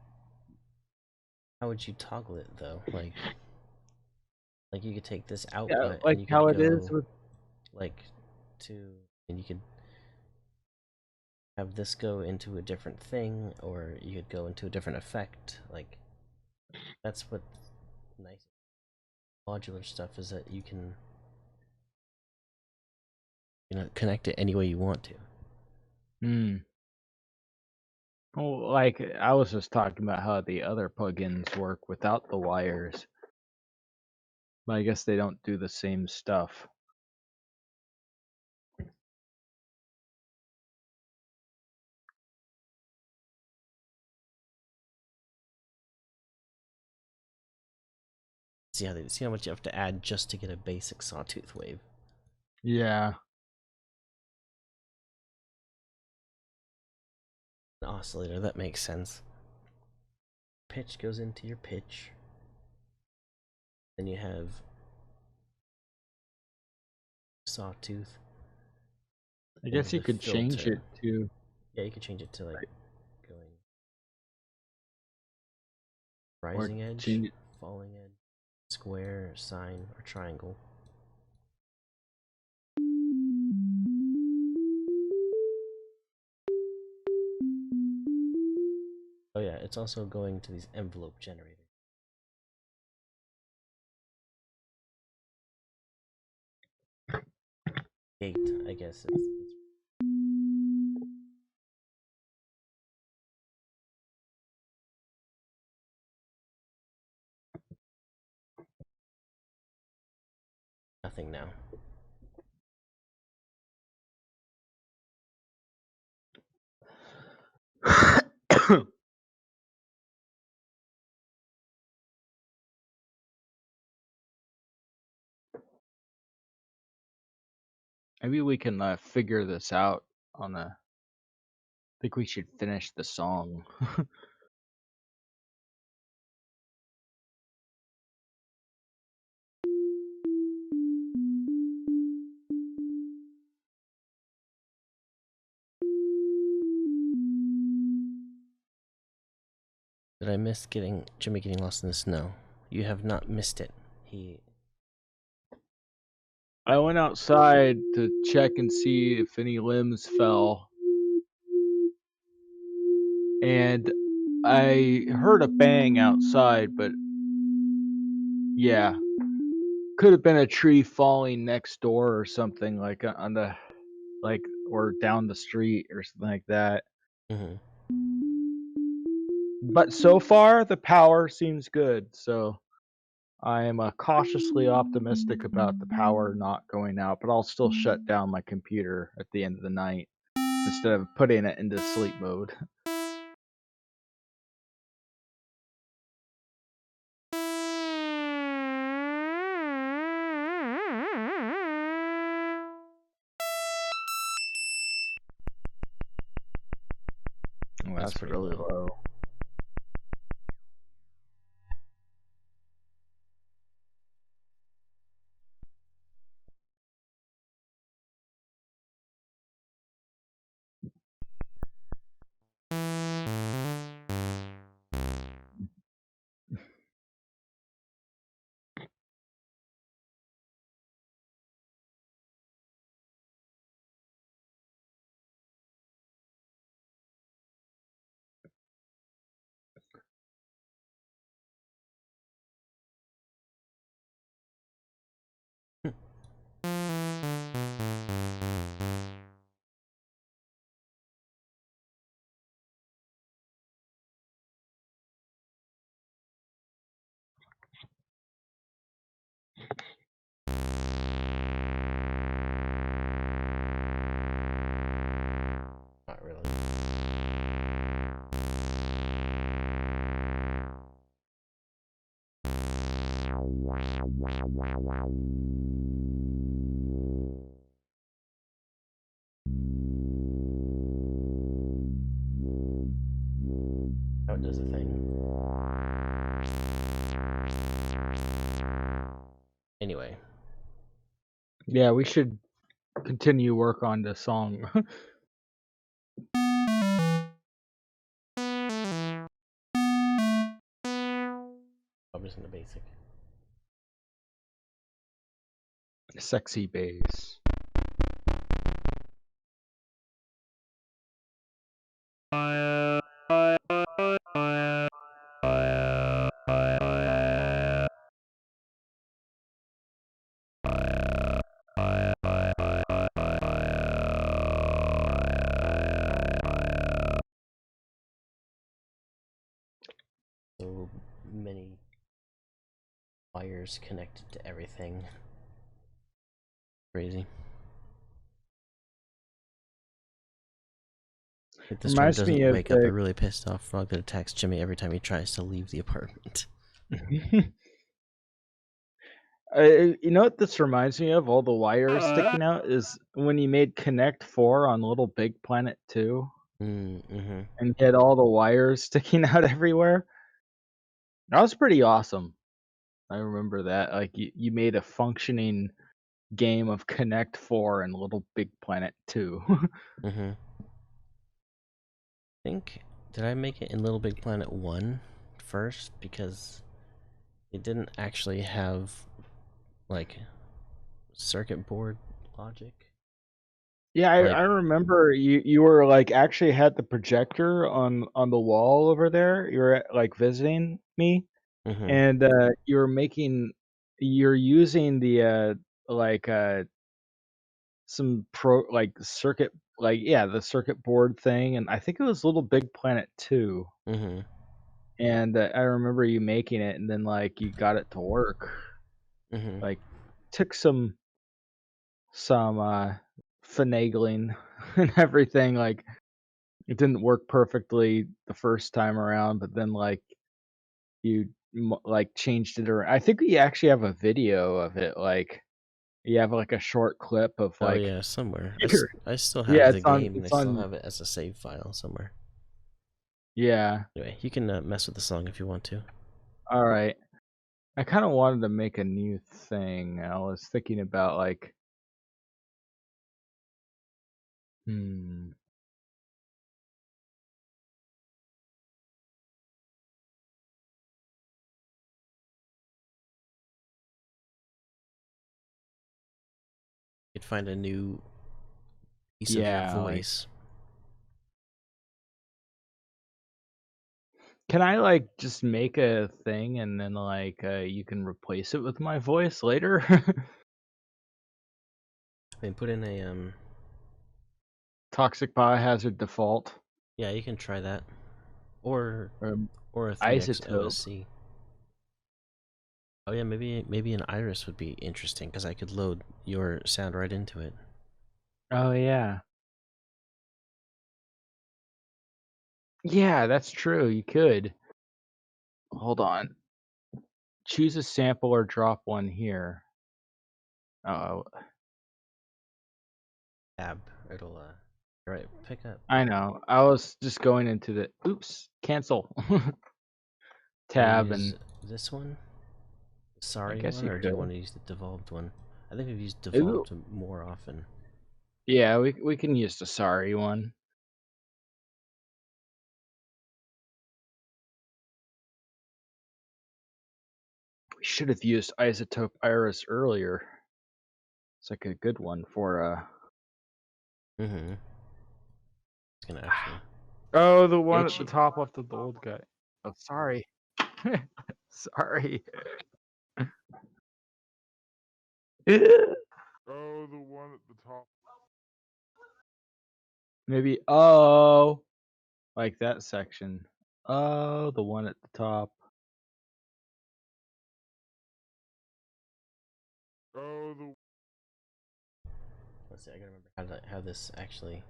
how would you toggle it though? Like you could take this output Yeah, like and you could how go it is with. like and you could have this go into a different thing, or you could go into a different effect. Like that's what nice modular stuff is, that you can connect it any way you want to. Well, like I was just talking about how the other plugins work without the wires. But I guess they don't do the same stuff. See how much you have to add just to get a basic sawtooth wave. Yeah. An oscillator, that makes sense. Pitch goes into your pitch. Then you have sawtooth. I guess you could change it to. Yeah, you could change it to like going rising edge, falling edge, square, sine, or triangle. Oh yeah, it's also going to these envelope generators. Gate, I guess it's nothing now. Maybe we can figure this out on a. I think we should finish the song. Did I miss Jimmy getting lost in the snow? You have not missed it. I went outside to check and see if any limbs fell, and I heard a bang outside, but yeah, could have been a tree falling next door or something on the or down the street or something like that. Mm-hmm. But so far the power seems good, so I am cautiously optimistic about the power not going out, but I'll still shut down my computer at the end of the night instead of putting it into sleep mode. Oh, That's that's pretty really low. low. Not really. Oh, it does a thing. Anyway. Yeah, we should continue work on the song. I'm just in the basic. Sexy bass. So many wires connected to everything. Crazy. If this one Reminds doesn't me of wake up a really pissed off frog that attacks Jimmy every time he tries to leave the apartment. You know what this reminds me of? All the wires sticking out is when you made Connect 4 on Little Big Planet 2 Mm-hmm. and you had all the wires sticking out everywhere. That was pretty awesome. I remember that. Like you made a functioning game of Connect 4 and Little Big Planet 2. Mm-hmm. Did I make it in Little Big Planet 1 first? Because it didn't actually have, like, circuit board logic. Yeah, I remember you were like actually had the projector on the wall over there. You were like visiting me, Mm-hmm. and you're using the some circuit the circuit board thing, and I think it was Little Big Planet 2. Mm-hmm. And I remember you making it, and then like you got it to work. Mm-hmm. Like took some finagling and everything. Like it didn't work perfectly the first time around, but then like you like changed it around. I think we actually have a video of it like You have like a short clip of Oh like yeah, somewhere. your I still yeah, have the game, and I still have it as a save file somewhere. yeah. Anyway, you can mess with the song if you want to. All right. I kind of wanted to make a new thing. I was thinking about like hmm. You could find a new piece of your Yeah, like voice. can I like just make a thing and then like you can replace it with my voice later? I mean, put in a Toxic Biohazard default yeah, you can try that, or or a 3x Isotope. OSC. Oh yeah, maybe an Iris would be interesting because I could load your sound right into it. Oh yeah. Yeah, that's true. You could. Hold on. Choose a sample or drop one here. Oh, Tab, it'll right, pick up. I know. I was just going into the oops, cancel tab Use and this one, the I sorry guess one, you or do you could. want to use the devolved one? I think we've used Ooh, devolved more often. yeah, we can use the sorry one. We should have used Isotope Iris earlier. It's like a good one for Mm-hmm. It's gonna actually. Oh, the one at the itchy. top left of the old guy. Oh, sorry. Sorry. Oh, the one at the top. Maybe oh, like that section. Oh, the one at the top. Oh, the Let's see. I gotta remember how this actually.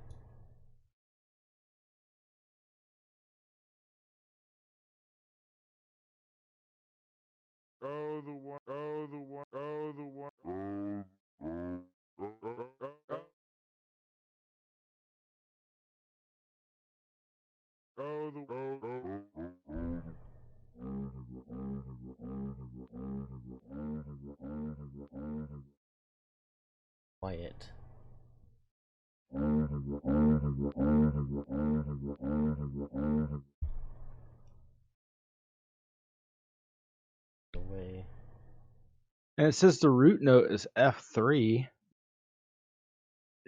oh the one. Oh the one. Oh the one. Oh the Quiet. Away. And it says the root note is F3.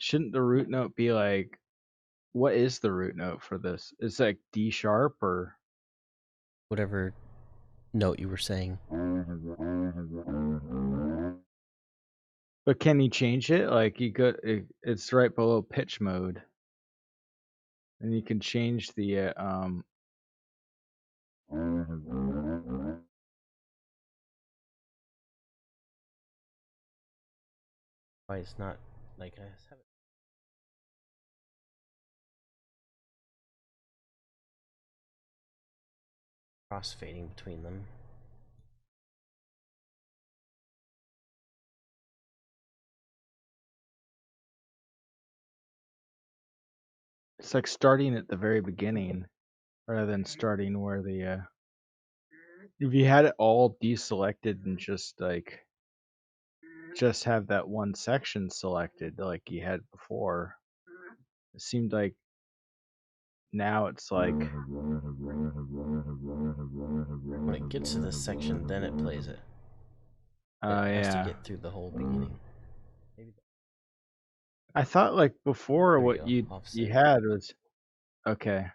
Shouldn't the root note be like what is the root note for this? Is like D sharp or Whatever note you were saying. but can you change it? Like it's right below pitch mode. And you can change the Why it's not like I have it crossfading between them. it's like starting at the very beginning rather than starting where the if you had it all deselected and just have that one section selected like you had before, it seemed like now it's like When it gets to this section, then it plays it. It oh has to yeah. get through the whole beginning. Maybe I thought like before there you what go. you Offset. had was okay.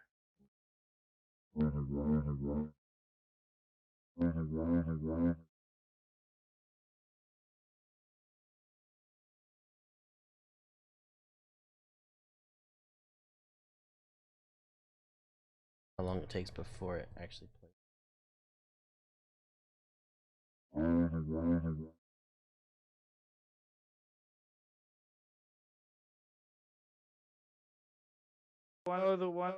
How long it takes before it actually plays. one. Oh the one.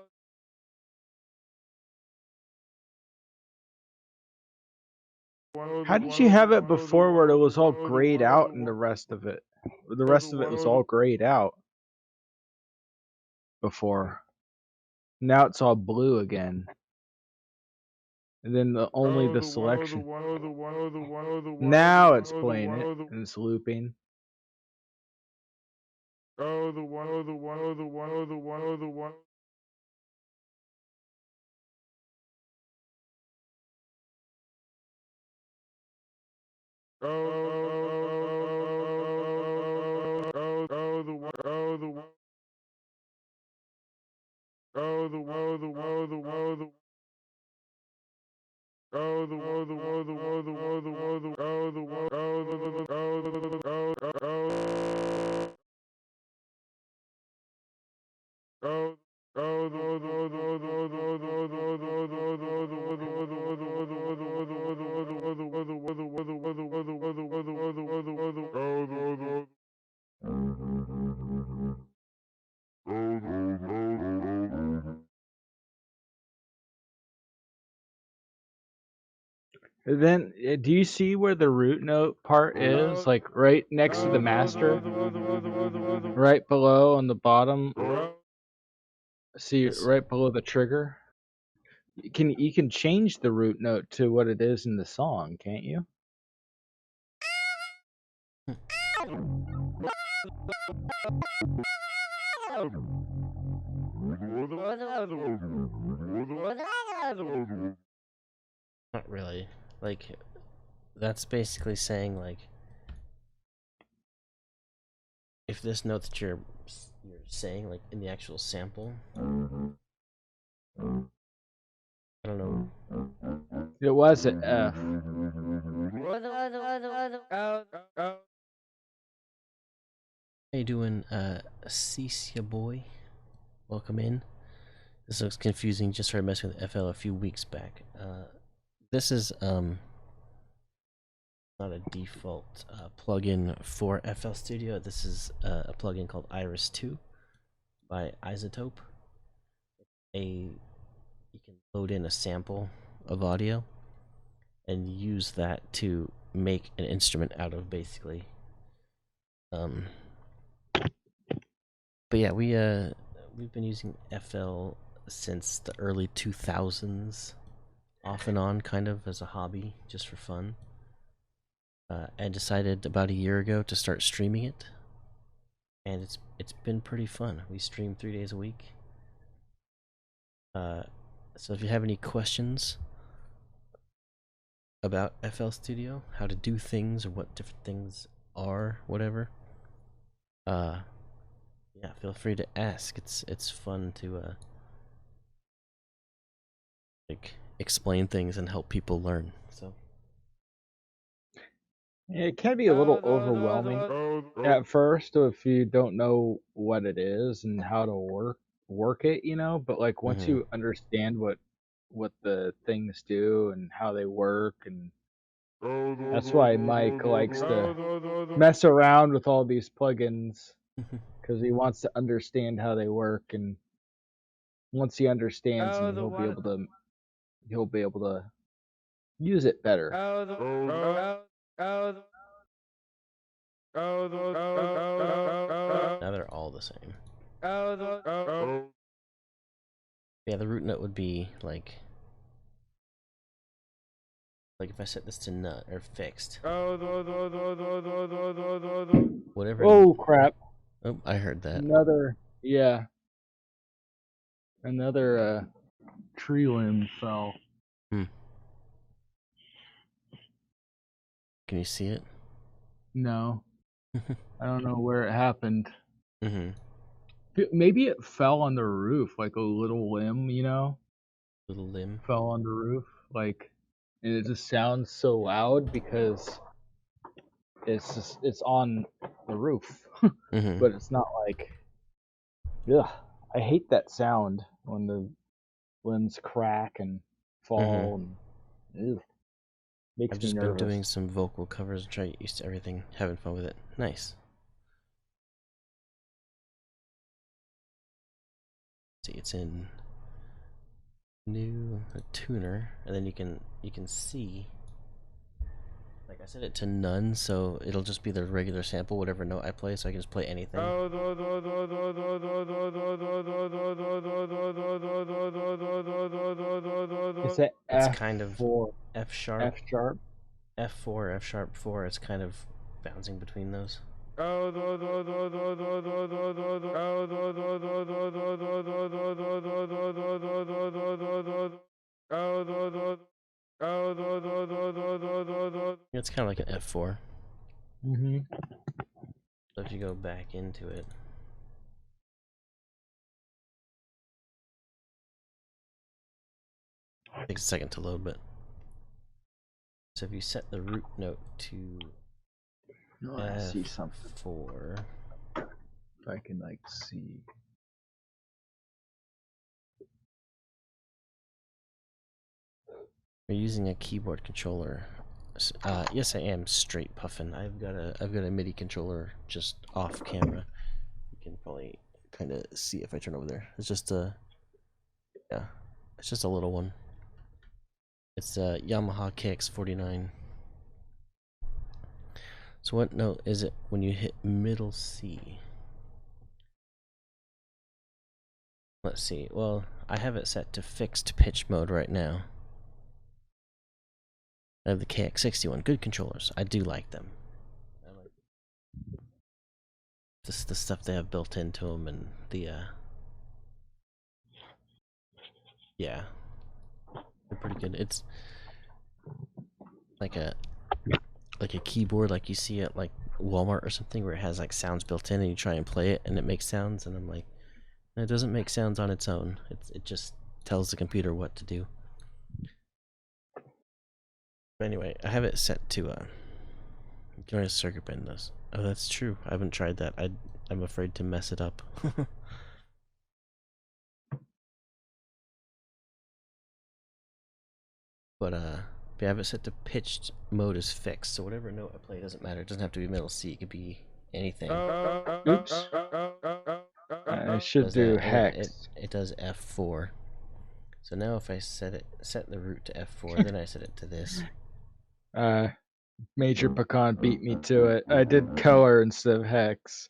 How did you have it before where it was all grayed out and the rest of it? The rest of it was all grayed out before. Now it's all blue again. And then only the selection. Now it's playing it and it's looping. Then, do you see where the root note part is? Like right next to the master? Right below on the bottom? See, Yes. right below the trigger? You can change the root note to what it is in the song, can't you? Not really. Like, that's basically saying, like, if this note that you're saying, like, in the actual sample, I don't know. It was an F. How you doing, Cecia boy? Welcome in. This looks confusing. Just started messing with FL a few weeks back. This is not a default plugin for FL Studio. This is a plugin called Iris 2 by iZotope. You can load in a sample of audio and use that to make an instrument out of, basically. But yeah, we've been using FL since the early 2000s, off and on, kind of as a hobby, just for fun. I decided about a year ago to start streaming it, and it's been pretty fun. We stream 3 days a week. So if you have any questions about FL Studio, how to do things, or what different things are, whatever, yeah, feel free to ask. It's fun to like explain things and help people learn. So It can be a little overwhelming at first if you don't know what it is and how to work it, you know. But like once you understand what the things do and how they work, and that's why Mike likes to mess around with all these plugins because he wants to understand how they work, and once he understands them, he'll be able to use it better. now they're all the same. Yeah, the root note would be like if I set this to nut or fixed. Whatever. Oh crap! Oh, I heard that. Another tree limb fell. Can you see it? No, I don't know where it happened. Mm-hmm. Maybe it fell on the roof, like a little limb, you know? Little limb. Fell on the roof, like, and it just sounds so loud because it's on the roof, but it's not like, ugh, I hate that sound when the limbs crack and fall and ugh, makes I've me just nervous. been doing some vocal covers and trying to get used to everything, having fun with it. Nice. See, it's in new tuner, and then you can see Like I set it to none, so it'll just be the regular sample, whatever note I play, so I can just play anything. It's a It's F kind of four, F sharp, F sharp. F4, F sharp 4. It's kind of bouncing between those. It's kind of like an F4. Mm-hmm. So if you go back into it, it takes a second to load, but so if you set the root note to No, I see something. F4, If I can like see. you're using a keyboard controller. Yes, I am straight puffin. I've got a MIDI controller just off camera. You can probably kind of see if I turn over there. It's just a it's just a little one. It's a Yamaha KX49. So what note is it when you hit middle C? Let's see. Well, I have it set to fixed pitch mode right now. I have the KX61. Good controllers. I do like them. I like the stuff they have built into them, and the yeah, they're pretty good. It's like a keyboard like you see at like Walmart or something, where it has like sounds built in, and you try and play it, and it makes sounds, and I'm like, it doesn't make sounds on its own. It just tells the computer what to do. But anyway, I have it set to you can always circuit bend this. Oh, that's true. I haven't tried that. I'm afraid to mess it up. But I have it set to pitched mode is fixed, so whatever note I play doesn't matter. It doesn't have to be middle C. It could be anything. Oops. I should do hex. It does F4. So now if I set the root to F4, then I set it to this. Major Pecan beat me to it. I did color instead of hex.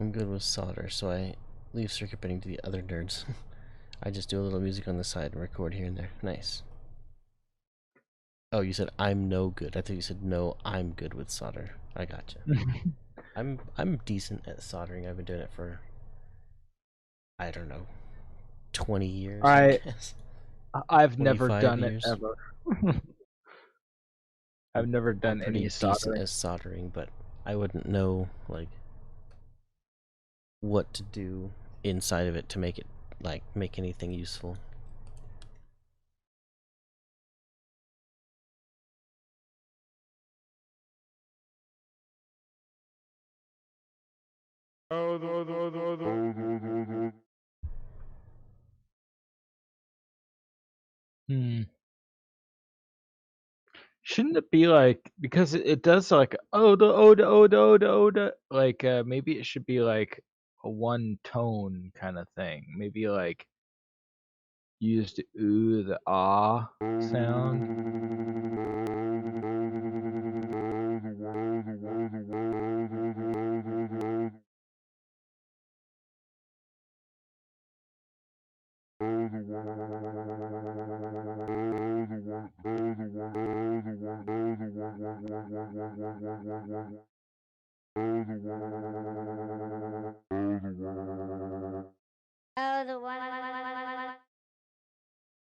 I'm good with solder, so I leave circuit bending to the other nerds. I just do a little music on the side and record here and there. Nice. Oh, you said I'm no good. I thought you said no, I'm good with solder. I gotcha. I'm decent at soldering. I've been doing it for, I don't know, 20 years. I guess. I've never done years. it ever. I've never done any soldering. Decent at soldering, but I wouldn't know like what to do inside of it to make it like make anything useful. Shouldn't it be like, because it does like oda, like maybe it should be like a one tone kind of thing. Maybe like use the ooh, the ah sound.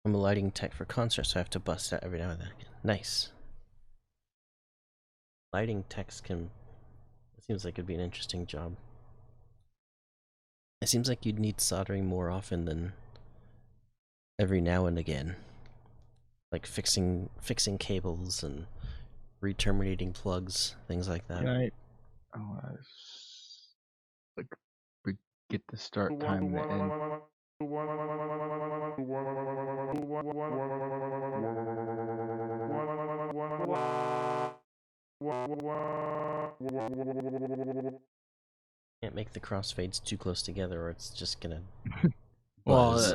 I'm a lighting tech for concerts, so I have to bust out every now and then. Nice. Lighting techs can... It seems like it'd be an interesting job. It seems like you'd need soldering more often than every now and again. Like fixing cables and re-terminating plugs, things like that. Can I... Oh, like, we get the start time and the end. Can't make the crossfades too close together, or it's just gonna Well, buzz.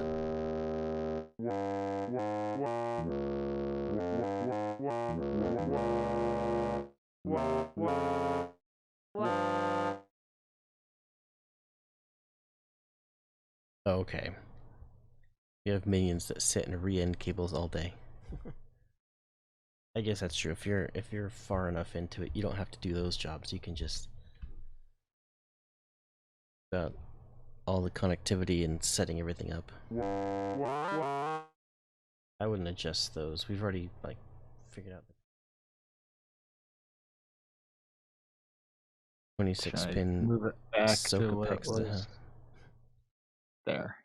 Okay. You have minions that sit and re-end cables all day. I guess that's true. If you're far enough into it, you don't have to do those jobs. You can just about all the connectivity and setting everything up. I wouldn't adjust those. We've already like figured out the 26 should I pin move it back to soak what it apex. was there.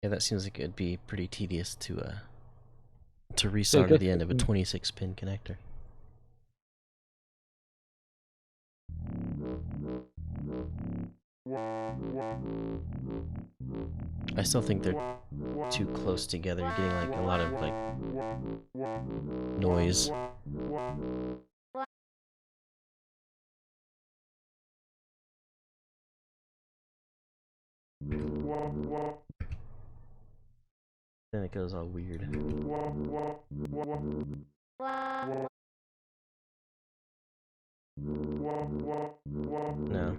Yeah, that seems like it'd be pretty tedious to resolder the end of a 26 pin connector. I still think they're too close together. You're getting like a lot of like noise. Then it goes all weird. No.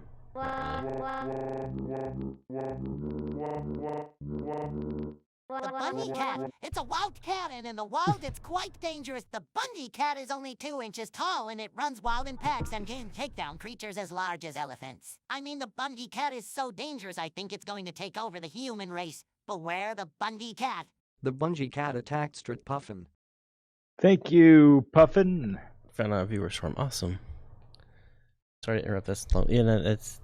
The Bundy cat. It's a wild cat, and in the wild, it's quite dangerous. The Bundy cat is only 2 inches tall, and it runs wild in packs and can take down creatures as large as elephants. I mean, the Bundy cat is so dangerous, I think it's going to take over the human race. Beware the Bundy cat. The Bungie cat attacked Strat Puffin. Thank you, Puffin. Found out a viewer swarm. Awesome. Sorry to interrupt. That's long. Yeah, no, it's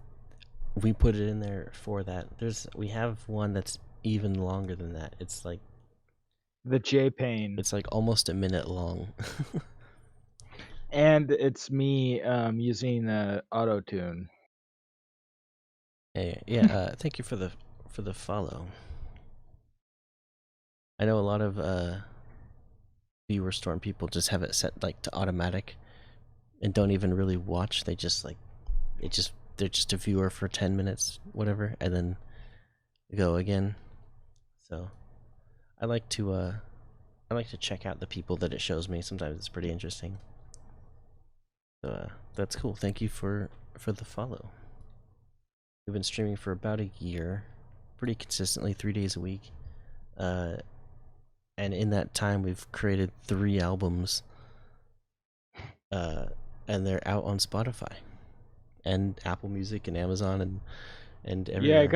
we put it in there for that. We have one that's even longer than that. It's like The J-Pain. it's like almost a minute long. And it's me using auto-tune. Hey, yeah, thank you for the follow. I know a lot of viewer storm people just have it set like to automatic and don't even really watch. They just like they're just a viewer for 10 minutes, whatever, and then go again. So I like to check out the people that it shows me. Sometimes it's pretty interesting. So that's cool. Thank you for the follow. We've been streaming for about a year, pretty consistently, 3 days a week. And in that time, we've created 3 albums. And they're out on Spotify, and Apple Music, and Amazon, and everywhere. Yeah,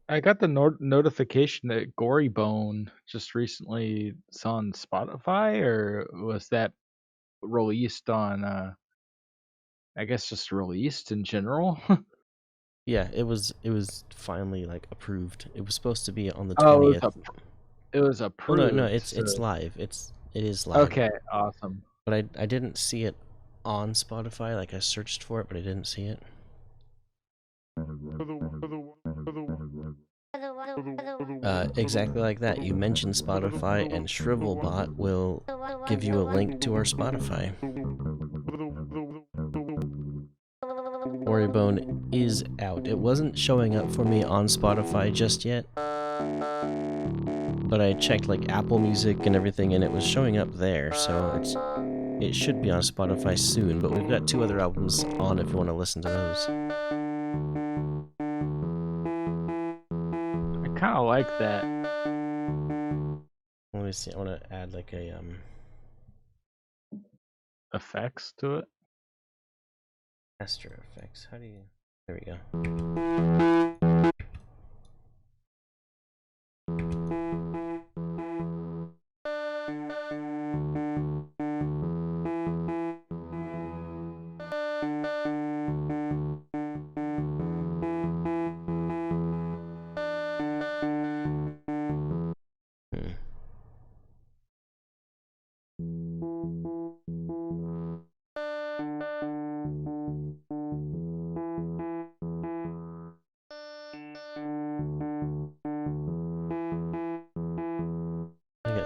I got the notification that Gory Bone just recently is on Spotify, or was that released on? I guess just released in general. Yeah, it was finally like approved. It was supposed to be on the Oh, 20th. it was Oh approved. no, it's live. It is live. Okay, awesome. But I didn't see it on Spotify. Like I searched for it, but I didn't see it. Exactly like that. You mention Spotify, and Shrivelbot will give you a link to our Spotify. Oribone is out. It wasn't showing up for me on Spotify just yet, but I checked like Apple Music and everything, and it was showing up there. So it should be on Spotify soon. But we've got 2 other albums on if you want to listen to those. I kind of like that. Let me see. I want to add like a Effects to it. Astro Effects. How do you? There we go.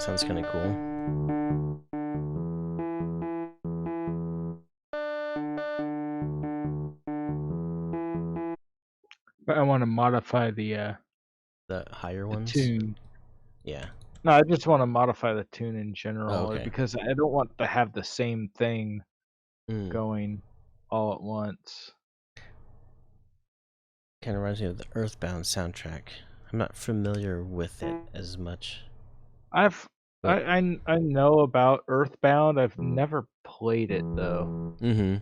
That sounds kind of cool. But I want to modify the The higher ones. tune. Yeah. No, I just want to modify the tune in general okay. because I don't want to have the same thing Mm. going all at once. Kind of reminds me of the Earthbound soundtrack. I'm not familiar with it as much. I've But- I know about Earthbound. I've never played it though, Mm-hmm.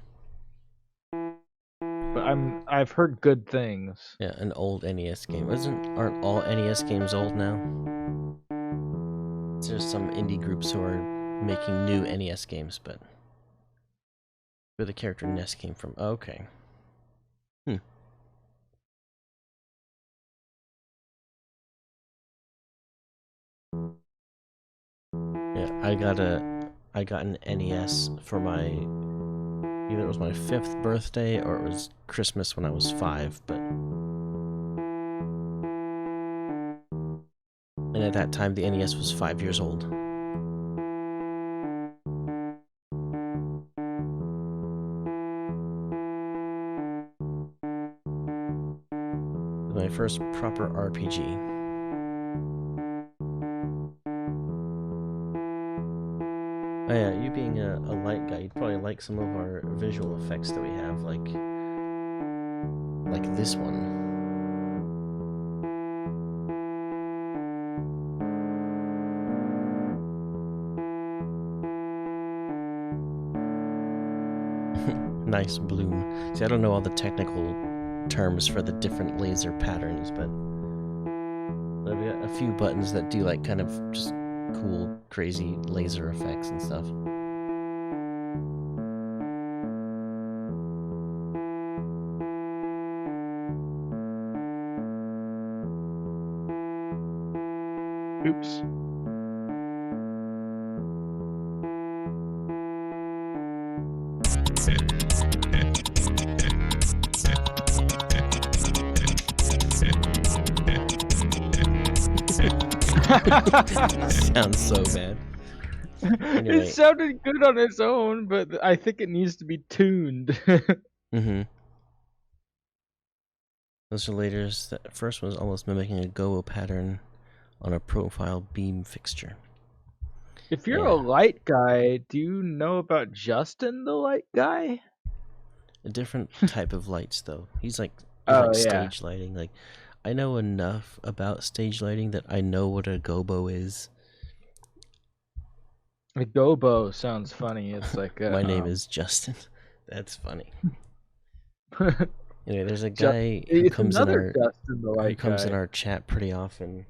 but I've heard good things. Yeah, an old NES game. Aren't all NES games old now? There's some indie groups who are making new NES games, but where the character Ness came from. Okay. Yeah, I got an NES for my either it was my 5th birthday or it was Christmas when I was 5, but and at that time the NES was 5 years old. It was my first proper RPG. Oh yeah, you being a light guy, you'd probably like some of our visual effects that we have, like this one. Nice bloom. See, I don't know all the technical terms for the different laser patterns, but I've got a few buttons that do like kind of just cool, crazy laser effects and stuff. Oops. Sounds so bad. Anyway. It sounded good on its own, but I think it needs to be tuned. Mm-hmm. Those are laters. The first one was almost mimicking a Go pattern on a profile beam fixture. If you're Yeah. a light guy, do you know about Justin the light guy? A different type of lights, though. He's like Oh, yeah. stage lighting. Like, I know enough about stage lighting that I know what a gobo is. A gobo sounds funny. It's like My name is Justin. That's funny. Anyway, there's a Ju- guy who it's comes in another our Justin the light guy. in our chat pretty often.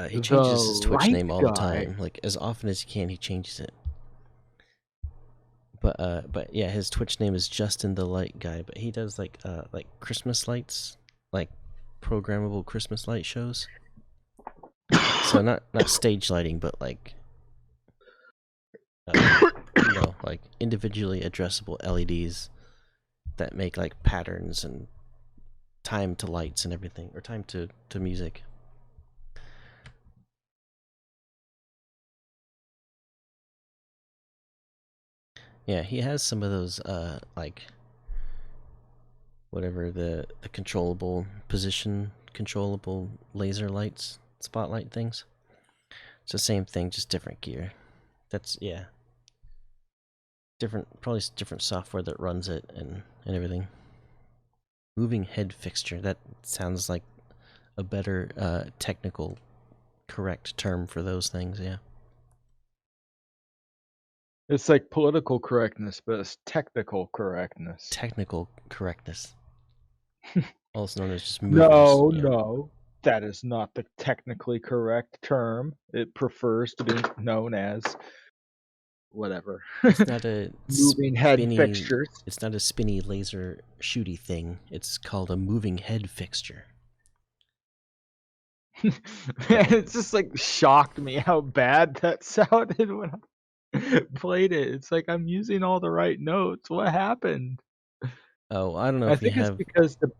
He The changes his Twitch light name all the guy. time. Like as often as he can, he changes it. But yeah, his Twitch name is Justin the Light Guy. But he does like Christmas lights, like programmable Christmas light shows. So not stage lighting, but like like individually addressable LEDs that make like patterns and time to lights and everything, or time to music. Yeah, he has some of those like whatever the controllable laser lights, spotlight things. It's the same thing, just different gear. That's probably different software that runs it and everything. Moving head fixture, that sounds like a better technical correct term for those things. Yeah. It's like political correctness, but it's technical correctness. Technical correctness. Also known as just movers. No, yeah. no. That is not the technically correct term. It prefers to be known as whatever. It's not a Moving head spinny- fixtures. It's not a spinny laser shooty thing. It's called a moving head fixture. It just like shocked me how bad that sounded when I played it. It's like I'm using all the right notes. What happened? Oh, I don't know I if we think it's have. because the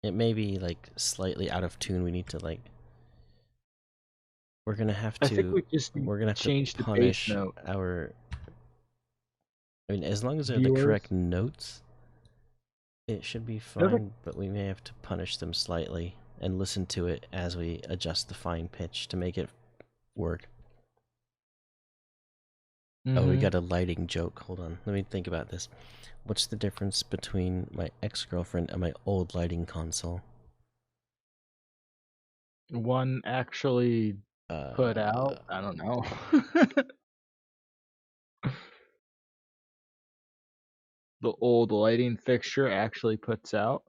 It may be like slightly out of tune. We need to like we're gonna have I think we to just need we're gonna have change to the base punish note. our. I mean, as long as they're the Viewers. correct notes, it should be They're the- fine. But we may have to punish them slightly and listen to it as we adjust the fine pitch to make it work. Oh, we Mhm. got a lighting joke. Hold on, let me think about this. What's the difference between my ex-girlfriend and my old lighting console? One actually put out. I don't know. The old lighting fixture actually puts out.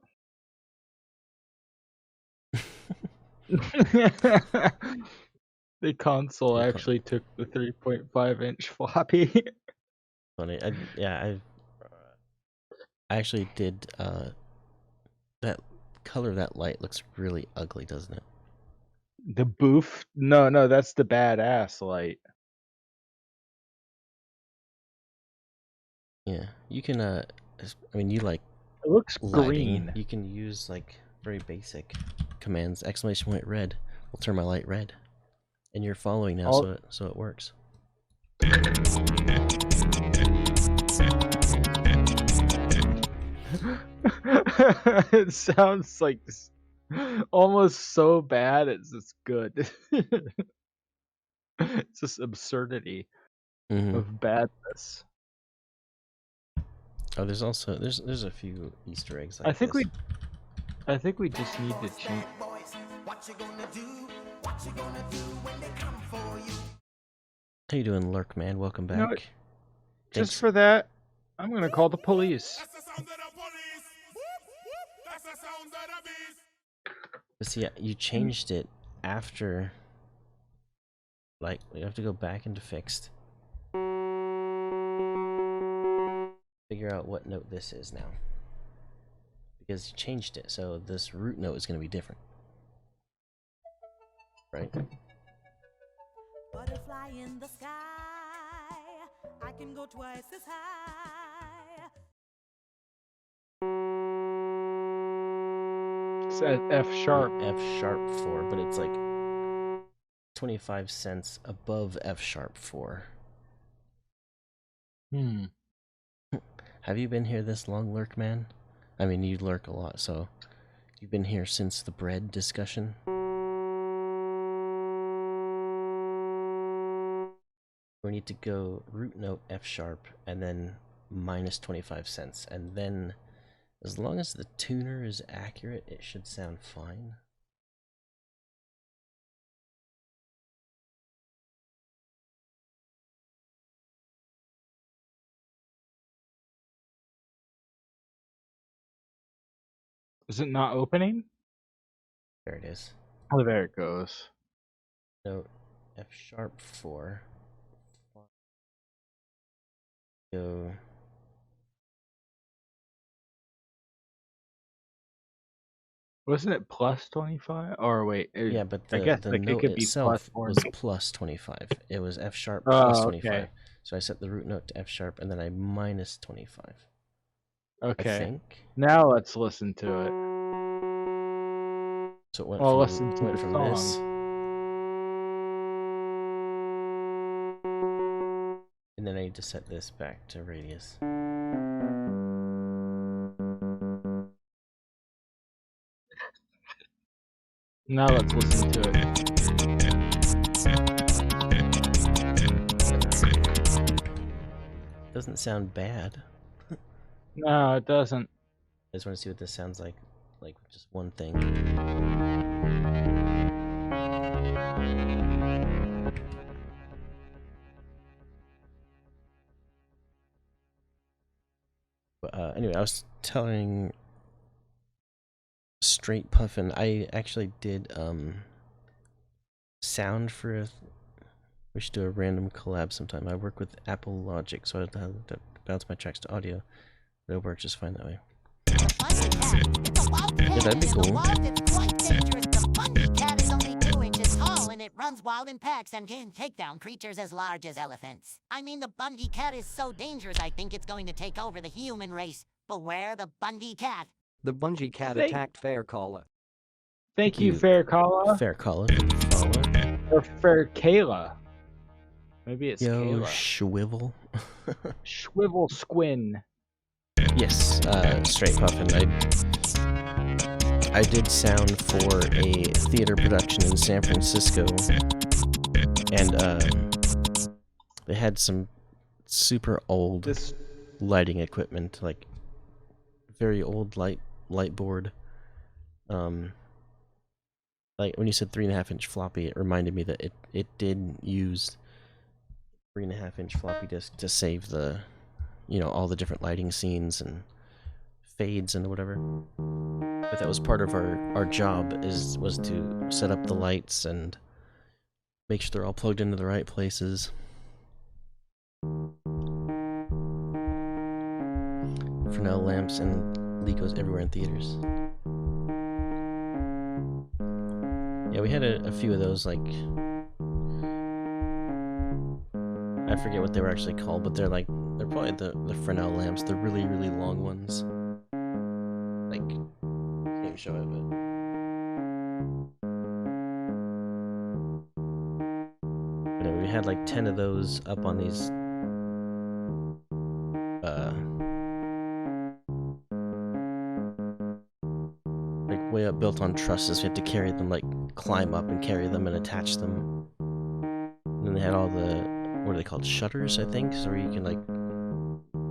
The console The con- actually took the 3.5-inch floppy. Funny. I actually did. That color of that light looks really ugly, doesn't it? The boof? No, that's the badass light. Yeah, you can. I mean, you like It looks lighting. green. You can use like very basic commands. Exclamation point red will turn my light red, and you're following now, All- so it works. It sounds like almost so bad it's just good. It's just absurdity Hmm of badness. Oh, there's also there's a few Easter eggs. Like I think this. I think we just need to change. How you doing, Lurk Man? Welcome back. know, Thanks. Just for that, I'm gonna call the police. But see, you changed it after. Like, we have to go back into fixed. Figure out what note this is now. Because you changed it, so this root note is going to be different. Right? Butterfly in the sky, I can go twice as high. It's at F sharp. F sharp 4, but it's like 25 cents above F sharp 4. Have you been here this long, Lurk Man? I mean, you lurk a lot, so you've been here since the bread discussion? We need to go root note F sharp and then minus 25 cents. And then, as long as the tuner is accurate, it should sound fine. Is it not opening? There it is. Oh, there it goes. Note F sharp 4. Go. Wasn't it plus 25? Or wait, Yeah, but I guess the like, note it could be itself plus was plus 25. It was F sharp Oh, plus okay. 25. So I set the root note to F sharp and then I minus 25. I Okay. think. Now let's listen to it. So it went Well, from, listen to went the from song. this. And then I need to set this back to radius. Now let's listen to it. Doesn't sound bad. No, it doesn't. I just want to see what this sounds like just one thing. But anyway, I was telling Straight Puffin, I actually did sound for a. We should do a random collab sometime. I work with Apple Logic, so I have to bounce my tracks to audio. It'll work just fine that way. The Bundy Cat. It's a wild cat, that'd be and in the cool. wild it's quite dangerous. The Bundy Cat is only 2 inches tall, and it runs wild in packs and can take down creatures as large as elephants. I mean, the Bundy Cat is so dangerous, I think it's going to take over the human race. Beware the Bundy Cat. The Bungie cat Thank- attacked Fair Caller. Thank you, You- Fair Kala. Fair call for the follow. Or for Kayla. Maybe it's Yo, Kayla. Schwivel. Schwivel Squin. Yes, Straight Puffin. I did sound for a theater production in San Francisco, and they had some super old This lighting equipment, like very old light board. Like when you said 3.5-inch floppy, it reminded me that it did use 3.5-inch floppy disk to save the, all the different lighting scenes and fades and whatever. But that was part of our job was to set up the lights and make sure they're all plugged into the right places. Fresnel lamps and Legos everywhere in theaters. Yeah, we had a few of those, like, I forget what they were actually called, but they're probably the Fresnel lamps, the really, really long ones. Like, can't even show it, but anyway, we had like 10 of those up on these like way up, built on trusses. We had to carry them, like climb up and carry them and attach them. And then they had all the, what are they called, shutters, I think, so where you can like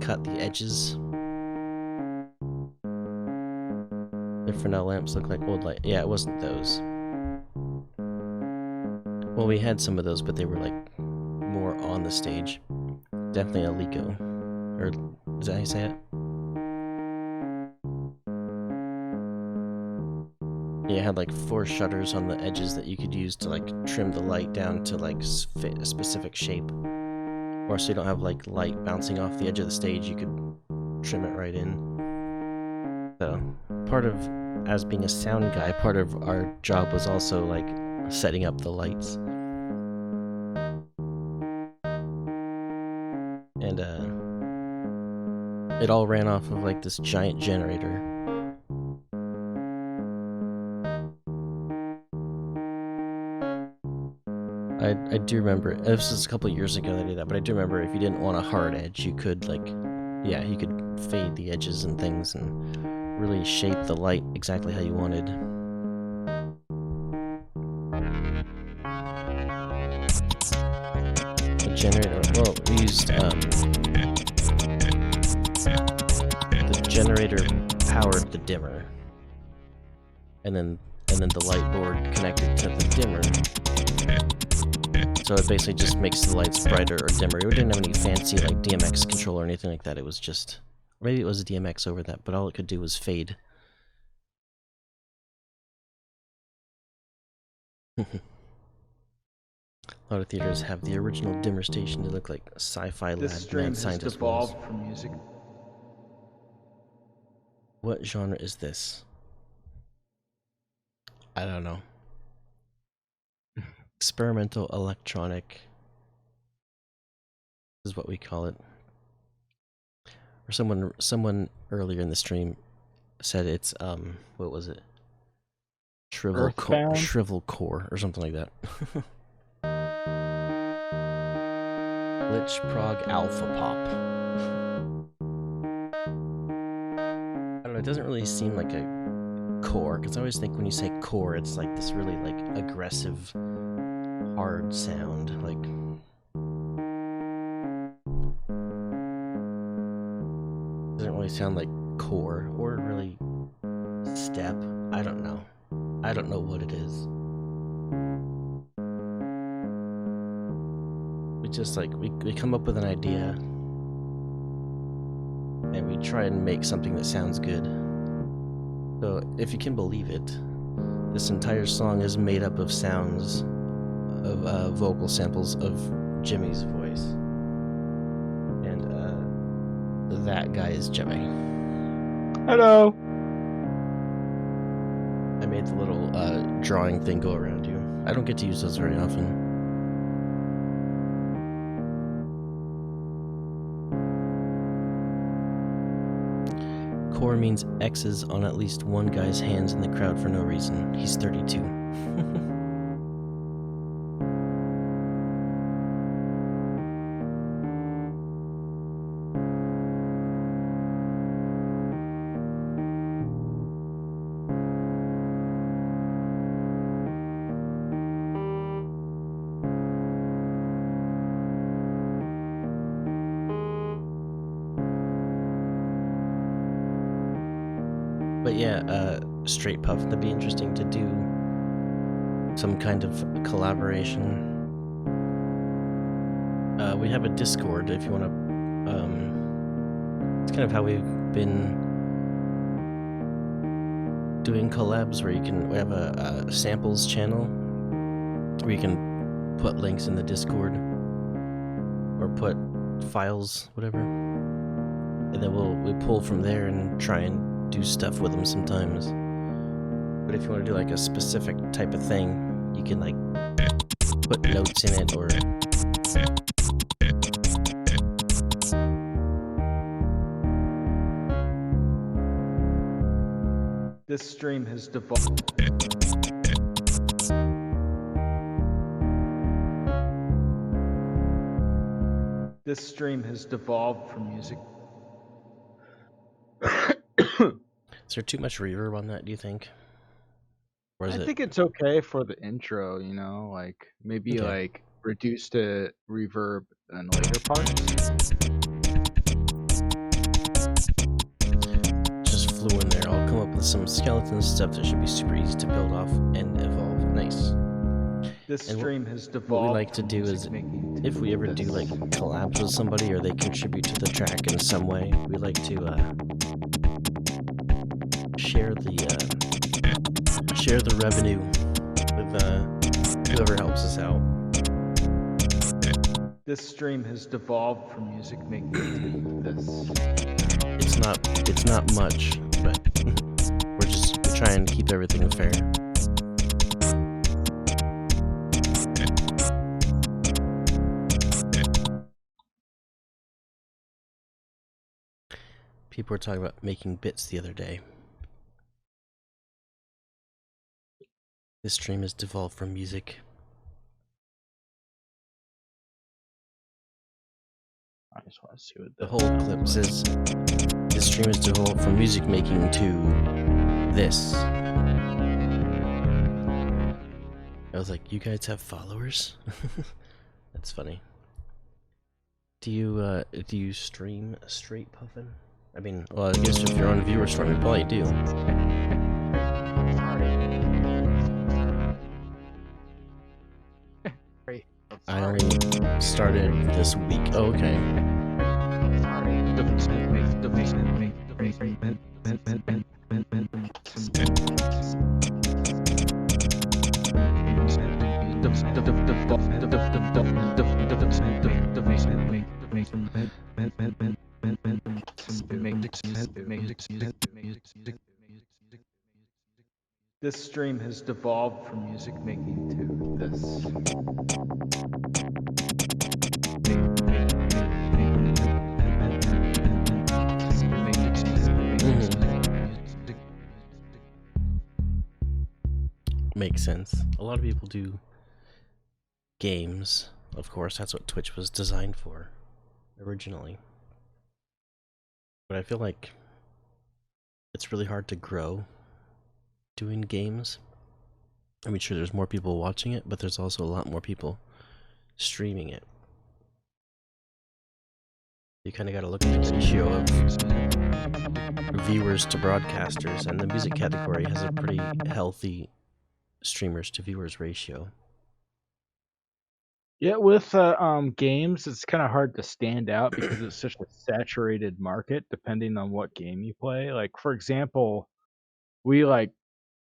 cut the edges. The Fresnel lamps look like old light. Yeah, it wasn't those. Well, we had some of those, but they were like more on the stage. Definitely a Lego. Or is that how you say it? Yeah, it had like 4 shutters on the edges that you could use to like trim the light down to like fit a specific shape. Or so you don't have like light bouncing off the edge of the stage, you could trim it right in. So, part of, as being a sound guy, part of our job was also like setting up the lights. And it all ran off of like this giant generator. I do remember, this was a couple of years ago that I did that, but I do remember if you didn't want a hard edge, you could like, yeah, you could fade the edges and things and really shape the light exactly how you wanted. The generator, well, we used, the generator powered the dimmer. And then the light board connected to the dimmer. So it basically just makes the lights brighter or dimmer. We didn't have any fancy like DMX control or anything like that. It was just, maybe it was a DMX over that, but all it could do was fade. A lot of theaters have the original dimmer station to look like a sci-fi lab. This stream mad has scientist devolved was. from music. What genre is this? I don't know. Experimental electronic is what we call it. Or someone earlier in the stream said it's what was it? Shrivel core or something like that. Glitch Prog Alpha Pop. I don't know, it doesn't really seem like a core, because I always think when you say core, it's like this really like aggressive, hard sound, like doesn't really sound like core or really step. I don't know what it is. We just like we come up with an idea and we try and make something that sounds good. So if you can believe it, this entire song is made up of sounds of vocal samples of Jimmy's voice. And that guy is Jimmy. Hello. I made the little drawing thing go around you. I don't get to use those very often. Core means X's on at least one guy's hands in the crowd for no reason. He's 32. But yeah, Straight Puff, that'd be interesting to do some kind of collaboration. We have a Discord if you want to. It's kind of how we've been doing collabs, where we have a samples channel where you can put links in the Discord or put files, whatever, and then we pull from there and try and do stuff with them sometimes. But if you want to do like a specific type of thing, you can like put notes in it or. This stream has devolved. This stream has devolved from music. Is there too much reverb on that, do you think? Or is I it... think it's okay for the intro, you know, like maybe Okay. like reduce the reverb in later parts. Just flew in there. I'll come up with some skeleton stuff that should be super easy to build off and evolve. Nice. This And stream has devolved. What we like to from do music is, making if we ever do like collabs with somebody or they contribute to the track in some way, we like to share the revenue with whoever helps us out. This stream has devolved from music making to this. It's not much, but we try and keep everything fair. People were talking about making bits the other day. This stream has devolved from music. I just want to see what The whole clip says, this stream has devolved from music making to this. I was like, you guys have followers? That's funny. Do you stream Straight Puffin? I mean, well, I guess if you're on viewer stream, you probably do. I only started this week. Oh, okay. This stream has devolved from music making to this. Makes sense. A lot of people do games. Of course, that's what Twitch was designed for originally. But I feel like it's really hard to grow doing games. I mean, sure, there's more people watching it, but there's also a lot more people streaming it. You kind of got to look at the ratio of viewers to broadcasters, and the music category has a pretty healthy streamers to viewers ratio. Yeah, with games, it's kind of hard to stand out because it's such a saturated market depending on what game you play. Like, for example, we like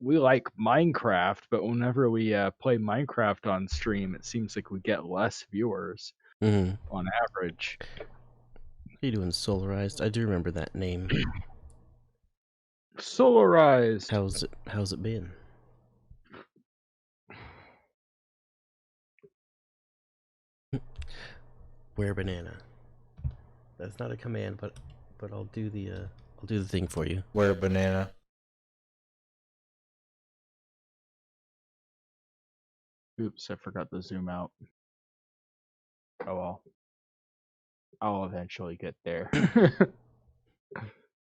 Minecraft, but whenever we play Minecraft on stream, it seems like we get less viewers on average. How you doing, Solarized? I do remember that name. Solarized. How's it been? Where banana? That's not a command, but I'll do the thing for you. Where banana? Oops, I forgot to zoom out. Oh well. I'll eventually get there.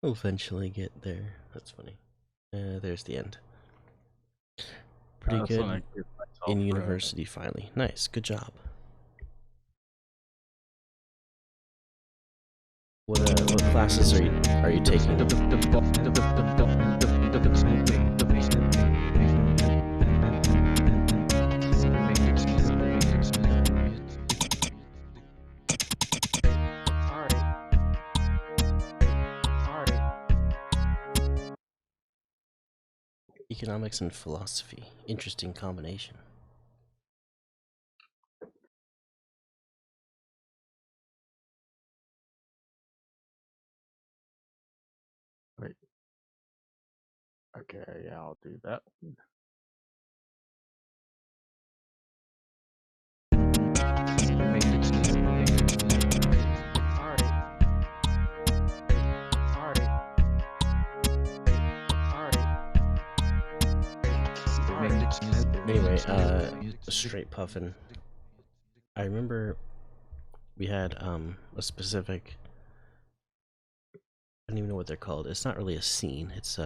We'll eventually get there. That's funny. There's the end. Pretty That's when I good. give myself In credit. university finally. Nice, good job. What classes are you taking? Economics and philosophy. Interesting combination. Okay, yeah, I'll do that. Anyway, straight puffin. I remember we had a specific, I don't even know what they're called. It's not really a scene. It's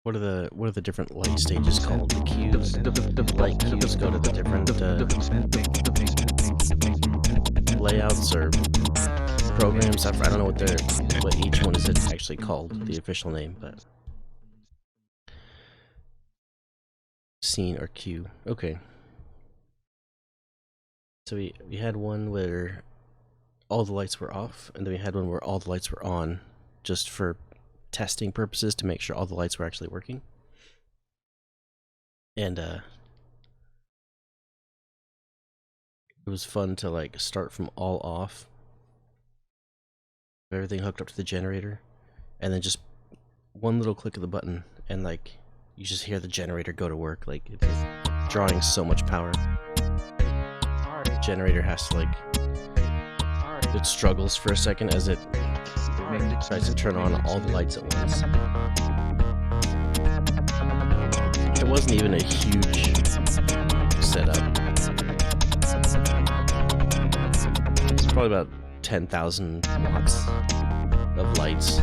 what are the different light stages called? The cues. Light cues go to the different layouts or programs. I don't know what each one is actually called, the official name, but scene or cue. Okay. So we had one where all the lights were off, and then we had one where all the lights were on, just for testing purposes to make sure all the lights were actually working. And it was fun to like start from all off, everything hooked up to the generator, and then just one little click of the button, and like you just hear the generator go to work. Like it's just drawing so much power. The generator has to like, it struggles for a second as it tries to turn on all the lights at once. It wasn't even a huge setup. It's probably about 10,000 watts of lights.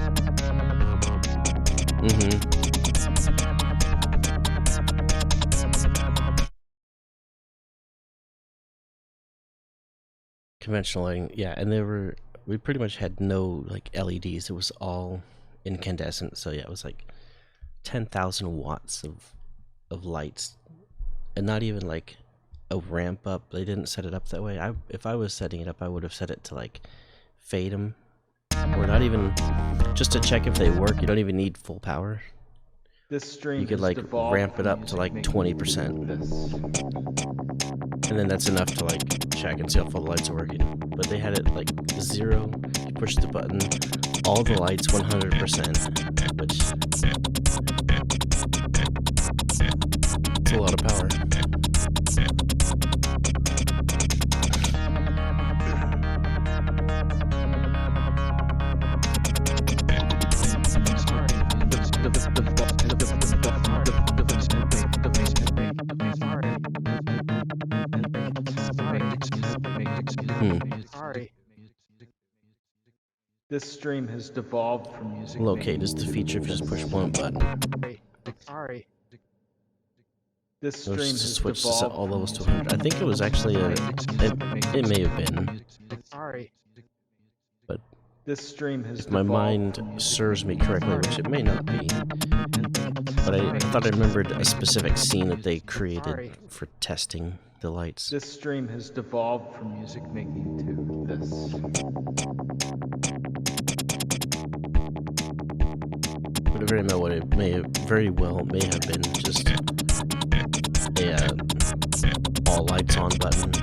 Conventional lighting, yeah, and we pretty much had no like LEDs. It was all incandescent. So yeah, it was like 10,000 watts of lights, and not even like a ramp up. They didn't set it up that way. If I was setting it up, I would have set it to like fade them, or not even just to check if they work. You don't even need full power. This stream You could like ramp it up to like 20%, and then that's enough to like check and see if all the lights are working. But they had it like 0. You push the button, all the lights 100%, which it's a lot of power. This stream has devolved from music. Locate is the feature if you just push one button. This stream Let's has just switch to set devolved all from levels to music 100. I think it was actually it may have been, but This stream has if my devolved mind from music serves me correctly, which it may not be, but I thought I remembered a specific scene that they created for testing the lights. This stream has devolved from music making to this. But very well may have been just a all lights on button.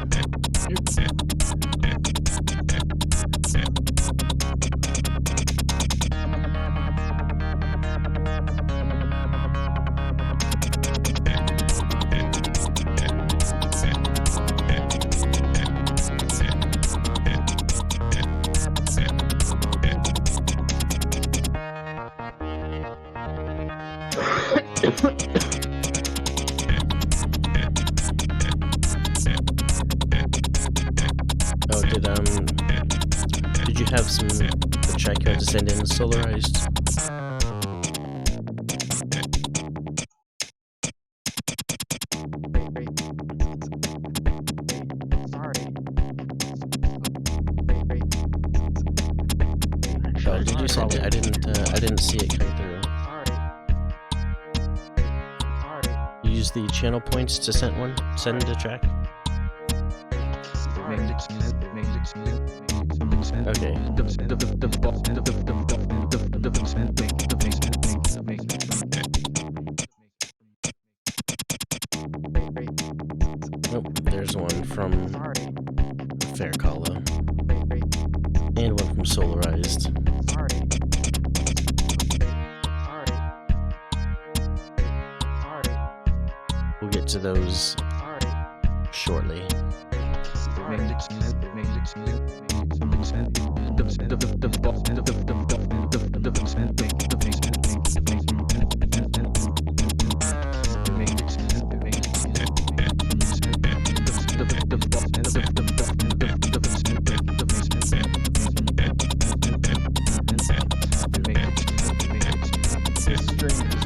Oh, did you have some a track you had to send in solarized? Oh, did you send it? I didn't see it come through. You use the channel points to send a track? Okay. there's one from Fair Hollow. And one from Solarized. We'll get to those shortly. This string just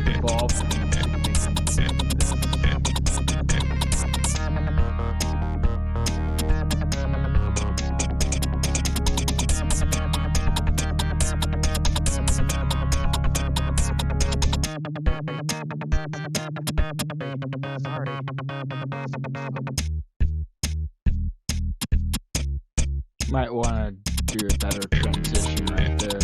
evolved. Might want to do a better transition right there.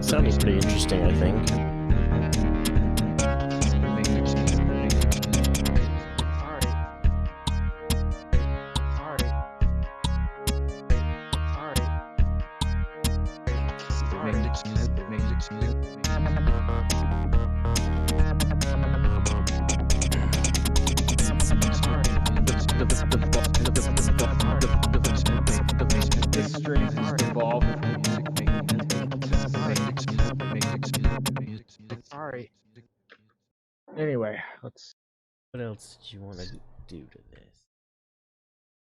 Sounding pretty interesting, I think. This string just evolved. Sorry. Anyway, let's. What else did you want to do to this?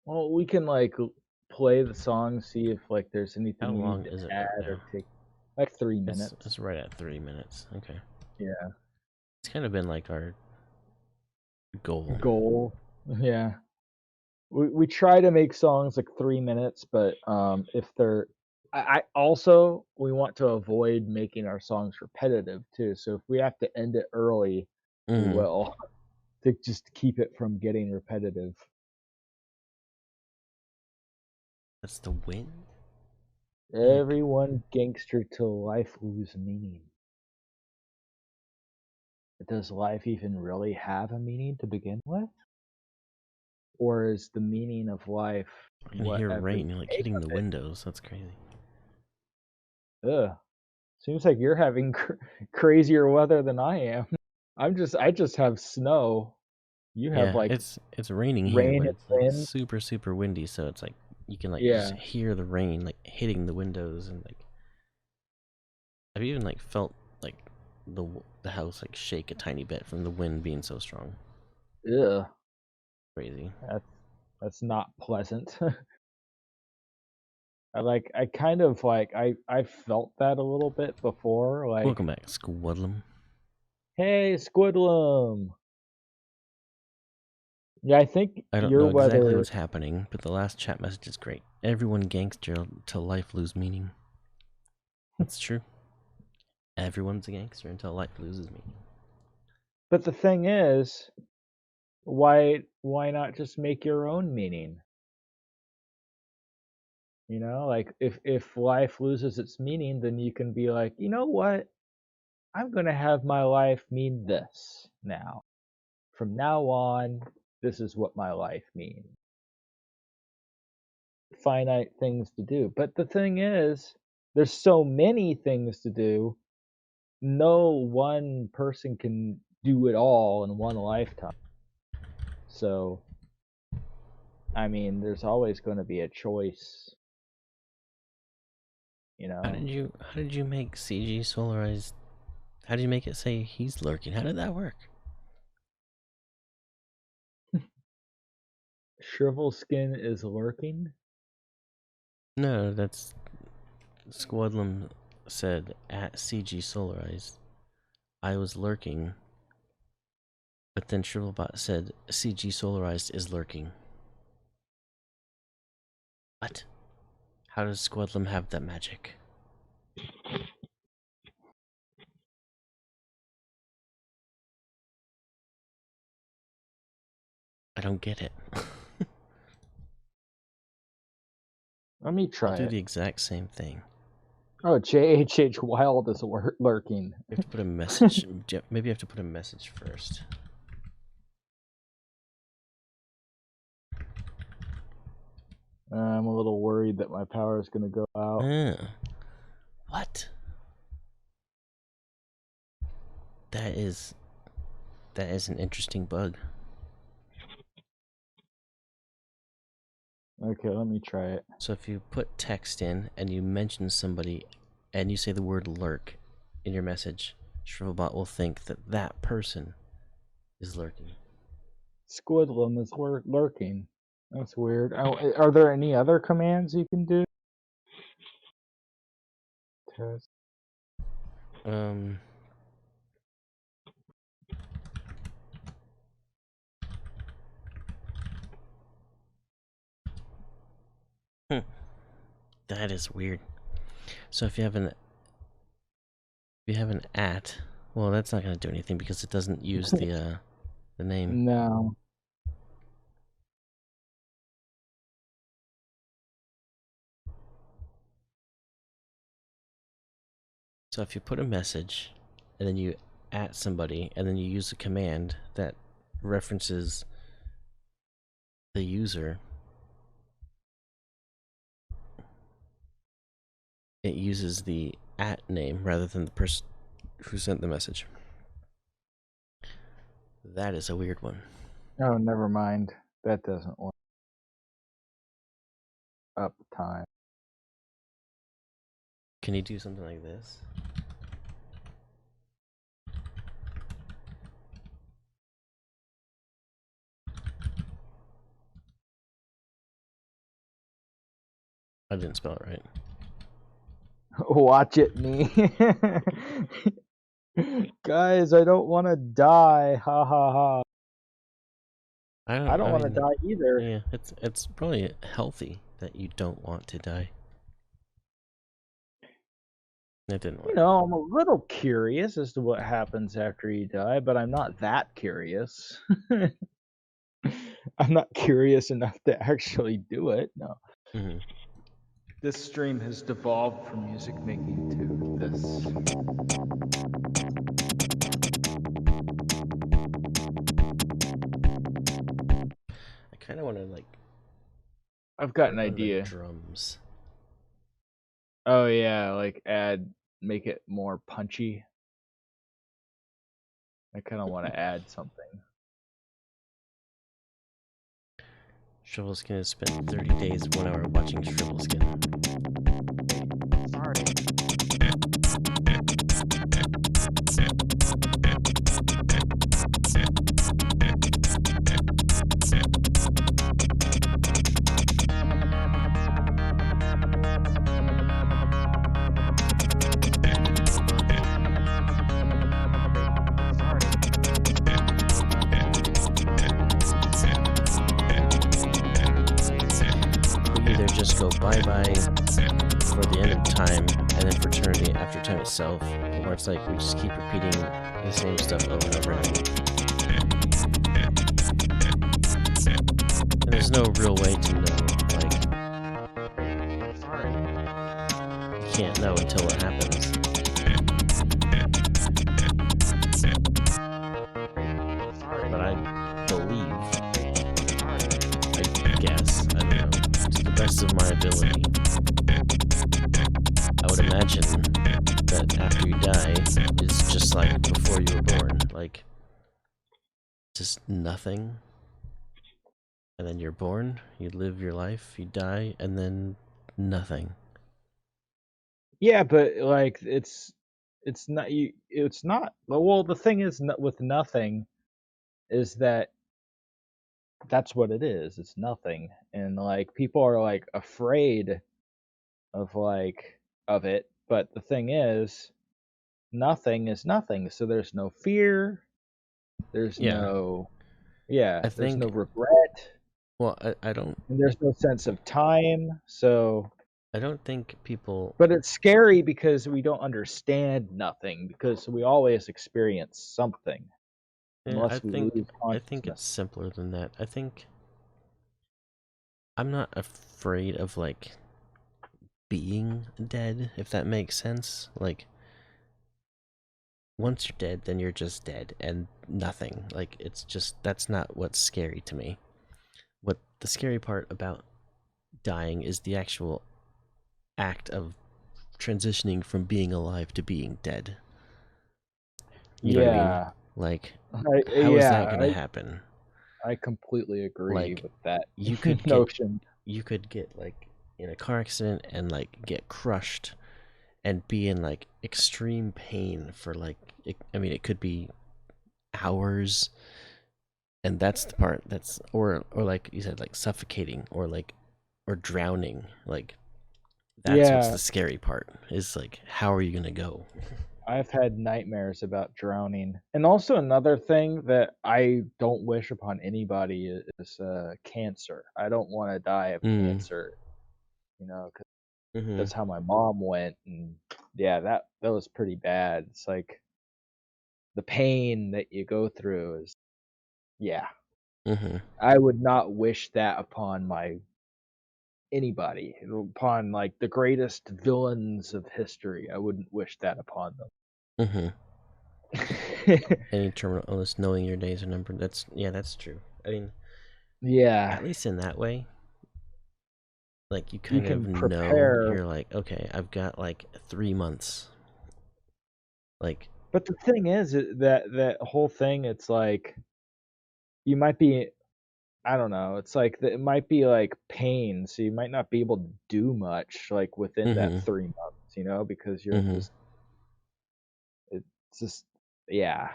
Well, we can like play the song, see if like there's anything How we long need to is it add right or now? take. Like 3 minutes. It's right at 3 minutes. Okay. Yeah. It's kind of been like our goal. Yeah. We try to make songs like 3 minutes, but if they're I also we want to avoid making our songs repetitive too. So if we have to end it early, we Mhm. will to just keep it from getting repetitive. That's the win. Everyone gangster till life lose meaning. Does life even really have a meaning to begin with? Or is the meaning of life I can hear whatever rain you like make hitting the of it? windows. That's crazy. Ugh. Seems like you're having crazier weather than I am. I just have snow. You have Yeah, like it's raining here, rain but and it's like wind. super windy, so it's like you can like Yeah. just hear the rain like hitting the windows and like I've even like felt like the house like shake a tiny bit from the wind being so strong. Ugh. Crazy. That's not pleasant. I kind of like I felt that a little bit before. Like, Welcome back, Squadlum. hey, Squidlum. Yeah, I think I don't your know exactly weather. what's happening, but the last chat message is great. Everyone gangster till life lose meaning. That's true. Everyone's a gangster until life loses meaning. But the thing is, why not just make your own meaning? You know, like if life loses its meaning, then you can be like, you know what? I'm gonna have my life mean this now. From now on, this is what my life means. Finite things to do. But the thing is, there's so many things to do. No one person can do it all in one lifetime. So, I mean, there's always going to be a choice. You know. How did you make CG Solarized? How did you make it say he's lurking? How did that work? Shrivel Skin is lurking? No, that's Squadlum said at CG Solarized. I was lurking, but then Shrivelbot said CG Solarized is lurking. What? How does Squadlum have that magic? I don't get it. Let me I'll try do it. the exact same thing. Oh, JHH Wild is lurking. You have to put a message. Maybe I have to put a message first. I'm a little worried that my power is going to go out. What? That is an interesting bug. Okay, let me try it. So if you put text in and you mention somebody and you say the word lurk in your message, Shrivelbot will think that that person is lurking. Squidlum is lurking. That's weird. Are there any other commands you can do? Test. That is weird. So if you have an at, well, that's not going to do anything because it doesn't use the name. No. So if you put a message and then you at somebody and then you use a command that references the user, it uses the at name rather than the person who sent the message. That is a weird one. Oh, never mind. That doesn't work. Uptime. Can you do something like this? I didn't spell it right. Watch it, me. Guys, I don't want to die. Ha ha ha. I don't want to die either. Yeah, it's probably healthy that you don't want to die. That didn't work. You know, I'm a little curious as to what happens after you die, but I'm not that curious. I'm not curious enough to actually do it. No. Mm-hmm. This stream has devolved from music making to this. I kind of want to like. I've got an one of the idea. Drums. Oh yeah, like make it more punchy. I kind of want to add something. Shrivelskin has spent 30 days, 1 hour watching Shrivelskin. Sorry. We either just go bye-bye for the end of time, and then for eternity after time itself, or it's like we just keep repeating the same stuff over and over again. And there's no real way to know, like, you can't know until it happens. But I believe, I guess, I don't know, to the best of my ability, I would imagine that after you die, it's just like before you were born, like, just nothing. And then you're born, you live your life, you die, and then nothing. Yeah, but like it's not you. It's not. Well, the thing is with nothing, is that that's what it is. It's nothing, and like people are like afraid of it. But the thing is, nothing is nothing. So there's no fear. There's no. Yeah. I There's no think- regret. Well, I don't. And there's no sense of time. So. I don't think people. But it's scary because we don't understand nothing because we always experience something. Yeah, unless we lose I think consciousness. it's simpler than that. I think I'm not afraid of like being dead, if that makes sense. Like once you're dead, then you're just dead and nothing. Like it's just that's not what's scary to me. What the scary part about dying is the actual act of transitioning from being alive to being dead. You know what I mean? Yeah, Like I, how is that yeah, gonna happen? I completely agree Like with that you could notion. get like in a car accident and like get crushed and be in like extreme pain for like I mean it could be hours, and that's the part that's or like you said, like suffocating or like or drowning. Like that's what's Yeah, the scary part, is like how are you gonna go? I've had nightmares about drowning. And also another thing that I don't wish upon anybody is cancer. I don't want to die of cancer, 'cause Mm-hmm. that's how my mom went, and yeah, that was pretty bad. It's like the pain that you go through is, yeah. Mm-hmm. I would not wish that upon anybody, upon like the greatest villains of history. I wouldn't wish that upon Mm-hmm. them. Any terminal illness, knowing your days are numbered. That's true. I mean, Yeah, at least in that way, like you you kind of can know, prepare. you're like, okay, I've got like 3 months. Like, But the thing is that whole thing, it's like you might be, I don't know, it's like it might be like pain, so you might not be able to do much like within that mm-hmm. 3 months, because you're Mm-hmm. just, it's just, yeah.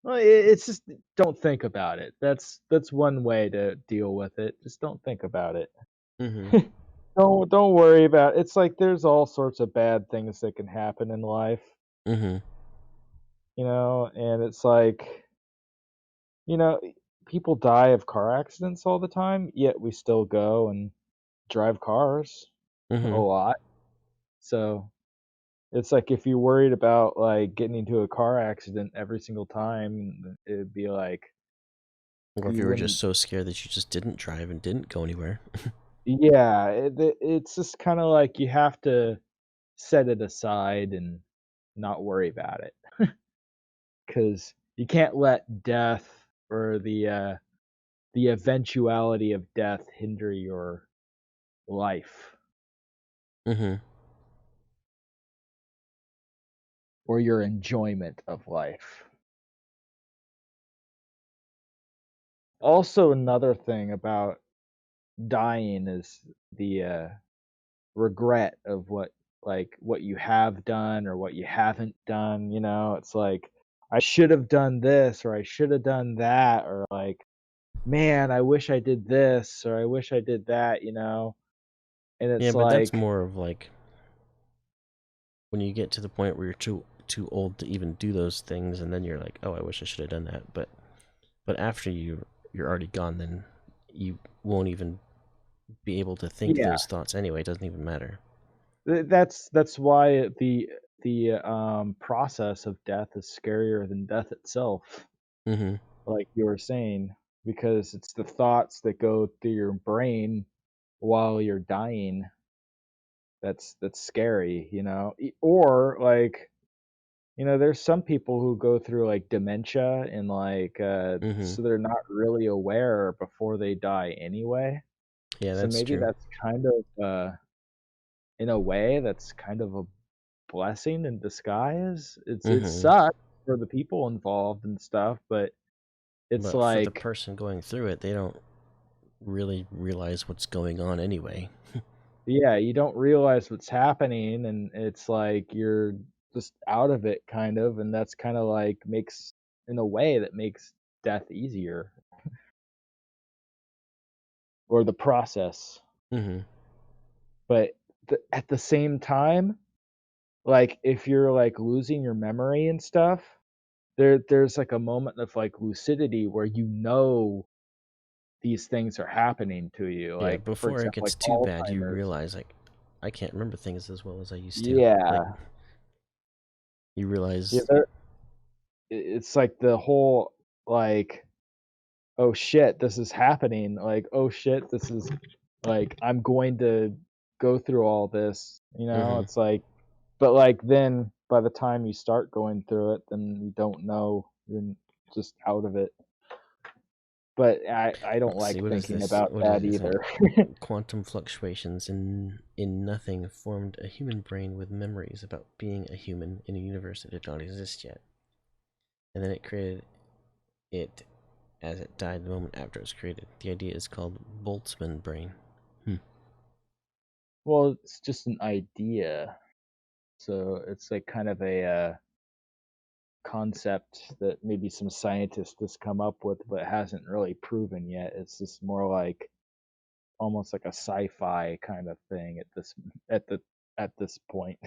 Well, it's just, don't think about it. That's one way to deal with it. Just don't think about it. Mm-hmm. Don't worry about it. It's like there's all sorts of bad things that can happen in life, Mm-hmm. and it's like, you know, people die of car accidents all the time, yet we still go and drive cars a Mm-hmm. lot. So it's like if you're worried about like getting into a car accident every single time, it'd be like Or if you you were wouldn't. just so scared that you just didn't drive and didn't go anywhere. Yeah, it's just kind of like you have to set it aside and not worry about it, because you can't let death or the eventuality of death hinder your life Mm-hmm. or your enjoyment of life. Also, another thing about dying is the regret of what you have done or what you haven't done. It's like I should have done this or I should have done that, or like, man, I wish I did this or I wish I did that. And Yeah, it's but that's like, more of like when you get to the point where you're too old to even do those things, and then you're like, oh, I wish I should have done that. But after you're already gone, then you won't even be able to think yeah, those thoughts anyway. It doesn't even matter. that's why the process of death is scarier than death itself, Mm-hmm. like you were saying, because it's the thoughts that go through your brain while you're dying that's scary. Or like, there's some people who go through like dementia and like Mm-hmm. so they're not really aware before they die anyway. Yeah, So that's maybe true. that's kind of in a way that's kind of a blessing in disguise. It Mm-hmm. sucks for the people involved and stuff, but it's But for the like, person going through it, they don't really realize what's going on anyway. yeah, you don't realize what's happening, and it's like you're just out of it kind of, and that's kind of like makes, in a way that makes death easier, or the process. Mm-hmm. But at the same time, like if you're like losing your memory and stuff, there's like a moment of like lucidity where these things are happening to you, Yeah, like for before it example, gets like too bad, you Alzheimer's. realize like I can't remember things as well as I used to. Like Yeah, you yeah, realize. it's like the whole like, oh shit, this is happening. Like, oh shit, this is like I'm going to go through all this. Mhm. It's like, but like then by the time you start going through it, then you don't know. You're just out of it. But I don't Let's see, like what is thinking this? about What is that this? either. Quantum fluctuations in nothing formed a human brain with memories about being a human in a universe that did not exist yet. And then it created it as it died the moment after it was created. The idea is called Boltzmann brain. Well, it's just an idea. So it's like kind of a concept that maybe some scientist has come up with but hasn't really proven yet. It's just more like almost like a sci-fi kind of thing at this point.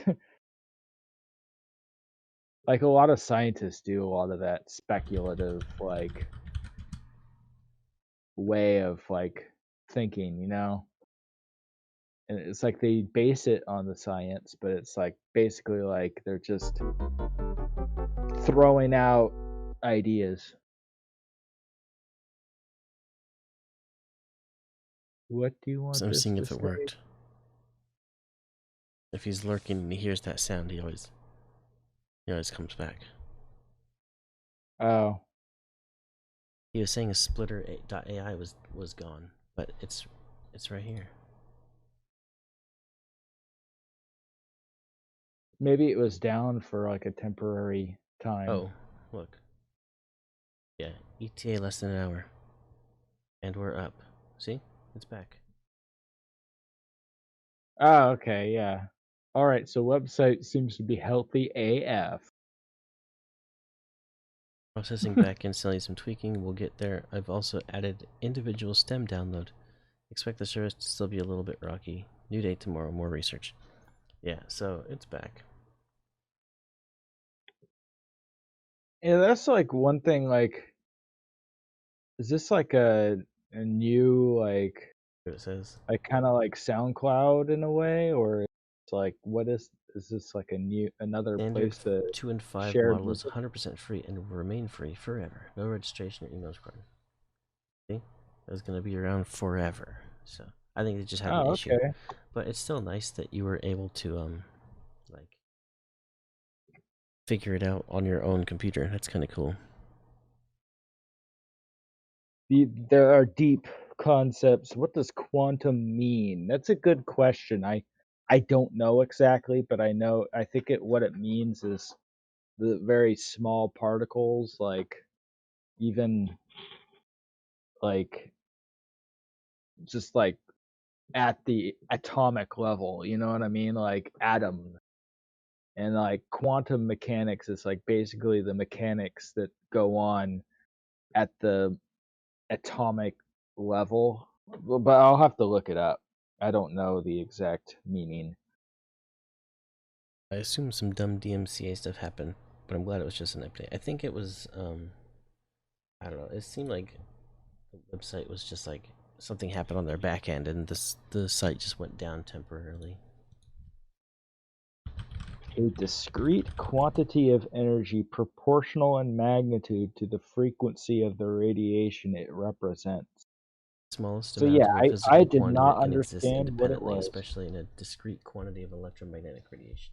Like a lot of scientists do a lot of that speculative like way of like thinking, And it's like they base it on the science, but it's like basically like they're just throwing out ideas. What do you want So I'm this seeing to if it say? worked. If he's lurking and he hears that sound, he always comes back. Oh, He was saying a splitter.ai was gone, but it's right here. maybe it was down for like a temporary time. Oh, look. Yeah, ETA less than an hour. And we're up. See? It's back. Oh, okay, yeah. All right, so website seems to be healthy AF. Processing back and selling some tweaking. We'll get there. I've also added individual stem download. Expect the service to still be a little bit rocky. New date tomorrow. More research. Yeah, so it's back. Yeah, that's like one thing. Like, is this like a new like What it says. kind of like SoundCloud in a way, or it's like what is this like another Standard place to 2 and 5 share model is music? 100% free and will remain free forever. No registration or emails required. See? It's going to be around forever. So I think they just had an Oh, issue. okay. But it's still nice that you were able to like figure it out on your own computer. That's kind of cool. There are deep concepts. What does quantum mean? That's a good question. I don't know exactly, but I think what it means is the very small particles, like even like just like at the atomic level, you know what I mean? Like atom. And like quantum mechanics is like basically the mechanics that go on at the atomic level. But I'll have to look it up. I don't know the exact meaning. I assume some dumb DMCA stuff happened, but I'm glad it was just an update. I think it was I don't know. It seemed like the website was just like something happened on their back end and the site just went down temporarily. A discrete quantity of energy proportional in magnitude to the frequency of the radiation it represents. Smallest So amount yeah, of a I physical did quantity not that can exist understand what it independently, was. especially in a discrete quantity of electromagnetic radiation.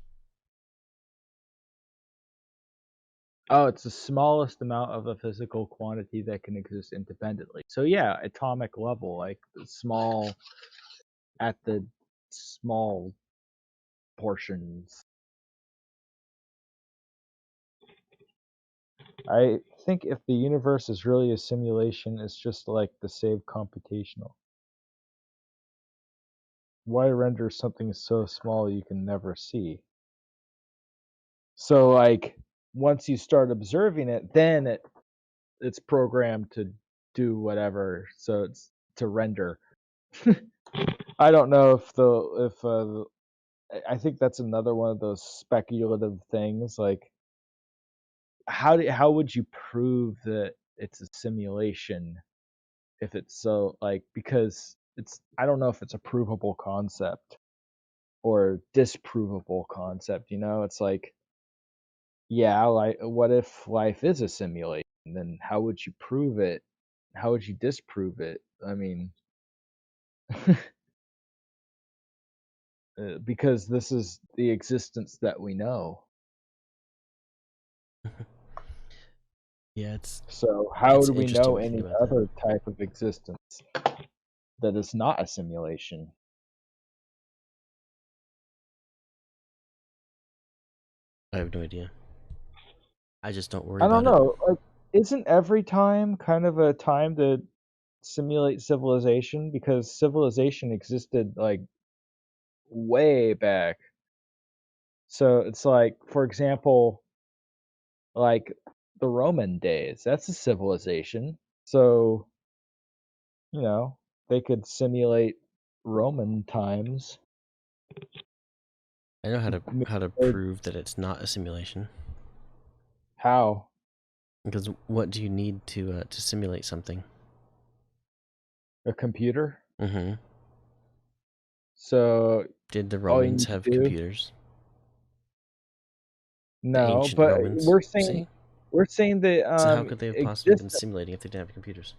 Oh, it's the smallest amount of a physical quantity that can exist independently. So yeah, atomic level, like small at the small portions. I think if the universe is really a simulation, it's just like the save computational. Why render something so small you can never see? So like once you start observing it, then it's programmed to do whatever. So it's to render. I don't know if I think that's another one of those speculative things. Like how would you prove that it's a simulation if it's so like because it's I don't know if it's a provable concept or disprovable concept, It's like yeah, like what if life is a simulation? And then how would you prove it? How would you disprove it? I mean, because this is the existence that we know. Yeah, it's So how it's do we interesting know to think any about that. other type of existence that is not a simulation? I have no idea. I just don't worry I don't about it. know. Like, isn't every time kind of a time to simulate civilization? Because civilization existed like way back. So it's like, for example, like the Roman days. That's a civilization. So, you know, they could simulate Roman times. I know how Maybe to they- prove that it's not a simulation. How? Because what do you need to simulate something? A computer? Mm-hmm. So Did the all you Romans need to have do? computers? The No, ancient but Romans. we're See? saying that So how could they have possibly been exist. simulating if they didn't have computers?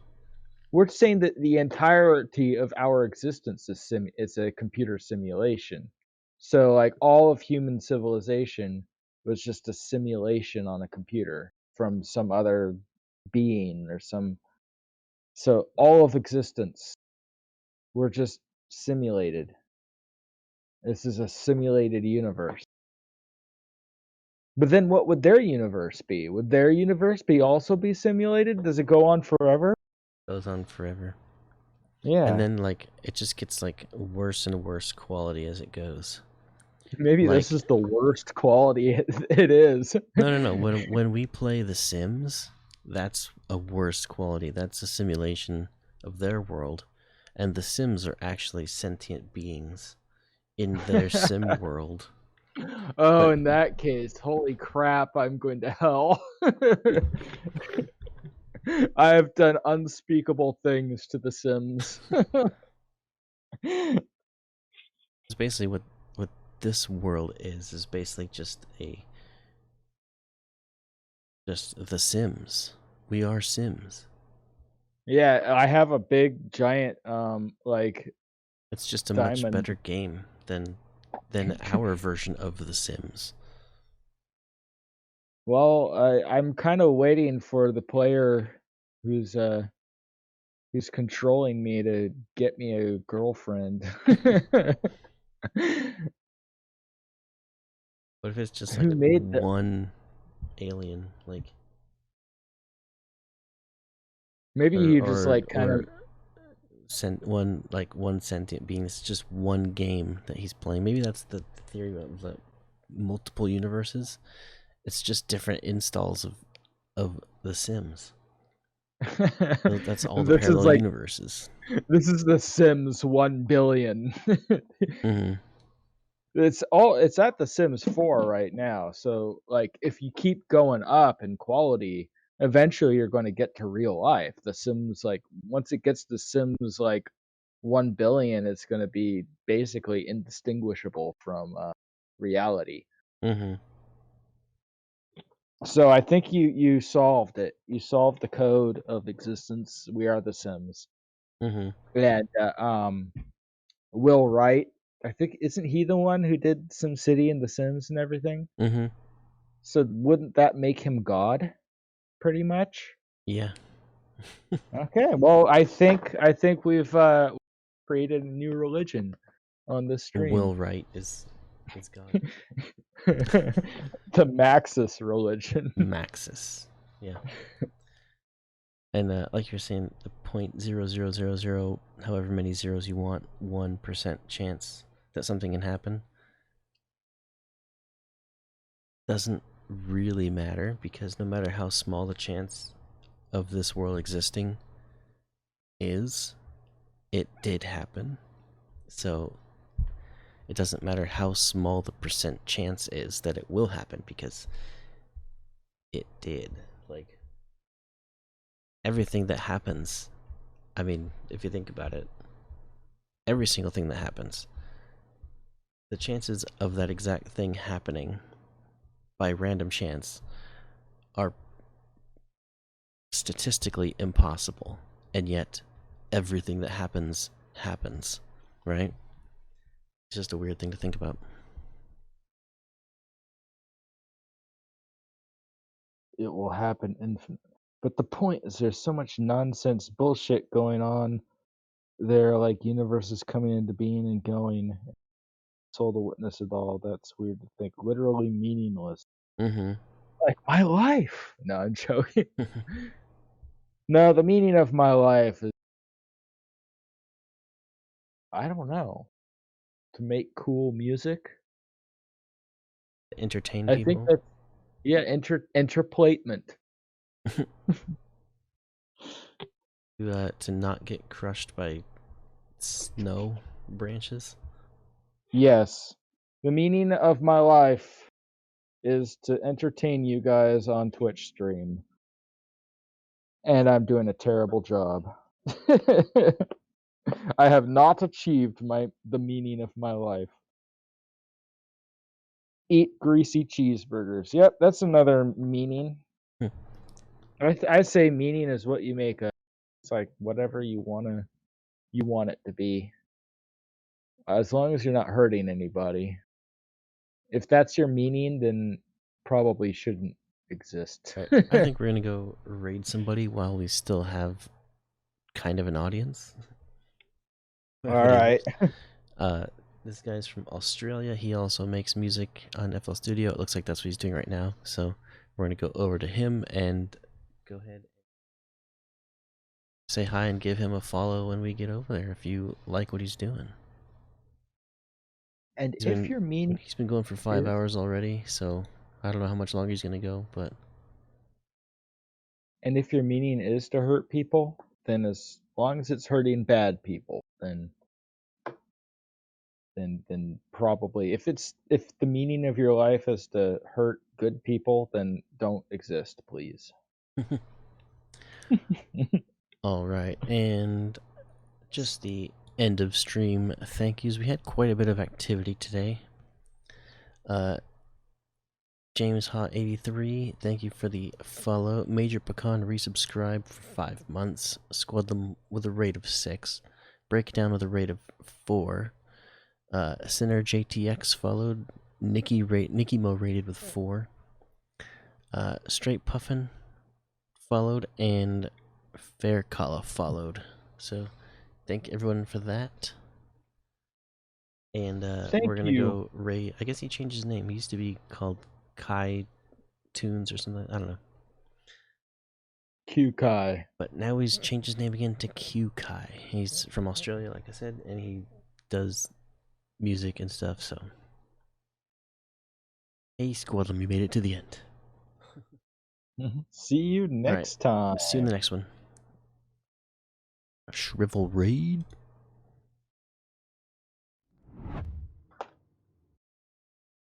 We're saying that the entirety of our existence is a computer simulation. So like all of human civilization was just a simulation on a computer from some other being or some. So all of existence, we're just simulated. This is a simulated universe. But then what would their universe be? Would their universe also be simulated? Does it go on forever? Goes on forever. Yeah. And then like it just gets like worse and worse quality as it goes. Maybe like- this is the worst quality it is. No. When we play The Sims, that's a worse quality. That's a simulation of their world, and the Sims are actually sentient beings in their sim world. Oh, But- in that case, holy crap, I'm going to hell. I have done unspeakable things to The Sims. It's basically what this world is basically just The Sims. We are Sims. Yeah, I have a big giant like It's just a much Diamond. better game than our version of The Sims. well, I'm kind of waiting for the player who's controlling me to get me a girlfriend. What if it's just Who like made the- one alien, like Maybe you just like kind of one sentient being. It's just one game that he's playing. Maybe that's the theory of the multiple universes. It's just different installs of The Sims. So that's all the This is parallel like- universes. This is The Sims 1 billion. Hmm. It's at The Sims 4 right now. So like if you keep going up in quality, eventually you're going to get to real life. The Sims, like once it gets to Sims like 1 billion, it's going to be basically indistinguishable from reality. Hmm. So I think you solved it. You solved the code of existence. We are The Sims. Hmm. And Will Wright, I think, isn't he the one who did SimCity and The Sims and everything? Hmm. So wouldn't that make him God, pretty much? Yeah. Okay, well, I think we've created a new religion on this stream. Will Wright is God. The Maxis religion. Maxis. Yeah. And like you're saying, the 0.0000, however many zeros you want, 1% chance that something can happen doesn't really matter, because no matter how small the chance of this world existing is, it did happen. So it doesn't matter how small the percent chance is that it will happen, because it did. Like, everything that happens, I mean, if you think about it, every single thing that happens, the chances of that exact thing happening by random chance are statistically impossible, and yet everything that happens happens, right? It's just a weird thing to think about. It will happen infinite. But the point is, there's so much nonsense bullshit going on. There are like universes coming into being and going. Soul to witness it all. That's weird to think. Literally meaningless. Mm-hmm. Like my life. No, I'm joking. No, the meaning of my life is, I don't know, to make cool music. Entertain I people. think that's, yeah, enterplatement. To not get crushed by snow branches. Yes. The meaning of my life is to entertain you guys on Twitch stream. And I'm doing a terrible job. I have not achieved the meaning of my life. Eat greasy cheeseburgers. Yep, that's another meaning. Hmm. I say meaning is what you make a. It's like whatever you want it to be. As long as you're not hurting anybody. If that's your meaning, then probably shouldn't exist. Right. I think we're gonna go raid somebody while we still have kind of an audience. All right. This guy's from Australia. He also makes music on FL Studio. It looks like that's what he's doing right now. So we're gonna go over to him and go ahead, say hi, and give him a follow when we get over there if you like what he's doing. And He's if been- you're mean, He's been going for 5 Yeah. hours already, so I don't know how much longer he's gonna go, but and if your meaning is to hurt people, then as long as it's hurting bad people, then probably if the meaning of your life is to hurt good people, then don't exist, please. all right, and just the end of stream thank yous. We had quite a bit of activity today. James Hot 83, thank you for the follow. Major Pecan resubscribed for 5 months. Squad them with a rate of 6. Breakdown with a rate of 4. Sinner JTX followed. Nikki Mo rated with 4. Straight Puffin followed, and Fair Kala followed. So thank everyone for that. And Thank we're gonna you. go raid. I guess he changed his name. He used to be called Kai Tunes or something. I don't know. Q Kai. But now he's changed his name again to Q Kai. He's from Australia, like I said, and he does music and stuff. So, hey, Squadlam, you made it to the end. See you next time. See you in the next one. A Shrivel raid.